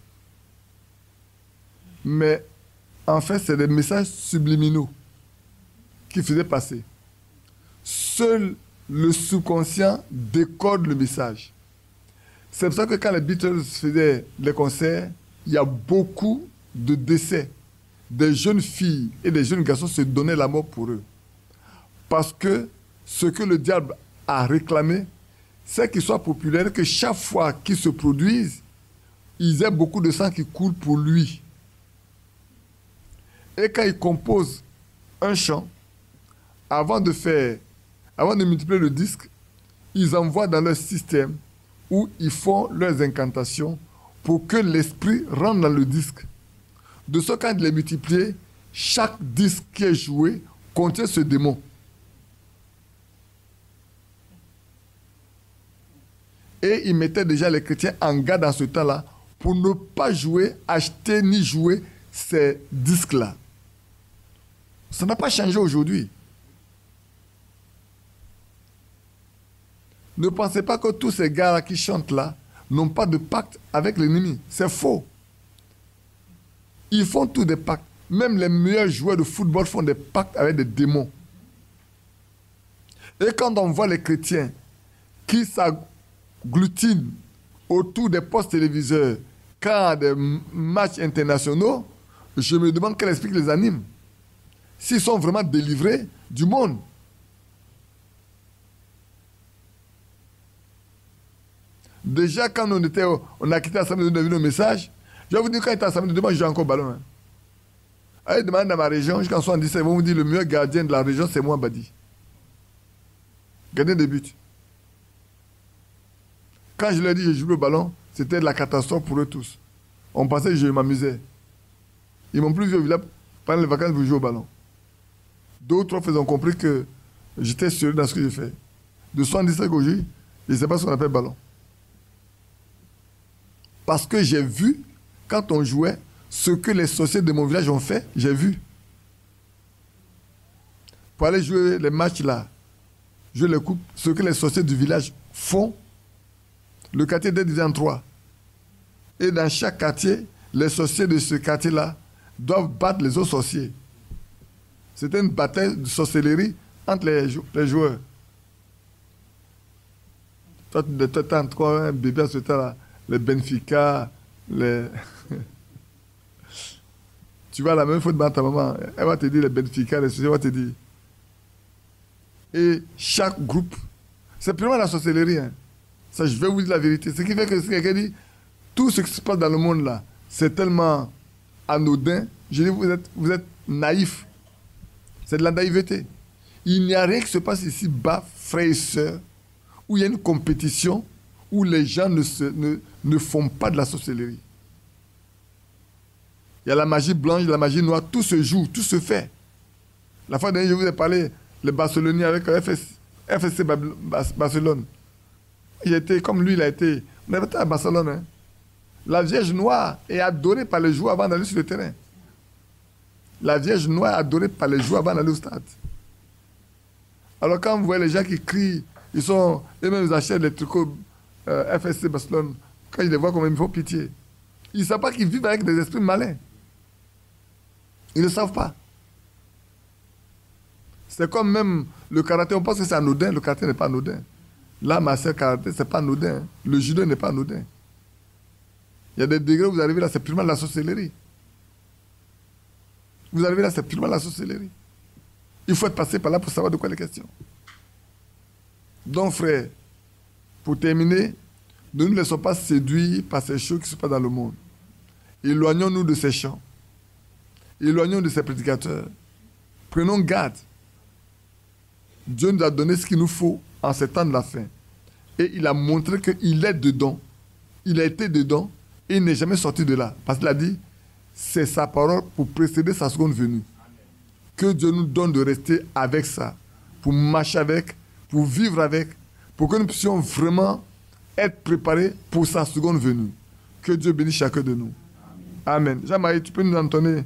Mais en fait, c'est des messages subliminaux qui faisaient passer. Seul le subconscient décode le message. C'est pour ça que quand les Beatles faisaient les concerts, il y a beaucoup de décès. Des jeunes filles et des jeunes garçons se donnaient la mort pour eux. Parce que ce que le diable a réclamé, c'est qu'ils soient populaires, que chaque fois qu'ils se produisent, ils aient beaucoup de sang qui coule pour lui. Et quand ils composent un chant, avant de multiplier le disque, ils envoient dans leur système où ils font leurs incantations pour que l'esprit rentre dans le disque. De ce quand ils les multiplient, chaque disque qui est joué contient ce démon. Et ils mettaient déjà les chrétiens en garde dans ce temps-là pour ne pas jouer, acheter ni jouer ces disques-là. Ça n'a pas changé aujourd'hui. Ne pensez pas que tous ces gars-là qui chantent là n'ont pas de pacte avec l'ennemi. C'est faux. Ils font tous des pactes. Même les meilleurs joueurs de football font des pactes avec des démons. Et quand on voit les chrétiens qui s'agglutinent autour des postes téléviseurs quand il y a des matchs internationaux, je me demande quel esprit les anime. S'ils sont vraiment délivrés du monde. Déjà, quand on a quitté l'Assemblée de Dieu, on a vu nos messages. Je vais vous dire, quand j'étais à l'Assemblée de Dieu, moi, je joue encore au ballon. Hein. Allez demander dans ma région, jusqu'en 77, ils vont vous dire le meilleur gardien de la région, c'est moi, Badi. Gardien de but. Quand je leur ai dit que je joue au ballon, c'était la catastrophe pour eux tous. On pensait que je m'amusais. Ils m'ont plus vu au village pendant les vacances pour jouer au ballon. D'autres ont compris que j'étais sérieux dans ce que je fais. De 77 aujourd'hui, je ne sais pas ce qu'on appelle ballon. Parce que j'ai vu, quand on jouait, ce que les sorciers de mon village ont fait, j'ai vu. Pour aller jouer les matchs là, je les coupe, ce que les sorciers du village font. Le quartier était divisé en 3. Et dans chaque quartier, les sorciers de ce quartier-là doivent battre les autres sorciers. C'était une bataille de sorcellerie entre les joueurs. Toi, tu étais encore un bébé à ce temps-là. Les Benfica, les... Tu vas à la même fois devant ta maman, elle va te dire les Benfica, les sorciers, elle va te dire. Et chaque groupe, c'est purement la sorcellerie. Hein. Ça, je vais vous dire la vérité. Ce qui fait que si quelqu'un dit, tout ce qui se passe dans le monde là, c'est tellement anodin. Je dis, vous êtes naïf. C'est de la naïveté. Il n'y a rien qui se passe ici-bas, frères et sœurs, où il y a une compétition, où les gens ne font pas de la sorcellerie. Il y a la magie blanche, la magie noire, tout se joue, tout se fait. La fois dernière, je vous ai parlé, les Barcelonais avec FSC Barcelone. Il était comme lui, il a été. On avait été à Barcelone. Hein. La Vierge Noire est adorée par les joueurs avant d'aller sur le terrain. La Vierge Noire est adorée par les joueurs avant d'aller au stade. Alors quand vous voyez les gens qui crient, eux-mêmes ils achètent les tricots FSC Barcelone, quand ils les voient comme ils me font pitié. Ils ne savent pas qu'ils vivent avec des esprits malins. Ils ne savent pas. C'est comme même le karaté, on pense que c'est anodin, le karaté n'est pas anodin. Là, ma sœur, karaté, ce n'est pas anodin. Le judo n'est pas anodin. Il y a des degrés où vous arrivez là, c'est purement de la sorcellerie. Vous arrivez là, c'est purement de la sorcellerie. Il faut être passé par là pour savoir de quoi il est question. Donc, frère, pour terminer, ne nous laissons pas séduire par ces choses qui se passent dans le monde. Éloignons-nous de ces chants. Éloignons-nous de ces prédicateurs. Prenons garde. Dieu nous a donné ce qu'il nous faut en ces temps de la fin. Et il a montré qu'il est dedans. Il a été dedans et il n'est jamais sorti de là. Parce qu'il a dit, c'est sa parole pour précéder sa seconde venue. Que Dieu nous donne de rester avec ça, pour marcher avec, pour vivre avec, pour que nous puissions vraiment être préparés pour sa seconde venue. Que Dieu bénisse chacun de nous. Amen. Jean-Marie, tu peux nous entonner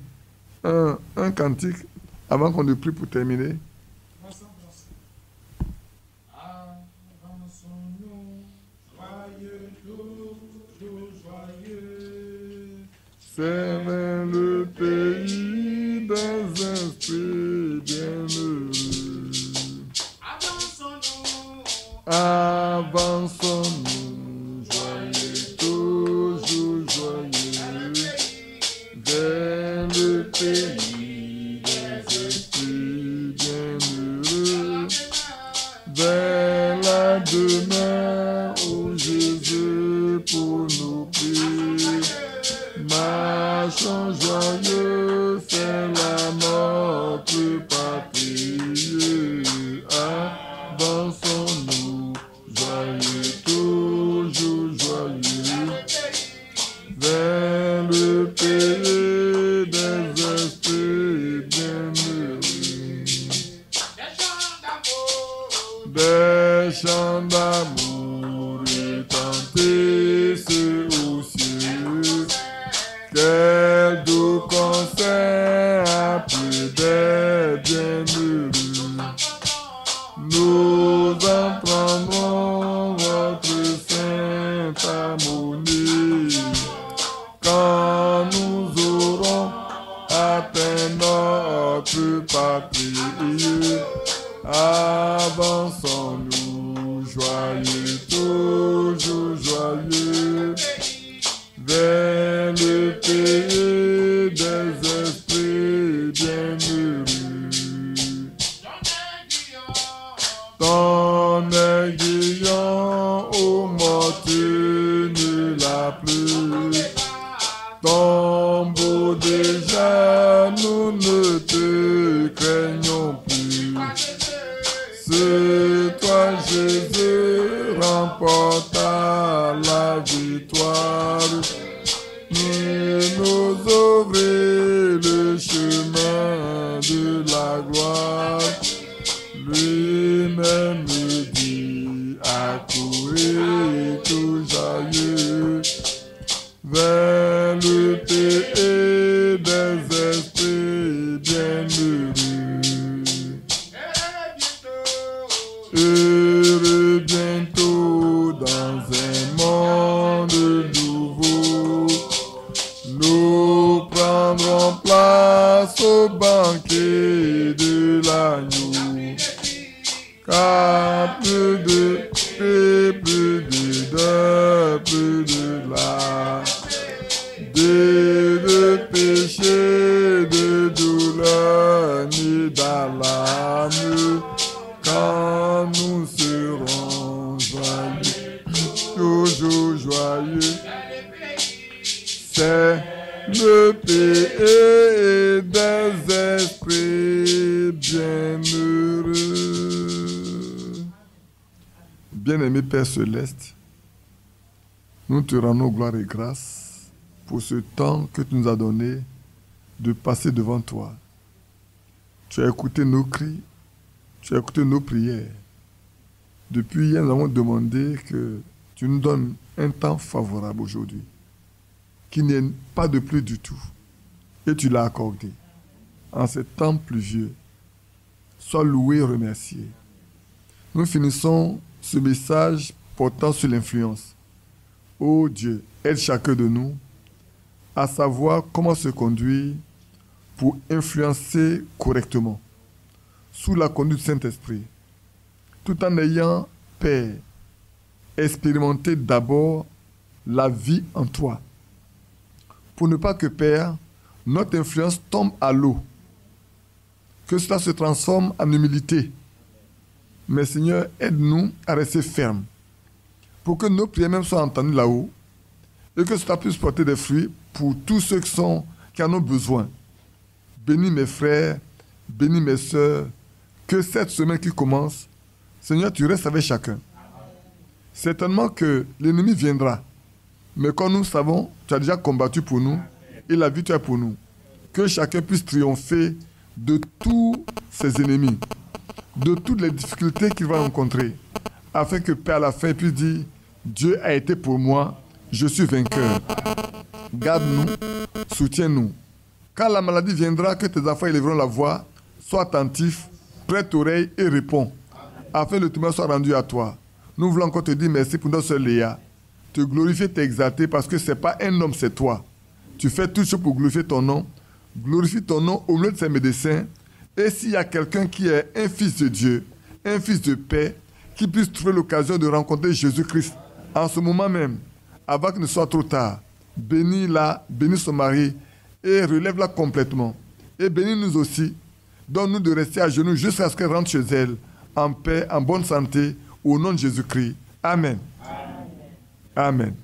un cantique avant qu'on ne prie pour terminer. C'est vers le pays des esprits bienheureux. Avançons-nous, joyeux, toujours joyeux, vers le pays des esprits bienheureux, vers la demeure où Jésus pour nous prie. Marchons joyeux, c'est la notre patrie. Avançons-nous, joyeux, toujours joyeux, vers le pays des esprits bienheureux. Des chants d'amour retentissent aux cieux. Quel doux concert appelé des bienheureux. Nous entendrons votre sainte harmonie quand nous aurons atteint notre patrie. Avançons-nous, joyeux, toujours joyeux, vers le pays des esprits bienheureux. Ton aiguillon, ô mortel, ne l'a plus. Tombeau déjà, nous ne te craignons plus. C'est toi, Jésus, remporta la victoire. Nous ouvrir le chemin de la gloire. Lui-même dit à courir tout joyeux vers le pays des esprits bienheureux. monde nouveau. Nous prendrons place au banquet de l'agneau. Car plus de paix, plus de deuil, plus de larmes, de péché, de douleur, ni d'alarme, quand nous serons joyeux, toujours joyeux. C'est le pays des esprits bienheureux. Bien-aimé Père Céleste, nous te rendons gloire et grâce pour ce temps que tu nous as donné de passer devant toi. Tu as écouté nos cris, tu as écouté nos prières. Depuis hier, nous avons demandé que tu nous donnes un temps favorable aujourd'hui, qu'il n'y ait pas de pluie du tout. Et tu l'as accordé. En ce temps pluvieux, sois loué et remercié. Nous finissons ce message portant sur l'influence. Ô Dieu, aide chacun de nous à savoir comment se conduire pour influencer correctement, sous la conduite du Saint-Esprit, tout en ayant, Père, expérimenté d'abord la vie en toi, pour ne pas que, Père, notre influence tombe à l'eau, que cela se transforme en humilité. Mais Seigneur, aide-nous à rester fermes, pour que nos prières même soient entendues là-haut, et que cela puisse porter des fruits pour tous ceux qui en ont besoin. Bénis mes frères, bénis mes sœurs, que cette semaine qui commence, Seigneur, tu restes avec chacun. Certainement que l'ennemi viendra, mais comme nous savons, tu as déjà combattu pour nous, et la victoire pour nous. Que chacun puisse triompher de tous ses ennemis, de toutes les difficultés qu'il va rencontrer, afin que Père à la fin puisse dire, Dieu a été pour moi, je suis vainqueur. Garde-nous, soutiens-nous. Quand la maladie viendra, que tes enfants élèveront la voix, sois attentif, prête oreille et réponds, afin que le témoin soit rendu à toi. Nous voulons encore te dire merci pour notre sœur Léa, te glorifier, t'exalter, parce que ce n'est pas un homme, c'est toi. Tu fais tout ce pour glorifier ton nom. Glorifie ton nom au milieu de ces médecins. Et s'il y a quelqu'un qui est un fils de Dieu, un fils de paix, qui puisse trouver l'occasion de rencontrer Jésus-Christ en ce moment même, avant qu'il ne soit trop tard, bénis-la, bénis son mari et relève-la complètement. Et bénis-nous aussi. Donne-nous de rester à genoux jusqu'à ce qu'elle rentre chez elle, en paix, en bonne santé, au nom de Jésus-Christ. Amen. Amen. Amen.